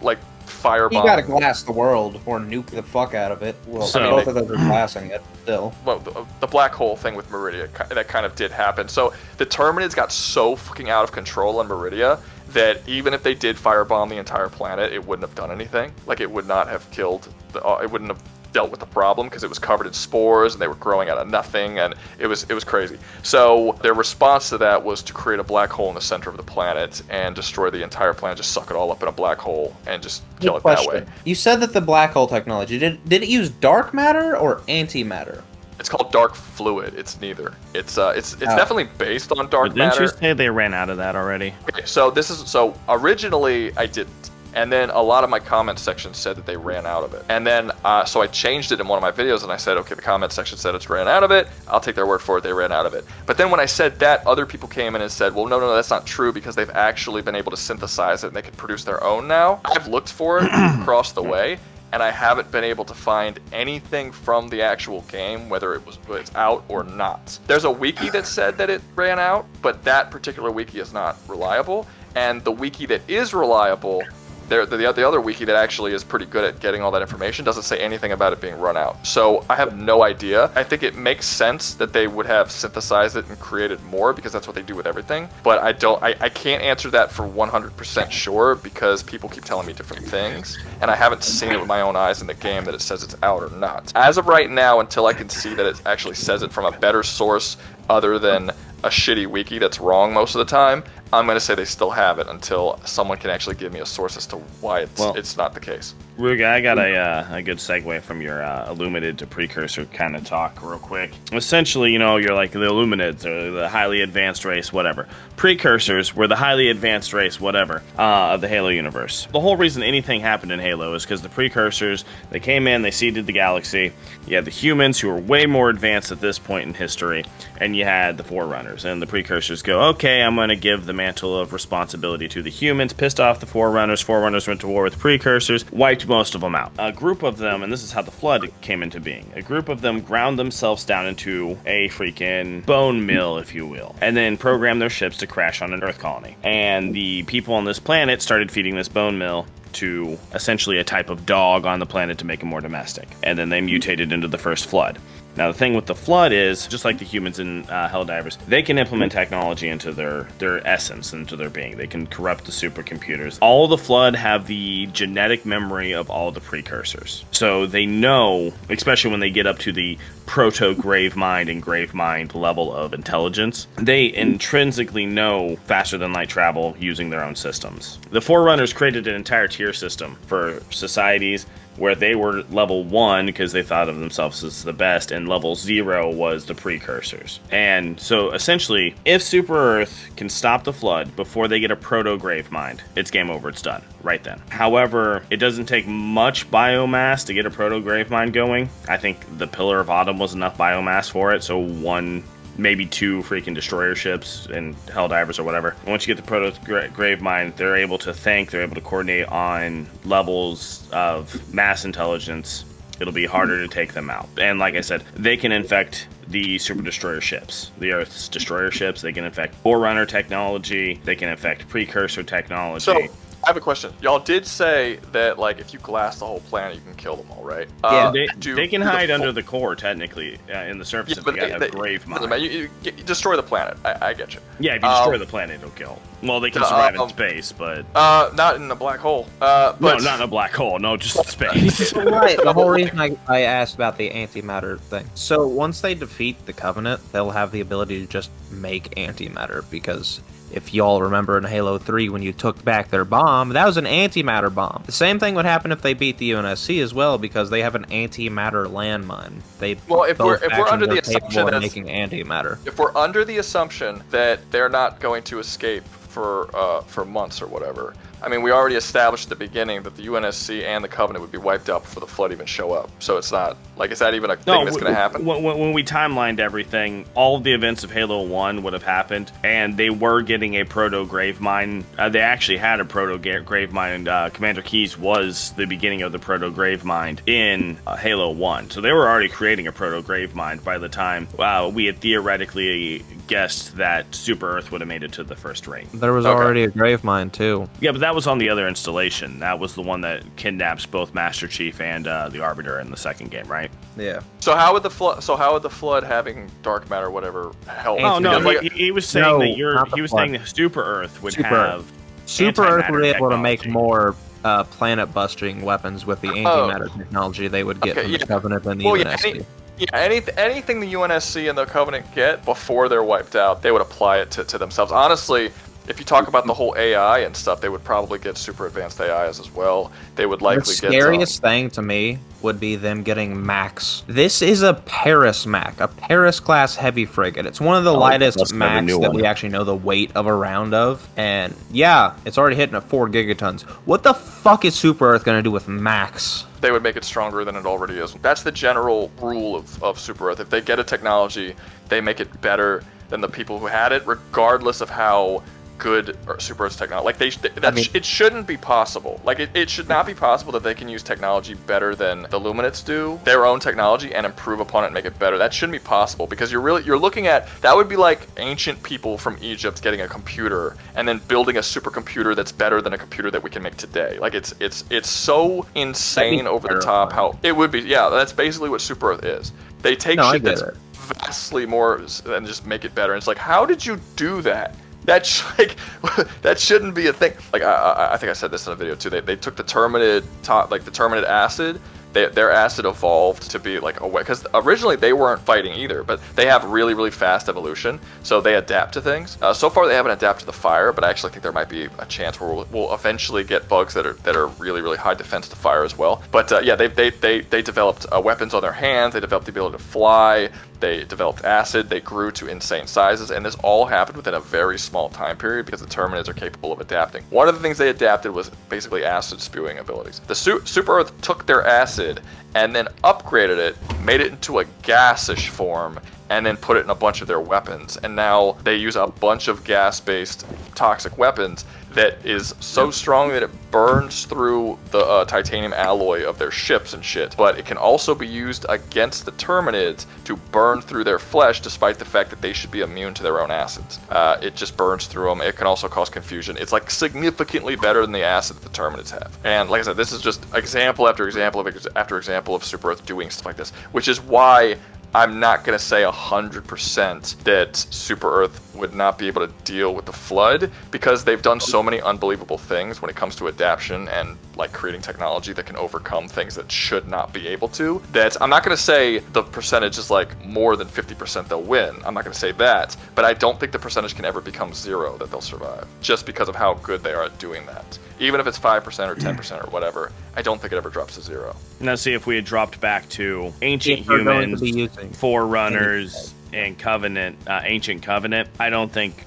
firebomb. You gotta glass the world or nuke the fuck out of it. Well, both of those are glassing it still. Well, the black hole thing with Meridia, that kind of did happen. So the Terminids got so fucking out of control on Meridia that even if they did firebomb the entire planet, it wouldn't have done anything. Like, it would not have killed it wouldn't have dealt with the problem, because it was covered in spores and they were growing out of nothing, and it was crazy. So their response to that was to create a black hole in the center of the planet and destroy the entire planet, just suck it all up in a black hole and just kill it that way. You said that the black hole technology, did it use dark matter or antimatter? It's called dark fluid. It's neither. It's definitely based on dark matter. Didn't you say they ran out of that already? Okay, so originally I didn't, and then a lot of my comment section said that they ran out of it, and then so I changed it in one of my videos, and I said, okay, the comment section said it's ran out of it. I'll take their word for it. They ran out of it. But then when I said that, other people came in and said, well, no, that's not true, because they've actually been able to synthesize it and they can produce their own now. I've looked for it across the way, and I haven't been able to find anything from the actual game, whether it's out or not. There's a wiki that said that it ran out, but that particular wiki is not reliable. And the wiki that is reliable, the other wiki that actually is pretty good at getting all that information, doesn't say anything about it being run out. So I have no idea. I think it makes sense that they would have synthesized it and created more, because that's what they do with everything. But I can't answer that for 100% sure, because people keep telling me different things, and I haven't seen it with my own eyes in the game that it says it's out or not. As of right now, until I can see that it actually says it from a better source other than a shitty wiki that's wrong most of the time, I'm going to say they still have it until someone can actually give me a source as to why it's not the case. Rouga, I got a good segue from your Illuminated to Precursor kind of talk real quick. Essentially, you're like the Illuminates, or the highly advanced race, whatever. Precursors were the highly advanced race, whatever, of the Halo universe. The whole reason anything happened in Halo is because the Precursors, they came in, they seeded the galaxy. You had the humans, who were way more advanced at this point in history, and you had the Forerunners. And the Precursors go, okay, I'm going to give the mantle of responsibility to the humans, pissed off the Forerunners. Forerunners went to war with Precursors, wiped most of them out. A group of them, and this is how the Flood came into being, a group of them ground themselves down into a freaking bone mill, if you will, and then programmed their ships to crash on an Earth colony. And the people on this planet started feeding this bone mill to essentially a type of dog on the planet to make them more domestic. And then they mutated into the first Flood. Now, the thing with the Flood is, just like the humans in Helldivers, they can implement technology into their essence, into their being. They can corrupt the supercomputers. All the Flood have the genetic memory of all the Precursors. So they know, especially when they get up to the proto-Gravemind and Gravemind level of intelligence, they intrinsically know faster than light travel using their own systems. The Forerunners created an entire tier system for societies where they were level 1 because they thought of themselves as the best, and level 0 was the Precursors. And so essentially, if Super Earth can stop the Flood before they get a proto-Gravemind, it's game over, it's done, right then. However, it doesn't take much biomass to get a proto-Gravemind going. I think the Pillar of Autumn was enough biomass for it, so 1, maybe 2 freaking destroyer ships and Helldivers or whatever. Once you get the proto-Gravemind, they're able to coordinate on levels of mass intelligence. It'll be harder to take them out. And like I said, they can infect the super destroyer ships, the Earth's destroyer ships. They can infect Forerunner technology. They can infect Precursor technology. So, I have a question. Y'all did say that, like, if you glass the whole planet, you can kill them all, right? Yeah, they can hide under the core, technically, in the surface if they got a Gravemind. You destroy the planet. I get you. Yeah, if you destroy the planet, it'll kill. Well, they can survive in space, but... not in a black hole. But no, not in a black hole. No, just in space. Right, the whole reason I asked about the antimatter thing. So once they defeat the Covenant, they'll have the ability to just make antimatter, because if y'all remember in Halo 3 when you took back their bomb, that was an antimatter bomb. The same thing would happen if they beat the UNSC as well, because they have an antimatter landmine. If we're under the assumption that making antimatter. If we're under the assumption that they're not going to escape for months or whatever, I mean, we already established at the beginning that the UNSC and the Covenant would be wiped out before the Flood even show up. So it's not, like, is that even a thing that's going to happen? When we timelined everything, all of the events of Halo 1 would have happened, and they were getting a proto-Gravemind. They actually had a proto-Gravemind. Commander Keyes was the beginning of the proto-Gravemind in Halo 1. So they were already creating a proto-Gravemind by the time we had theoretically guessed that Super Earth would have made it to the first ring. There was already a Gravemind, too. Yeah, but that was on the other installation. That was the one that kidnaps both Master Chief and the Arbiter in the second game, right? Yeah. So how would the Flood having dark matter, whatever, help? Oh no, he was saying that Super Earth would have Super Earth would be able to make more planet busting weapons with the antimatter technology they would get from the Covenant and the UNSC. Anything the UNSC and the Covenant get before they're wiped out, they would apply it to themselves. Honestly, if you talk about the whole AI and stuff, they would probably get super advanced AIs as well. They would likely get... The scariest thing to me would be them getting Max. This is a Paris Mac, a Paris-class heavy frigate. It's one of the lightest Macs that we actually know the weight of a round of. And yeah, it's already hitting at 4 gigatons. What the fuck is Super Earth going to do with Max? They would make it stronger than it already is. That's the general rule of Super Earth. If they get a technology, they make it better than the people who had it, regardless of how good Super Earth's technology. Like it shouldn't be possible. Like it should not be possible that they can use technology better than the Luminants do, their own technology, and improve upon it and make it better. That shouldn't be possible, because you're looking at, that would be like ancient people from Egypt getting a computer and then building a supercomputer that's better than a computer that we can make today. Like it's so insane over the top how it would be. Yeah, that's basically what Super Earth is. They take shit that's vastly more and just make it better. And it's like, how did you do that? That shouldn't be a thing. Like I think I said this in a video too. They took the Terminid acid. Their acid evolved to be like a way, because originally they weren't fighting either, but they have really, really fast evolution, so they adapt to things. So far they haven't adapted to the fire, but I actually think there might be a chance where we'll eventually get bugs that are really, really high defense to fire as well. But yeah, they developed weapons on their hands. They developed the ability to fly. They developed acid. They grew to insane sizes, and this all happened within a very small time period because the Terminids are capable of adapting. One of the things they adapted was basically acid spewing abilities. The Super Earth took their acid and then upgraded it, made it into a gassish form, and then put it in a bunch of their weapons. And now they use a bunch of gas-based toxic weapons that is so strong that it burns through the titanium alloy of their ships and shit. But it can also be used against the Terminids to burn through their flesh, despite the fact that they should be immune to their own acids. It just burns through them. It can also cause confusion. It's like significantly better than the acid that the Terminids have. And like I said, this is just example after example after example of Super Earth doing stuff like this, which is why I'm not going to say 100% that Super Earth would not be able to deal with the Flood, because they've done so many unbelievable things when it comes to adaptation and like creating technology that can overcome things that should not be able to, that I'm not going to say the percentage is like more than 50% they'll win. I'm not going to say that, but I don't think the percentage can ever become 0 that they'll survive, just because of how good they are at doing that. Even if it's 5% or 10% or whatever, I don't think it ever drops to 0. Now, see, if we had dropped back to ancient If they're going to humans, be using Forerunners, and Covenant, ancient Covenant, I don't think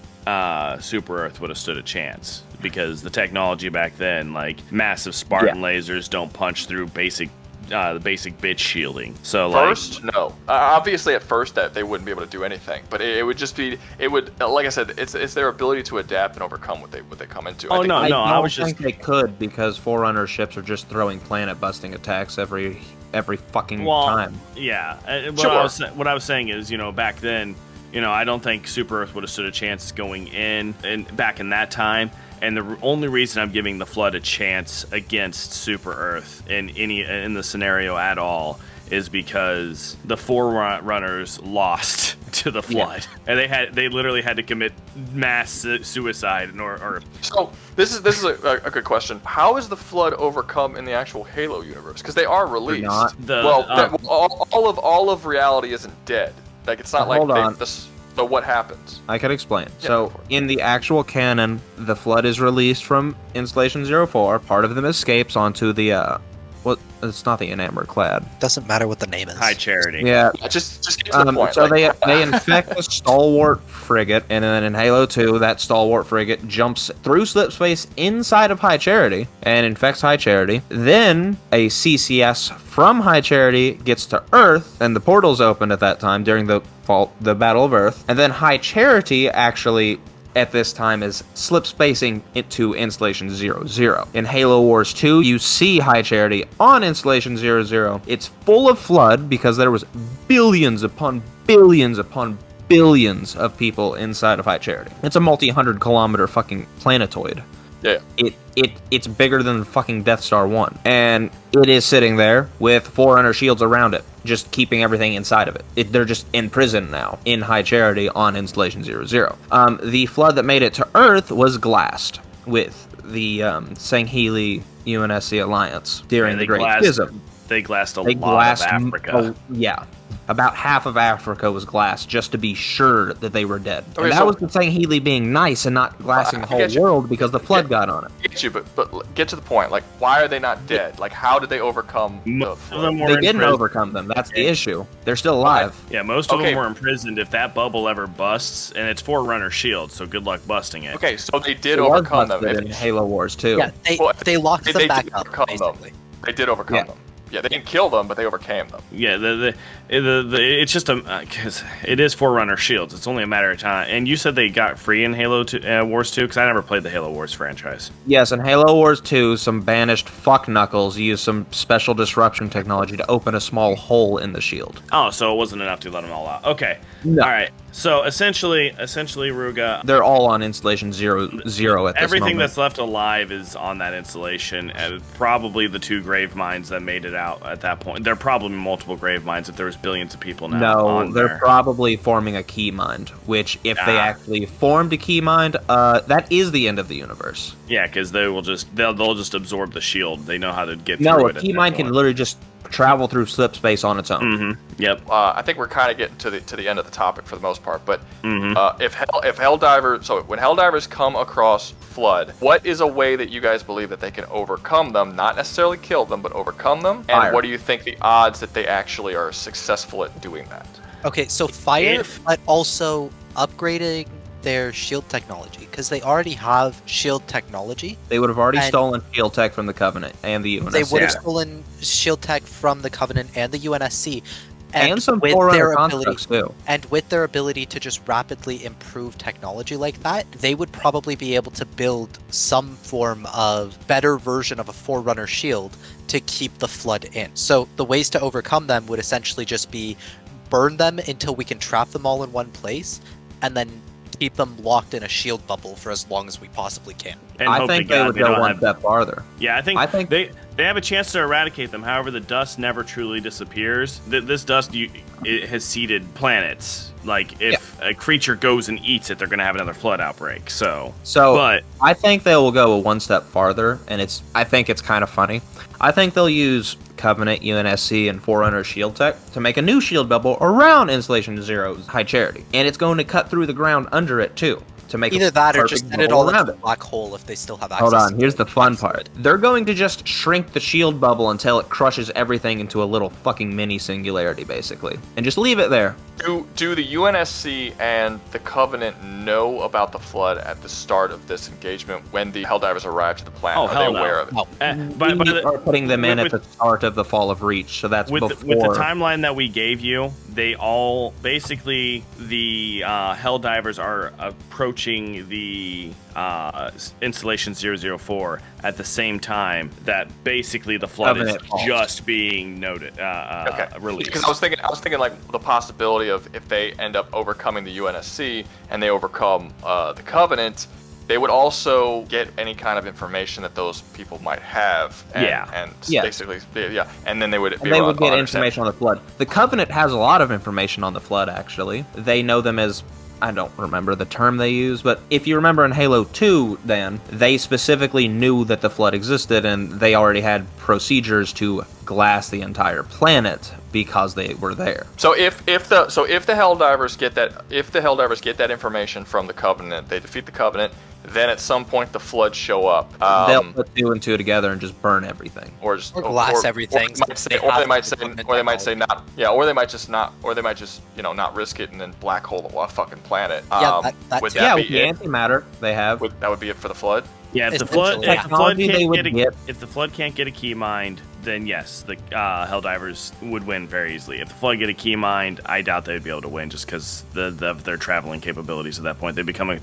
Super Earth would have stood a chance, because the technology back then, like massive Spartan lasers, don't punch through the basic bitch shielding. So first, no. Obviously, at first, that they wouldn't be able to do anything, but it would just be, it would, like I said, it's their ability to adapt and overcome what they come into. Oh, no, I was think just they could, because Forerunner ships are just throwing planet-busting attacks every fucking time. Yeah. Sure. What I was saying is, back then, I don't think Super Earth would have stood a chance going in and back in that time. And the only reason I'm giving the Flood a chance against Super Earth in the scenario at all is because the Forerunners lost to the Flood, and they literally had to commit mass suicide or. So this is a good question. How is the Flood overcome in the actual Halo universe? Because they are released. All of reality isn't dead. Like, it's not like this. So what happens? I can explain. Yeah, so in the actual canon, the Flood is released from Installation 04. Part of them escapes onto the it's not the enamored clad. Doesn't matter what the name is. High Charity. Yeah. Just get to the point. So they infect the stalwart frigate, and then in Halo 2, that stalwart frigate jumps through slip space inside of High Charity and infects High Charity. Then a CCS from High Charity gets to Earth, and the portal's opened at that time during the Battle of Earth. And then High Charity actually, at this time, is slip spacing into Installation 00. In Halo Wars 2, you see High Charity on Installation 00. It's full of Flood because there was billions upon billions upon billions of people inside of High Charity. It's a multi-100-kilometer fucking planetoid. Yeah. It's bigger than fucking Death Star 1. And it is sitting there with Forerunner shields around it, just keeping everything inside of it. They're just in prison now, in High Charity on Installation 00. The Flood that made it to Earth was glassed with the Sangheli UNSC Alliance during the Great Schism. They glassed a lot of Africa. About half of Africa was glassed just to be sure that they were dead. Okay, and that was the Sangheli being nice and not glassing the whole world because the Flood got on it. I get you, but get to the point. Like, why are they not dead? Like, how did they overcome the Flood? They didn't overcome them. That's the issue. They're still alive. Yeah, most of them were imprisoned. If that bubble ever busts, and it's Forerunner shield, so good luck busting it. Okay, so they did overcome them in Halo Wars 2. Yeah, they locked them back up, basically. They did overcome them. Yeah, they didn't kill them, but they overcame them. Yeah, it's just because it is Forerunner shields. It's only a matter of time. And you said they got free in Halo 2, Wars 2, because I never played the Halo Wars franchise. Yes, in Halo Wars 2, some banished fuckknuckles used some special disruption technology to open a small hole in the shield. Oh, so it wasn't enough to let them all out. Okay. No. All right. So essentially, Rouga, they're all on Installation 00 at this everything moment. That's left alive is on that installation, and probably the 2 grave mines that made it out at that point. There are probably multiple grave mines if there was billions of people now. No, they're probably forming a key mine, which if they actually formed a key mine, that is the end of the universe. Yeah, because they'll just absorb the shield. They know how to get through it. No, a key mine can literally just travel through slip space on its own. Mm-hmm. Yep. I think we're kind of getting to the end of the topic for the most part. But if Helldivers, so when Helldivers come across Flood, what is a way that you guys believe that they can overcome them? Not necessarily kill them, but overcome them. And what do you think the odds that they actually are successful at doing that? Okay, so fire, but also upgrading their shield technology, because they already have shield technology. They would have already stolen shield tech from the Covenant and the UNSC. They would have stolen shield tech from the Covenant and the UNSC, And some with Forerunner their constructs, too. And with their ability to just rapidly improve technology like that, they would probably be able to build some form of better version of a Forerunner shield to keep the Flood in. So the ways to overcome them would essentially just be burn them until we can trap them all in one place, and then keep them locked in a shield bubble for as long as we possibly can. And I hope think to they God would they go don't one have- step farther. Yeah, I I think- they have a chance to eradicate them. However, the dust never truly disappears. This dust it has seeded planets. Like, if a creature goes and eats it, they're going to have another flood outbreak. But I think they will go one step farther, and I think it's kind of funny. I think they'll use Covenant, UNSC, and Forerunner shield tech to make a new shield bubble around Installation Zero's High Charity, and it's going to cut through the ground under it too to make Either a that or perfect just send it bubble all around into it. the black hole if they still have access. Hold on, here's the fun fluid. part. They're going to just shrink the shield bubble until it crushes everything into a little fucking mini singularity, basically. And just leave it there. Do the UNSC and the Covenant know about the Flood at the start of this engagement when the Helldivers arrive to the planet? Oh, Are hell they aware of it? No. We are putting them in with- at the start of the Fall of Reach, so that's with before... the timeline that we gave you, they all basically the Helldivers are approaching the installation 004 at the same time that basically the Flood Covenant is falls. just being noted released. Because I was thinking like the possibility of if they end up overcoming the UNSC and they overcome the Covenant, they would also get any kind of information that those people might have. And basically, and then they would. And they would get information on the Flood. The Covenant has a lot of information on the Flood, actually. They know them as... I don't remember the term they use, but if you remember in Halo 2, Dan, they specifically knew that the Flood existed, and they already had procedures to glass the entire planet because they were there. So if the Helldivers get that information from the Covenant, they defeat the Covenant. Then at some point the Flood show up. They'll put 2 and 2 together and just burn everything, or just glass everything. Or they might say not. Yeah, or they might just not risk it and then black hole the fucking planet. That would too. that with be the it? antimatter they have. That would be it for the Flood. Yeah, if the Essentially, Flood yeah. if the Flood can't get a key mined, then yes, the Helldivers would win very easily. If the Flood get a key mined, I doubt they'd be able to win just because of their traveling capabilities at that point. They become a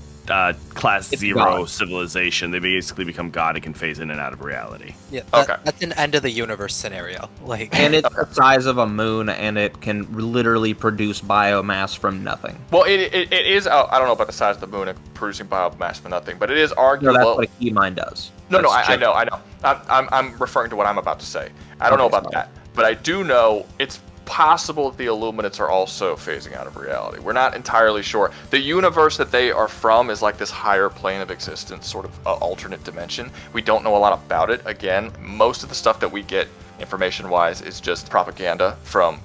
class It's 0 God. civilization. They basically become God and can phase in and out of reality. Yeah, Okay. That's an end of the universe scenario. Like, And it's the size of a moon, and it can literally produce biomass from nothing. Well, it is. I don't know about the size of the moon and producing biomass for nothing, but it is No, arguable. that's what a key mine does. No, That's I just- know. I'm referring to what I'm about to say. I don't know Okay, about sorry. that, but I do know it's possible that the Illuminates are also phasing out of reality. We're not entirely sure. The universe that they are from is like this higher plane of existence, sort of alternate dimension. We don't know a lot about it. Again, most of the stuff that we get information-wise is just propaganda from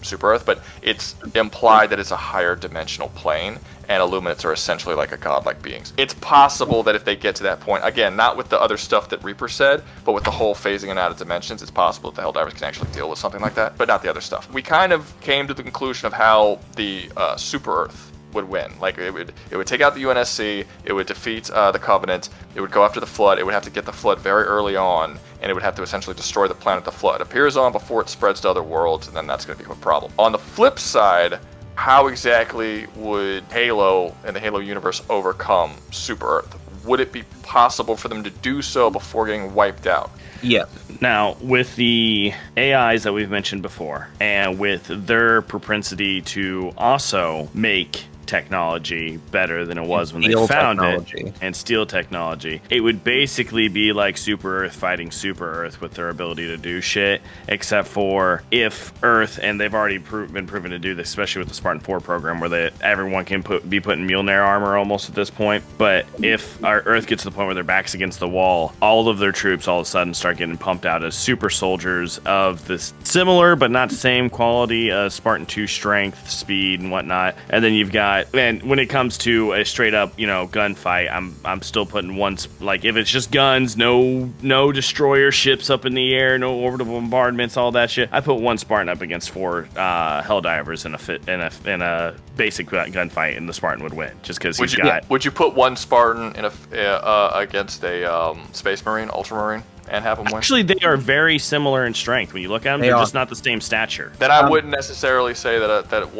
Super Earth, but it's implied that it's a higher dimensional plane, and Illuminates are essentially like a godlike beings. It's possible that if they get to that point, again, not with the other stuff that Reaper said, but with the whole phasing in out of dimensions, it's possible that the Helldivers can actually deal with something like that, but not the other stuff. We kind of came to the conclusion of how the Super Earth would win. Like it would take out the UNSC, it would defeat the Covenant, it would go after the Flood, it would have to get the Flood very early on, and it would have to essentially destroy the planet the Flood appears on before it spreads to other worlds, and then that's going to become a problem. On the flip side, how exactly would Halo and the Halo universe overcome Super Earth? Would it be possible for them to do so before getting wiped out? Yeah. Now, with the AIs that we've mentioned before, and with their propensity to also make technology better than it was when they Steal found technology. it, and steal technology, it would basically be like Super Earth fighting Super Earth with their ability to do shit, except for if Earth, and they've already been proven to do this, especially with the Spartan 4 program, where everyone can be put in Mjolnir armor almost at this point. But if our Earth gets to the point where their back's against the wall, all of their troops all of a sudden start getting pumped out as super soldiers of this similar but not same quality Spartan 2 strength, speed, and whatnot. And then you've got and when it comes to a straight up, gunfight, I'm still putting like if it's just guns, no destroyer ships up in the air, no orbital bombardments, all that shit. I put 1 Spartan up against 4 Helldivers in a basic gunfight, and the Spartan would win just because he's got. Would you put 1 Spartan in against a Space Marine, Ultramarine? And have them win? Actually, they are very similar in strength. When you look at them, they're just not the same stature. Then I wouldn't necessarily say that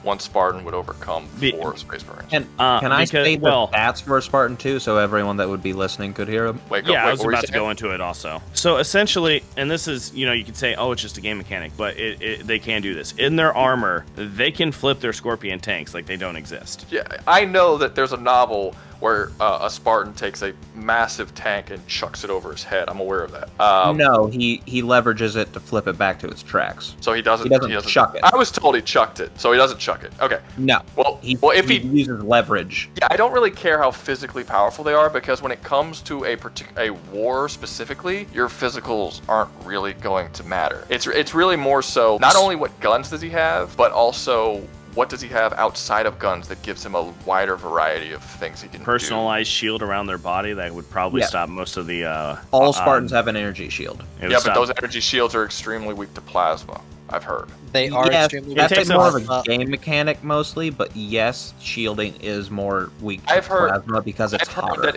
one Spartan would overcome 4 Space Marines. And can I say the stats for a Spartan too, so everyone that would be listening could hear them? I was about to go into it also. So essentially, and this is, you could say, oh, it's just a game mechanic, but they can do this. In their armor, they can flip their Scorpion tanks like they don't exist. Yeah, I know that there's a novel where a Spartan takes a massive tank and chucks it over his head. I'm aware of that. No, he leverages it to flip it back to its tracks. So he doesn't chuck it. I was told he chucked it, so he doesn't chuck it. Okay. No. If he uses leverage. Yeah, I don't really care how physically powerful they are, because when it comes to a war specifically, your physicals aren't really going to matter. It's really more so not only what guns does he have, but also what does he have outside of guns that gives him a wider variety of things he can personalized shield around their body that would probably stop most of the all Spartans have an energy shield. Yeah, but those energy shields are extremely weak to plasma, I've heard. They are extremely weak. That's more of a game mechanic mostly, but yes, shielding is more weak to plasma because it's hotter.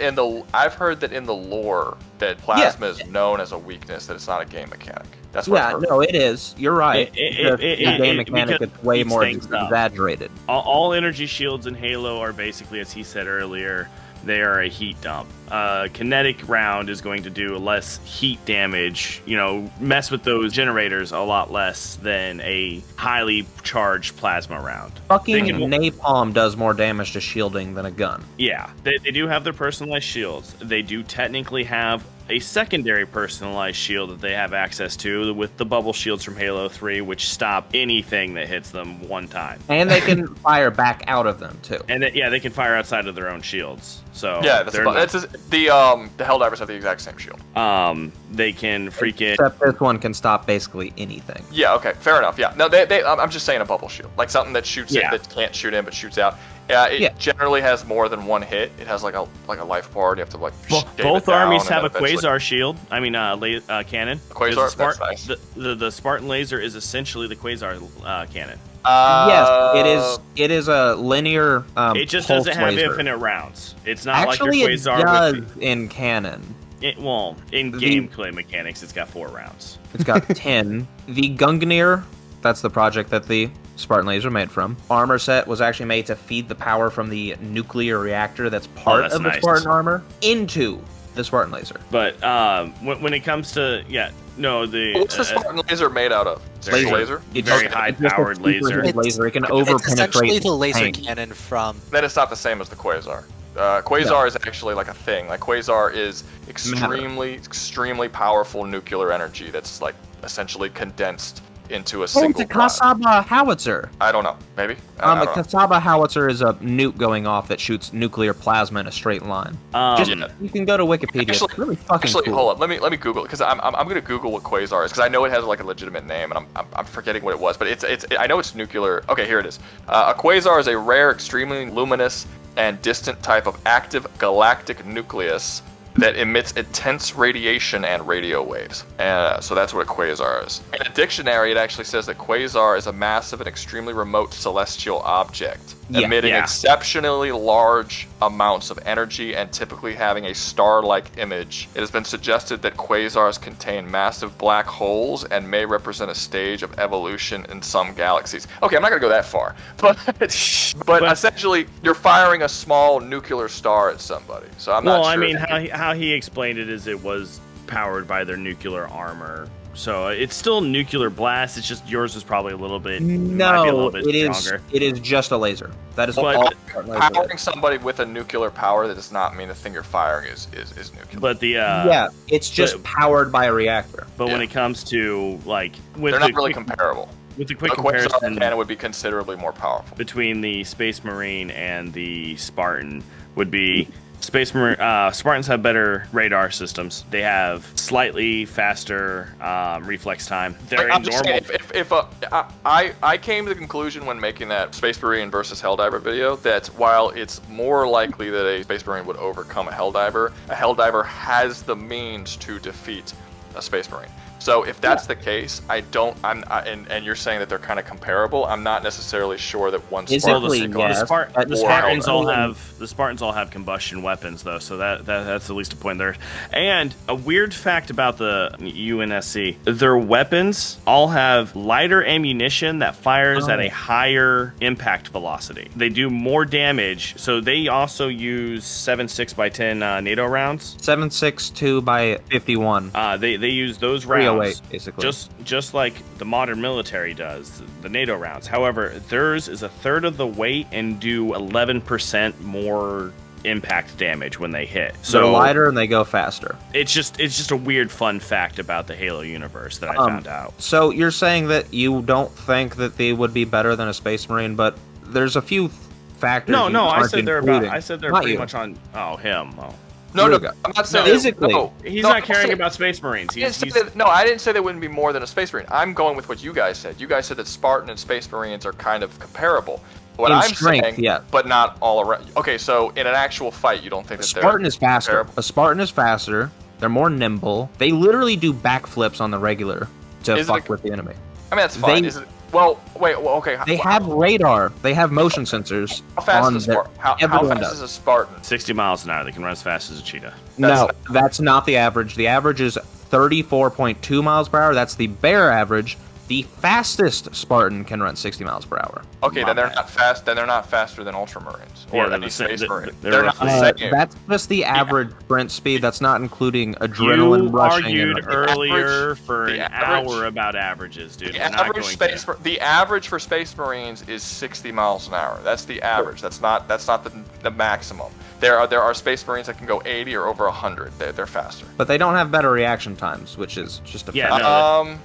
I've heard that in the lore that plasma is known as a weakness, that it's not a game mechanic. That's what I've heard. No, it is. You're right. The game mechanic is way more exaggerated. All energy shields in Halo are basically, as he said earlier, they are a heat dump. Kinetic round is going to do less heat damage, mess with those generators a lot less than a highly charged plasma round. Fucking napalm does more damage to shielding than a gun. Yeah, they do have their personalized shields. They do technically have a secondary personalized shield that they have access to with the bubble shields from Halo 3, which stop anything that hits them one time. And they can fire back out of them, too. And they can fire outside of their own shields. So yeah, the Helldivers have the exact same shield. They can freaking... Except this one can stop basically anything. Yeah, okay, fair enough, yeah. No, I'm just saying a bubble shield. Like something that shoots in, that can't shoot in, but shoots out. It generally has more than one hit. It has like a life bar, and you have to both armies have a Quasar shield. I mean, cannon. Quasar, that's nice. The Spartan laser is essentially the Quasar cannon. Yes, it is a linear. It just doesn't have infinite rounds. It's not actually like your Quasar. It does in canon. In gameplay mechanics, it's got 4 rounds. It's got 10. The Gungnir, that's the project that the Spartan laser made from. Armor set was actually made to feed the power from the nuclear reactor that's part of the Spartan armor into the Spartan laser. But when it comes to what's the Spartan laser made out of? Laser? It's very high-powered laser. It can over-penetrate. It's essentially the laser cannon from... Then it's not the same as the Quasar. Quasar is actually like a thing. Like Quasar is extremely powerful nuclear energy that's like essentially condensed into a single it's a Kasaba howitzer. I don't know. Maybe? A Kasaba howitzer is a nuke going off that shoots nuclear plasma in a straight line. You can go to Wikipedia. It's really fucking cool. Hold up. Let me Google it, because I'm going to Google what Quasar is, because I know it has like a legitimate name, and I'm forgetting what it was, but I know it's nuclear. Okay, here it is. A Quasar is a rare, extremely luminous, and distant type of active galactic nucleus that emits intense radiation and radio waves. So that's what a quasar is. In a dictionary, it actually says that quasar is a massive and extremely remote celestial object, emitting exceptionally large amounts of energy and typically having a star-like image. It has been suggested that quasars contain massive black holes and may represent a stage of evolution in some galaxies. Okay, I'm not gonna go that far, but essentially, you're firing a small nuclear star at somebody. So I'm not sure. Well, I mean, how he explained it is it was powered by their nuclear armor. So it's still nuclear blast. It's just yours is probably a little bit. No, it is just a laser. That is all. Powering somebody with a nuclear power, that does not mean the thing you're firing is nuclear. But the it's just powered by a reactor. But when it comes to they're not really comparable. With the quick comparison, cannon would be considerably more powerful between the Space Marine and the Spartan. Would be Spartans have better radar systems. They have slightly faster reflex time. They're I'm just normal. saying, I came to the conclusion when making that Space Marine versus Helldiver video that while it's more likely that a Space Marine would overcome a Helldiver has the means to defeat a Space Marine. So if that's the case, and you're saying that they're kind of comparable, I'm not necessarily sure that one Spartan the Spartans all have combustion weapons though, so that's at least a point there. And a weird fact about the UNSC, their weapons all have lighter ammunition that fires at a higher impact velocity. They do more damage, so they also use 7.6x10 NATO rounds. 7.62 by 51. They use those rounds. Basically. Just like the modern military does, the NATO rounds. However, theirs is a third of the weight and do 11% more impact damage when they hit. So they're lighter and they go faster. It's just a weird fun fact about the Halo universe that I found out. So you're saying that you don't think that they would be better than a Space Marine, but there's a few factors. No, I said they're including. pretty much on. Oh, him. Oh. No, Rouga. I'm not saying physically. He's not caring about Space Marines. I didn't say they wouldn't be more than a Space Marine. I'm going with what you guys said. You guys said that Spartan and Space Marines are kind of comparable. What In I'm strength, saying, yeah. but not all around. Okay, so in an actual fight, you don't think that Spartan is faster. comparable? A Spartan is faster. They're more nimble. They literally do backflips on the regular to fuck with the enemy. I mean, that's fine. Okay. They have radar. They have motion sensors. How fast is a Spartan? How fast is a Spartan? 60 miles an hour. They can run as fast as a cheetah. That's not the average. The average is 34.2 miles per hour. That's the bare average. The fastest Spartan can run 60 miles per hour. Okay, then they're not fast. Then they're not faster than Ultramarines or any Space Marine. They're not the same. That's just the average sprint speed. That's not including adrenaline rushing. You argued earlier for the an average- hour about averages, dude. The average for Space Marines is 60 miles an hour. That's the average. That's not the maximum. There are Space Marines that can go 80 or over 100. They're faster. But they don't have better reaction times, which is just a fact.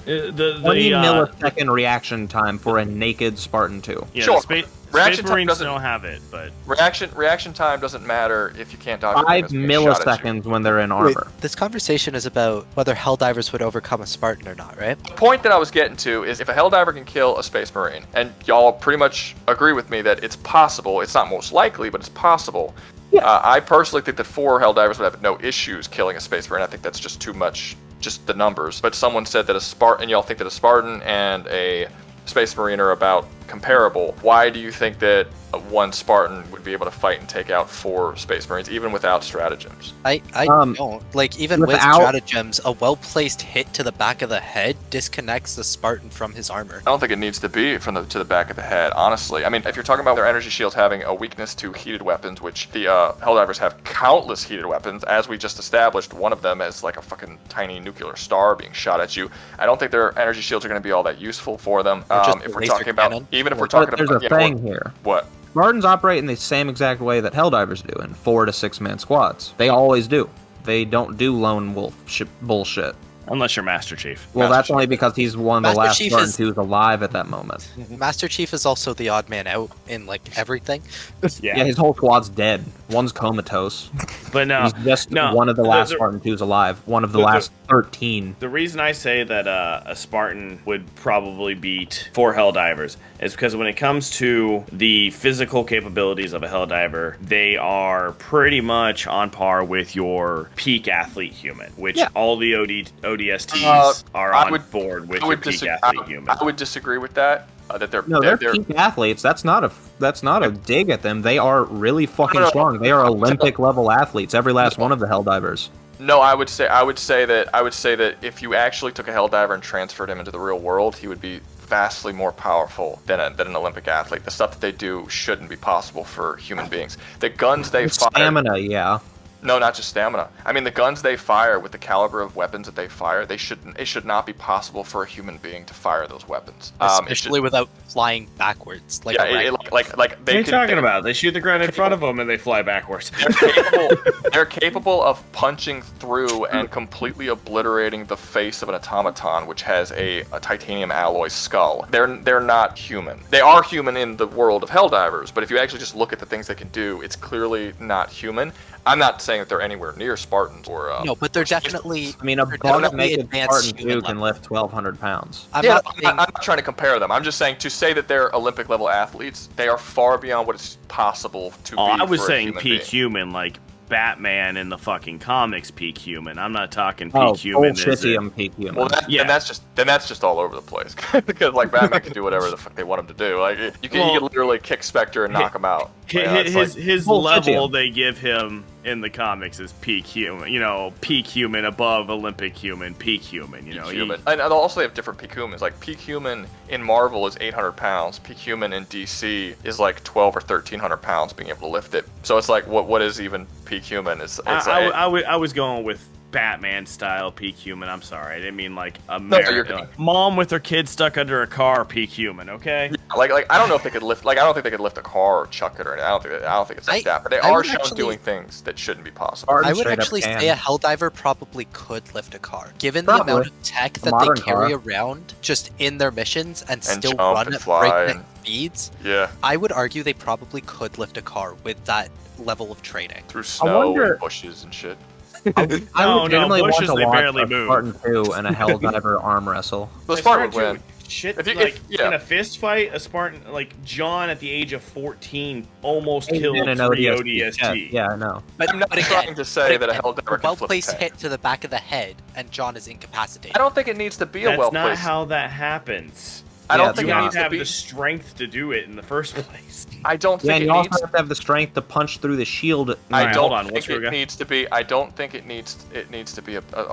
The 20 millisecond reaction time for a naked Spartan 2. Yeah, Sure. Space Reaction time Marines doesn't- don't have it, but reaction time doesn't matter if you can't dodge. 5 milliseconds when they're in armor. This conversation is about whether Helldivers would overcome a Spartan or not, right? The point that I was getting to is if a Helldiver can kill a Space Marine, and y'all pretty much agree with me that it's possible. It's not most likely, but it's possible. Yeah. I personally think that 4 Helldivers would have no issues killing a Space Marine. I think that's just too much, just the numbers. But someone said that a Spartan, y'all think that a Spartan and a Space Marine are about comparable. Why do you think that one Spartan would be able to fight and take out 4 Space Marines even without stratagems? I don't. Like, even with stratagems, a well-placed hit to the back of the head disconnects the Spartan from his armor. I don't think it needs to be to the back of the head, honestly. I mean, if you're talking about their energy shields having a weakness to heated weapons, which the Helldivers have countless heated weapons, as we just established, one of them is like a fucking tiny nuclear star being shot at you. I don't think their energy shields are going to be all that useful for them. If we're talking about, even if we're talking there's about, a thing here. What? Spartans operate in the same exact way that Helldivers do, in 4 to 6 man squads. They always do. They don't do lone wolf bullshit. unless you're Master Chief. Well, that's only because he's one of the last Chief Spartans who's alive at that moment. Master Chief is also the odd man out in like everything. Yeah, his whole squad's dead. One's comatose. But no, he's just one of the last Spartans who's alive. One of the last 13. The reason I say that a Spartan would probably beat 4 Helldivers is because when it comes to the physical capabilities of a Helldiver, they are pretty much on par with your peak athlete human, which all the ODSTs are on board with your peak athlete human. I would disagree with that. They're peak athletes. That's not a dig at them. They are really fucking strong. They are Olympic level athletes. Every last one of the Helldivers. No, I would say that if you actually took a Helldiver and transferred him into the real world, he would be vastly more powerful than an Olympic athlete. The stuff that they do shouldn't be possible for human beings. The guns they fire. Stamina, yeah. No, not just stamina. I mean, the guns they fire with the caliber of weapons that they fire, it should not be possible for a human being to fire those weapons. Especially without flying backwards. Like like What are you talking about? They shoot the ground in front of them and they fly backwards. They're capable of punching through and completely obliterating the face of an automaton, which has a titanium alloy skull. They're not human. They are human in the world of Helldivers, but if you actually just look at the things they can do, it's clearly not human. I'm not saying that they're anywhere near Spartans or no, but they're definitely. I mean, a buck naked Spartan 2 can lift 1,200 pounds. I'm not trying to compare them. I'm just saying to say that they're Olympic level athletes, they are far beyond what is possible to be. I was for saying a peak human, like Batman in the fucking comics peak human. I'm not talking peak Oh, human. bullshitium peak human. Well, then that's just all over the place because like Batman can do whatever the fuck they want him to do. Like you can literally kick Spectre and knock him out. His level they give him in the comics is peak human. You know, peak human above Olympic human, peak human. You know, human. And also they have different peak humans. Like peak human in Marvel is 800 pounds. Peak human in DC is like 12 or 1300 pounds, being able to lift it. So it's like what is even peak human? I was going with Batman style peak human. I'm sorry, I didn't mean like America. Mom with her kid stuck under a car peak human. Okay. Yeah, like I don't know if they could lift. Like I don't think they could lift a car or chuck it or anything. I don't think it's like that. But they are shown doing things that shouldn't be possible. I would actually say a Helldiver probably could lift a car, given the amount of tech that they carry around just in their missions and still run at breakneck speeds. Yeah. I would argue they probably could lift a car with that level of training through snow and bushes and shit. I would legitimately want to watch barely a move. Spartan 2 and a Helldiver arm wrestle. The Spartan would win. Shit, in a fist fight, a Spartan, like John at the age of 14 almost killed 3 ODST. Yeah, I know. I'm not trying to say that a Helldiver can flip a well-placed tank. hit to the back of the head, and John is incapacitated. I don't think it needs to be a well-placed. well-placed. That's not how that happens. I don't think you it have needs to have be the strength to do it in the first place. I don't think you also have to have the strength to punch through the shield. I don't think it needs to be a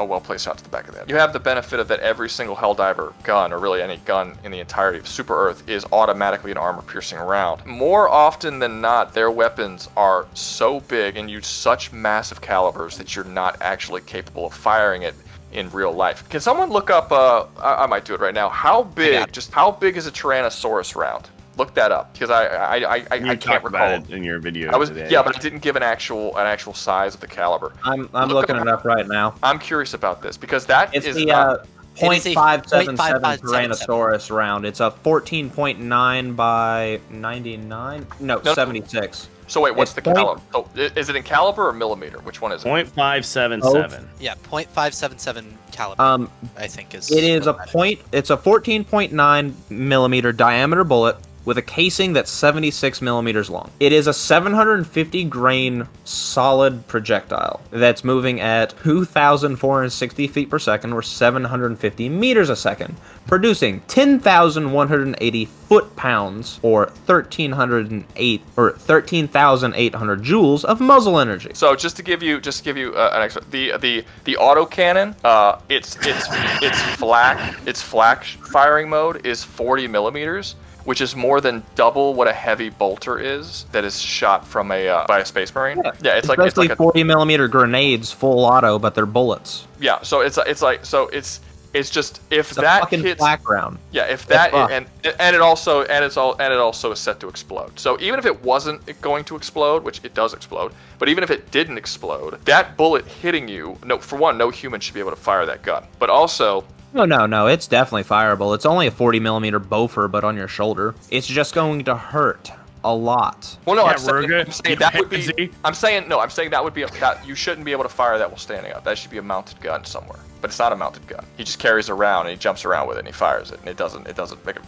well-placed shot to the back of the head. You have the benefit of that every single Helldiver gun, or really any gun in the entirety of Super Earth, is automatically an armor-piercing round. More often than not, their weapons are so big and use such massive calibers that you're not actually capable of firing it in real life. Can someone look up, I might do it right now, how big is a Tyrannosaurus round? Look that up, because I can't recall. About it in your video today. Yeah, but I didn't give an actual size of the caliber. I'm looking it up right now. I'm curious about this, because that it's is the not... .577 Tyrannosaurus round. It's a 14.9 by 99? No, 76. So wait, what's the caliber? Oh, is it in caliber or millimeter? Which one is it? .577. Yeah, .577 caliber. I think is. It is It's a 14.9 millimeter diameter bullet with a casing that's 76 millimeters long. It is a 750 grain solid projectile that's moving at 2,460 feet per second, or 750 meters a second, producing 10,180 foot-pounds, or 13,800 joules of muzzle energy. So just to give you an extra, the autocannon, its flak firing mode is 40 millimeters. Which is more than double what a heavy bolter is that is shot from by a Space Marine. Yeah, it's like 40 millimeter grenades, full auto, but they're bullets. Yeah, so it's just if that hits background. Yeah, if that and it also is set to explode. So even if it wasn't going to explode, which it does explode, but even if it didn't explode, that bullet hitting you, no human should be able to fire that gun. But also, No, it's definitely fireable. It's only a 40 millimeter Boffer, but on your shoulder. It's just going to hurt a lot. Well, no, I'm saying that would be. I'm saying that would be that you shouldn't be able to fire that while standing up. That should be a mounted gun somewhere. But it's not a mounted gun. He just carries it around and he jumps around with it and he fires it, and it doesn't make it.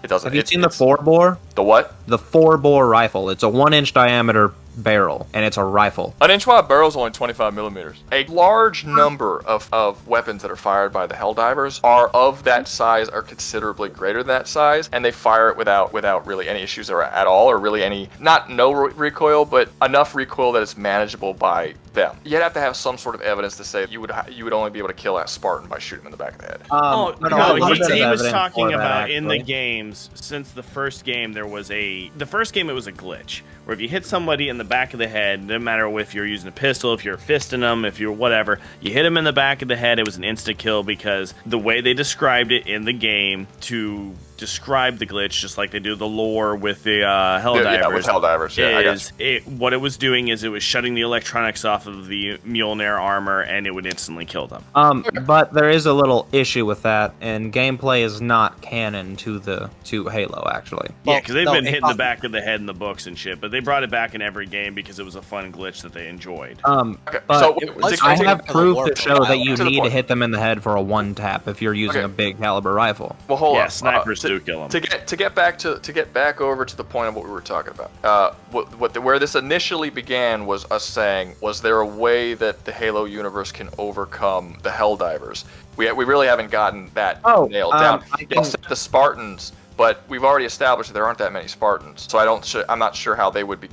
It doesn't. Have you seen the 4-bore? The what? The 4-bore rifle. It's a 1-inch diameter barrel, and it's a rifle. An inch wide barrel is only 25 millimeters. A large number of weapons that are fired by the Helldivers are of that size, are considerably greater than that size, and they fire it without really any issues at all, or really any, no recoil, but enough recoil that it's manageable by them. You'd have to have some sort of evidence to say you would only be able to kill that Spartan by shooting him in the back of the head. He was talking about in the games, since the first game it was a glitch, where if you hit somebody in the back of the head. No matter if you're using a pistol, if you're fisting them, if you're whatever, you hit him in the back of the head. It was an instant kill because the way they described it in the game to describe the glitch, just like they do the lore with the Helldivers. Yeah, with Helldivers. Yeah, I got you. What it was doing is it was shutting the electronics off of the Mjolnir armor, and it would instantly kill them. But there is a little issue with that, and gameplay is not canon to Halo, actually. Yeah, because they've been hitting the back of the head in the books and shit, but they brought it back in every game because it was a fun glitch that they enjoyed. Okay, But so I have proof to show that you To the need to point. hit them in the head for a one tap if you're using a big caliber rifle. Well, hold Yeah, on. snipers do kill them. To get back over to the point of what we were talking about. Where this initially began was us saying, was there a way that the Halo universe can overcome the Helldivers? We really haven't gotten that nailed down. Y'all said the Spartans, but we've already established that there aren't that many Spartans, so I'm not sure how they would be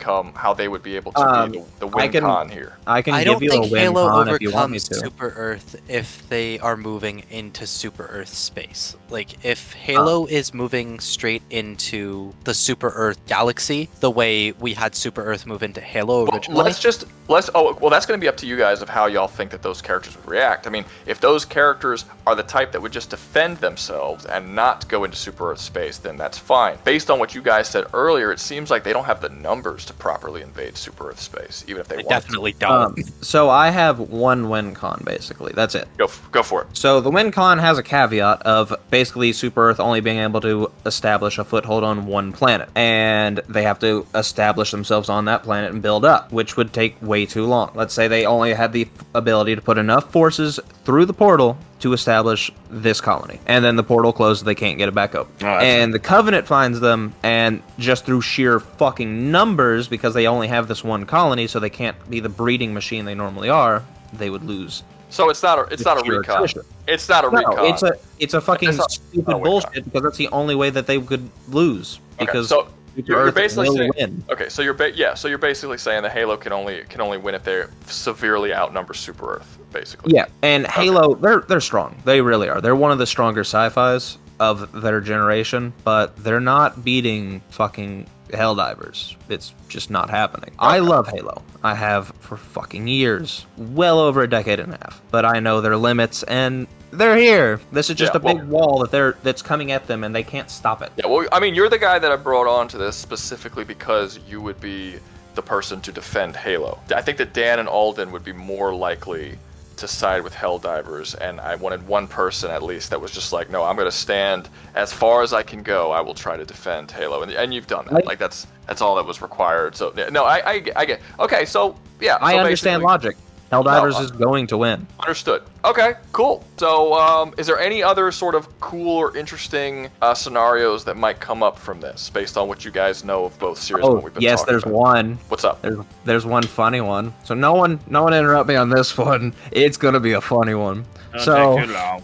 able to be the Wincon here. I can I give don't you think a win Halo con if you want me overcomes to. Super Earth if they are moving into Super Earth space. Like, if Halo is moving straight into the Super Earth galaxy, the way we had Super Earth move into Halo originally. That's going to be up to you guys of how y'all think that those characters would react. I mean, if those characters are the type that would just defend themselves and not go into Super Earth space, then that's fine. Based on what you guys said earlier, it seems like they don't have the numbers to properly invade Super Earth space, even if they want Definitely don't. So I have one win con, basically. That's it. to. Go for it. So the win con has a caveat of basically Super Earth only being able to establish a foothold on one planet. And they have to establish themselves on that planet and build up, which would take way too long. Let's say they only had the ability to put enough forces through the portal to establish this colony. And then the portal closes, they can't get it back open. And the Covenant finds them, and just through sheer fucking numbers, because they only have this one colony, so they can't be the breeding machine they normally are, they would lose. So it's not a recon. Attrition. It's not a recon. No, it's a fucking It's not stupid a recon. bullshit, because that's the only way that they could lose. Because so you're Earth basically will saying, win. okay, so you're basically saying that Halo can only win if they severely outnumber Super Earth, basically. Yeah, and Halo, they're strong. They really are. They're one of the stronger sci-fis of their generation, but they're not beating fucking Helldivers. It's just not happening. I love Halo. I have for fucking years. Well over a decade and a half. But I know their limits, and they're here. This is just a big wall that's coming at them, and they can't stop it. Yeah, well, I mean, you're the guy that I brought on to this specifically because you would be the person to defend Halo. I think that Dan and Alden would be more likely to side with Helldivers, and I wanted one person at least that was just like, no, I'm going to stand as far as I can go. I will try to defend Halo, and you've done that. Like that's all that was required. So no, I get. Okay, so yeah, I understand logic. Helldivers is going to win. Understood. Okay, cool. So, is there any other sort of cool or interesting scenarios that might come up from this, based on what you guys know of both series and what we've been talking there's about? one. What's up? There's one funny one. So no one interrupt me on this one. It's gonna be a funny one. Don't take too long.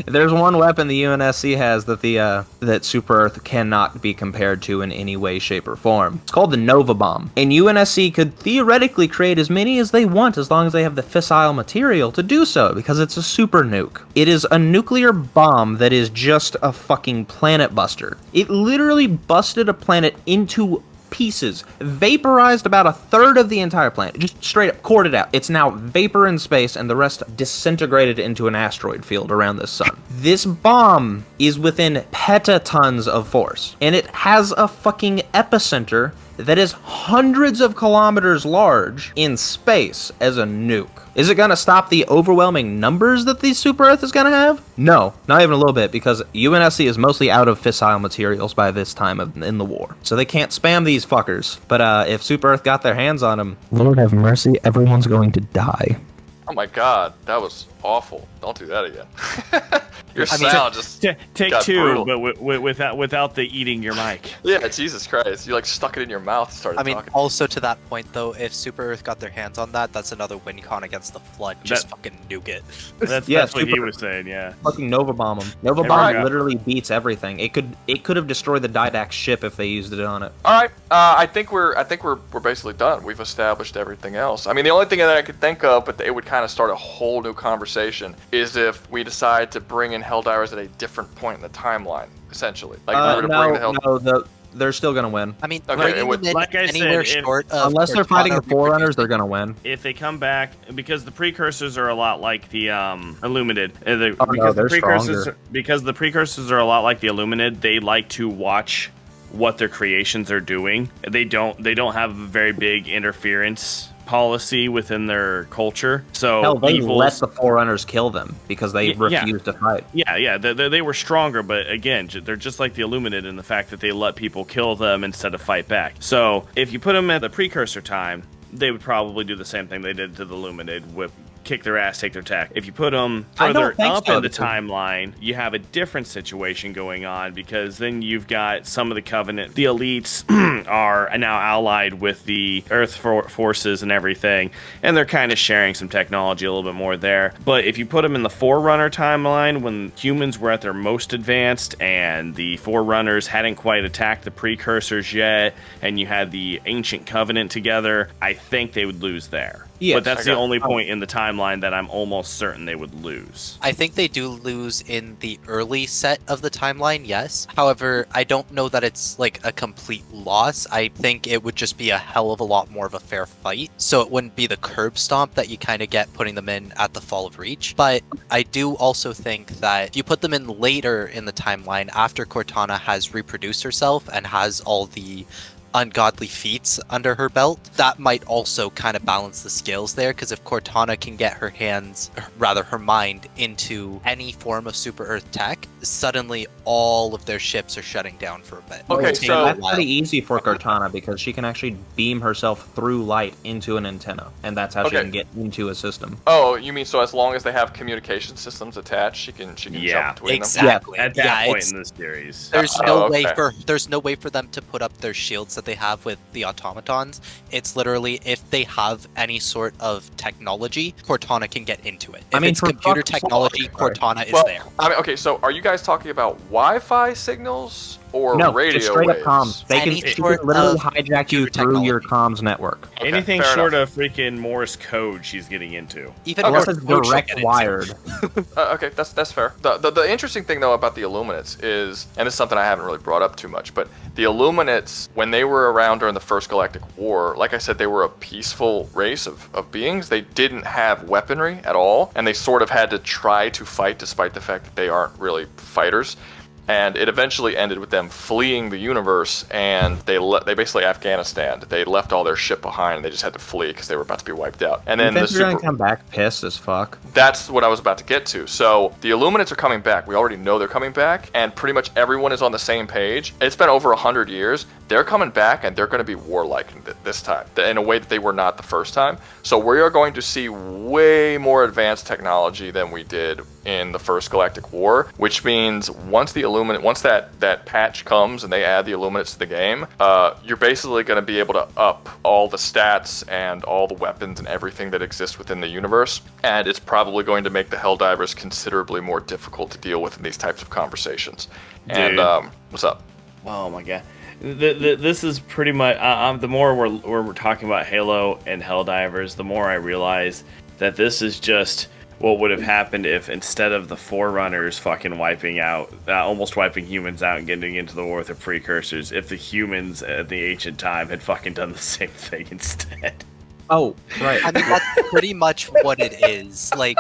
There's one weapon the UNSC has that Super Earth cannot be compared to in any way, shape, or form. It's called the Nova Bomb. And UNSC could theoretically create as many as they want as long as they have the fissile material to do so, because it's a super nuke. It is a nuclear bomb that is just a fucking planet buster. It literally busted a planet into pieces, vaporized about a third of the entire planet, just straight up cored it out. It's now vapor in space, and the rest disintegrated into an asteroid field around the sun. This bomb is within petatons of force, and it has a fucking epicenter that is hundreds of kilometers large in space as a nuke. Is it gonna stop the overwhelming numbers that the Super Earth is gonna have? No, not even a little bit, because UNSC is mostly out of fissile materials by this time in the war. So they can't spam these fuckers. But if Super Earth got their hands on them, Lord have mercy, everyone's going to die. Oh my God, that was awful. Don't do that again. Your sound just Take got two, brutal. but without the eating your mic. Yeah, Jesus Christ. You like stuck it in your mouth and started talking. Also to that point though, if Super Earth got their hands on that's another win con against the Flood. Just fucking nuke it. That's what he was saying, yeah. Fucking Nova Bomb them. Nova Bomb literally beats everything. It could have destroyed the Didact ship if they used it on it. All right, I think we're basically done. We've established everything else. I mean, the only thing that I could think of, but it would kind of start a whole new conversation, is if we decide to bring in Helldivers at a different point in the timeline, essentially. Like, if we were to bring the they're still gonna win. I mean, Okay, bringing it would- them in like I said, anywhere if- short of Unless they're fighting the Cortana Forerunners, they're gonna win. If they come back, because the Precursors are a lot like the Illuminated, because the Precursors are a lot like the Illuminated, they like to watch what their creations are doing. They don't have a very big interference policy within their culture. So Hell, they evils- let the Forerunners kill them because they refused to fight. Yeah, they were stronger, but again, they're just like the Illuminated in the fact that they let people kill them instead of fight back. So if you put them at the Precursor time, they would probably do the same thing they did to the Illuminated, kick their ass, take their tack. If you put them further up in the timeline, you have a different situation going on, because then you've got some of the Covenant. The elites are now allied with the Earth forces and everything, and they're kind of sharing some technology a little bit more there. But if you put them in the Forerunner timeline, when humans were at their most advanced and the Forerunners hadn't quite attacked the Precursors yet, and you had the Ancient Covenant together, I think they would lose there. Yes, But that's the only point in the timeline that I'm almost certain they would lose. I think they do lose in the early set of the timeline, yes. However, I don't know that it's like a complete loss. I think it would just be a hell of a lot more of a fair fight. So it wouldn't be the curb stomp that you kind of get putting them in at the Fall of Reach. But I do also think that if you put them in later in the timeline, after Cortana has reproduced herself and has all the ungodly feats under her belt, that might also kind of balance the scales there, because if Cortana can get her mind into any form of super Earth tech, suddenly all of their ships are shutting down for a bit. Okay, so that's pretty easy for Cortana because she can actually beam herself through light into an antenna, and that's how she can get into a system. Oh, you mean so as long as they have communication systems attached, she can jump between them? Exactly. At that point in the series. There's no way for them to put up their shields that they have with the automatons. It's literally, if they have any sort of technology, Cortana can get into it. If it's computer technology, Cortana is there. I mean, okay, so are you guys talking about Wi-Fi signals or No, radio just straight waves? up comms. They can literally hijack you through your comms network. Okay, anything fair short enough. of freaking Morse code she's getting into. Even Unless Morse it's code direct should get wired. Okay, that's fair. The interesting thing though about the Illuminates is, and it's something I haven't really brought up too much, but the Illuminates, when they were around during the First Galactic War, like I said, they were a peaceful race of beings. They didn't have weaponry at all, and they sort of had to try to fight despite the fact that they aren't really fighters. And it eventually ended with them fleeing the universe, and they basically Afghanistan. They left all their shit behind, and they just had to flee because they were about to be wiped out. And then they're gonna come back pissed as fuck. That's what I was about to get to. So the Illuminates are coming back. We already know they're coming back, and pretty much everyone is on the same page. It's been over 100 years. They're coming back, and they're going to be warlike this time, in a way that they were not the first time. So we are going to see way more advanced technology than we did in the First Galactic War, which means once that patch comes and they add the Illuminates to the game, you're basically going to be able to up all the stats and all the weapons and everything that exists within the universe, and it's probably going to make the Helldivers considerably more difficult to deal with in these types of conversations. Dude. And what's up? Oh my god. This is pretty much the more we're talking about Halo and Helldivers, the more I realize that this is just what would have happened if, instead of the Forerunners fucking wiping out, almost wiping humans out and getting into the war with the Precursors, if the humans at the ancient time had fucking done the same thing instead. Oh, right. I mean, that's pretty much what it is. Like,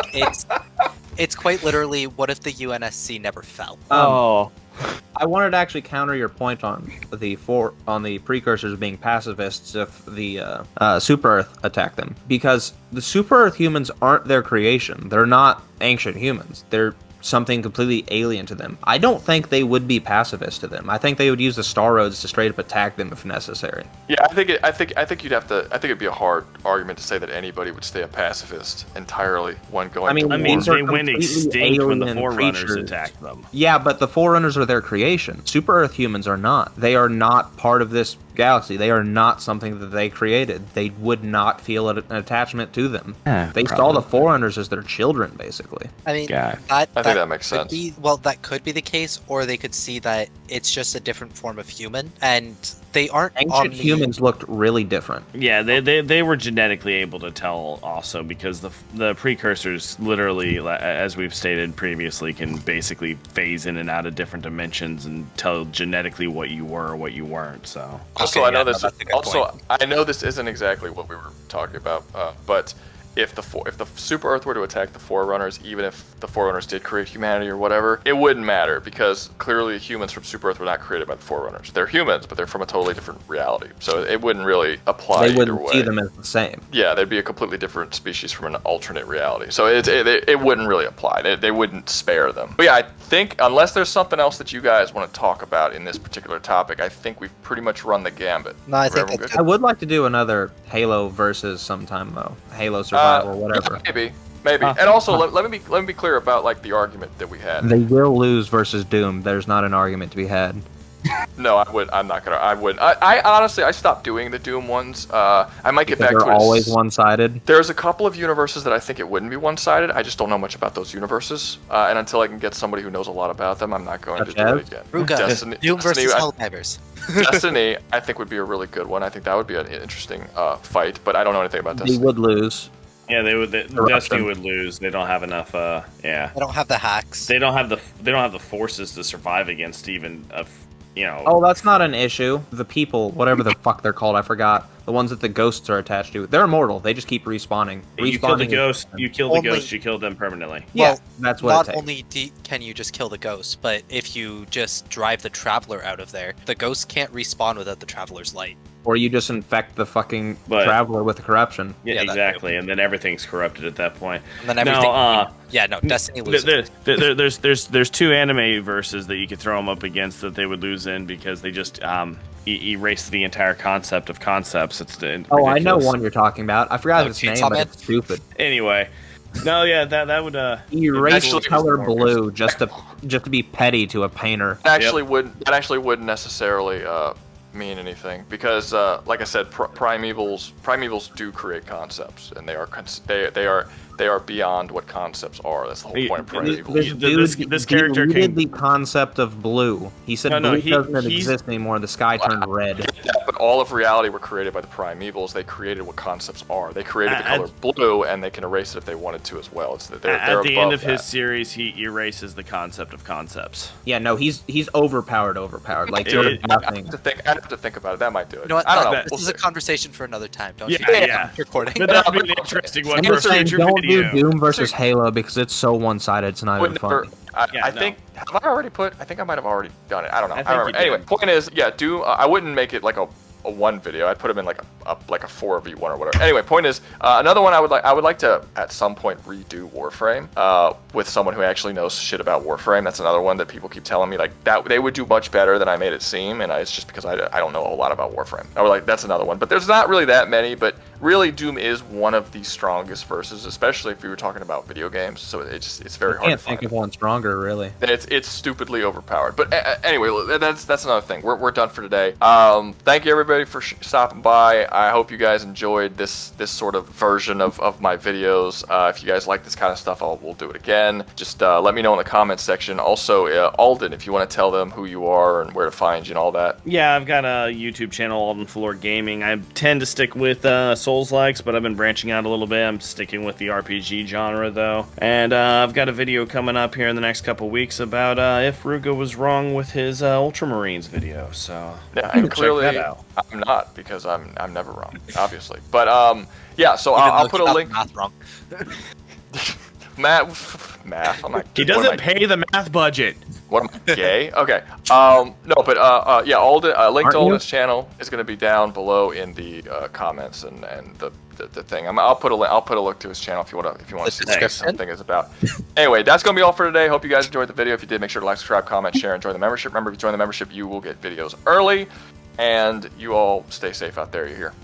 it's quite literally, what if the UNSC never fell? I wanted to actually counter your point on the Precursors being pacifists if the Super Earth attacked them, because the Super Earth humans aren't their creation. They're not ancient humans. They're something completely alien to them. I don't think they would be pacifist to them. I think they would use the Star Roads to straight up attack them if necessary. Yeah, I think you'd have to. I think it'd be a hard argument to say that anybody would stay a pacifist entirely when going. I mean, they went extinct when the Forerunners attacked them. Yeah, but the Forerunners are their creation. Super Earth humans are not. They are not part of this galaxy. They are not something that they created. They would not feel an attachment to them. They saw the Forerunners as their children, basically. I mean, I think that makes sense. That could be the case, or they could see that it's just a different form of human, and they aren't Ancient humans looked really different. Yeah, they were genetically able to tell also because the precursors literally, as we've stated previously, can basically phase in and out of different dimensions and tell genetically what you were or what you weren't. So Also, Okay, I know yeah, this. no, that's a good Also, point. I know this isn't exactly what we were talking about, but if the Super Earth were to attack the Forerunners, even if the Forerunners did create humanity or whatever, it wouldn't matter because clearly humans from Super Earth were not created by the Forerunners. They're humans, but they're from a totally different reality, so it wouldn't really apply They either wouldn't way. see them as the same. Yeah, they'd be a completely different species from an alternate reality. So it wouldn't really apply. They wouldn't spare them. But yeah, I think unless there's something else that you guys want to talk about in this particular topic, I think we've pretty much run the gambit. No, I think Everyone that's good? I would like to do another Halo versus sometime though. Halo Survival, whatever. Maybe. And also, let me be clear about like the argument that we had. They will lose versus Doom. There's not an argument to be had. No, I'm not gonna. I wouldn't. I honestly, I stopped doing the Doom ones. I might get Because back to they're it. always one-sided. There's a couple of universes that I think it wouldn't be one-sided. I just don't know much about those universes. And until I can get somebody who knows a lot about them, I'm not going to Such do it as? again. Rouga, Destiny, Doom versus I- Helldivers. Destiny, I think would be a really good one. I think that would be an interesting fight, but I don't know anything about They Destiny. would lose. yeah, Destiny Corruption. would lose. They don't have enough. Yeah, I don't have the hacks. they don't have the forces to survive against even Oh, that's not an issue. The people, whatever the fuck they're called, I forgot. The ones that the ghosts are attached to, they're immortal. They just keep respawning. You kill the Respawning is- ghost. You kill the Only- ghost. You kill them permanently. Yeah, Well, that's what it Not takes. only can you just kill the ghost, but if you just drive the Traveler out of there, the ghost can't respawn without the Traveler's light. Or you just infect the fucking But- traveler with the corruption. Yeah, Yeah, that exactly. And then everything's corrupted at that point. And then everything. No, Destiny loses. there's two anime verses that you could throw them up against that they would lose in because they just erase the entire concept of concepts. It's Oh, I know ridiculous. one you're talking about. I forgot Oh, its name, Chainsaw but Man? it's stupid. Anyway, no, yeah, that would Erase Actually- color blue just to be petty to a painter. That actually wouldn't necessarily mean anything because, like I said, primevals do create concepts, and they are beyond what concepts are. That's the whole point of primevals. This This- dude this character deleted can- the concept of blue. He said No, blue he- doesn't he's- exist anymore. The sky turned red. But all of reality were created by the primevals. They created what concepts are. They created the color blue, and they can erase it if they wanted to as well. They're at the end above of his that. series, he erases the concept of concepts. Yeah, no, he's overpowered. Like It- nothing. I'd have to think about it. That might do it. You know what? I don't know. This We'll is see. a conversation for another time. Don't Yeah, you? yeah. Recording. But that'd be an interesting one I'm for a just saying, future don't video. do Doom versus Halo because it's so one-sided. It's not Would even never- fun. Yeah, I no. think have I already put? I think I might have already done it. I don't know. I think I don't you remember. Anyway, did. point is, yeah, Doom. I wouldn't make it like a one video. I'd put them in like a 4v1 or whatever. Anyway, point is, another one I would like to at some point redo Warframe with someone who actually knows shit about Warframe. That's another one that people keep telling me like that they would do much better than I made it seem, and it's just because I don't know a lot about Warframe. I would like that's another one, but there's not really that many. But really, Doom is one of the strongest verses, especially if we were talking about video games. So it's very I hard can't to find. think of one stronger, really. It's stupidly overpowered. But anyway, that's another thing. We're done for today. Thank you everybody for stopping by. I hope you guys enjoyed this sort of version of my videos. If you guys like this kind of stuff, we'll do it again. Just let me know in the comments section. Also, Alden, if you want to tell them who you are and where to find you and all that. Yeah, I've got a YouTube channel, Alden Floor Gaming. I tend to stick with Souls-likes, but I've been branching out a little bit. I'm sticking with the RPG genre, though. And I've got a video coming up here in the next couple weeks about if Rouga was wrong with his Ultramarines video. So Yeah, and check clearly that out. I'm not because I'm never wrong, obviously. But yeah, so Even I'll though put you a got link. Math wrong. Math. I'm not. He what am doesn't I- pay the math budget. What am I, gay? Okay. No, but yeah, Alden, link to Aren't you? Alden's channel is going to be down below in the comments and the thing. I'll put a link to his channel if you want to see what description? something is about. Anyway, that's going to be all for today. Hope you guys enjoyed the video. If you did, make sure to like, subscribe, comment, share, and join the membership. Remember, if you join the membership, you will get videos early. And you all stay safe out there. You hear.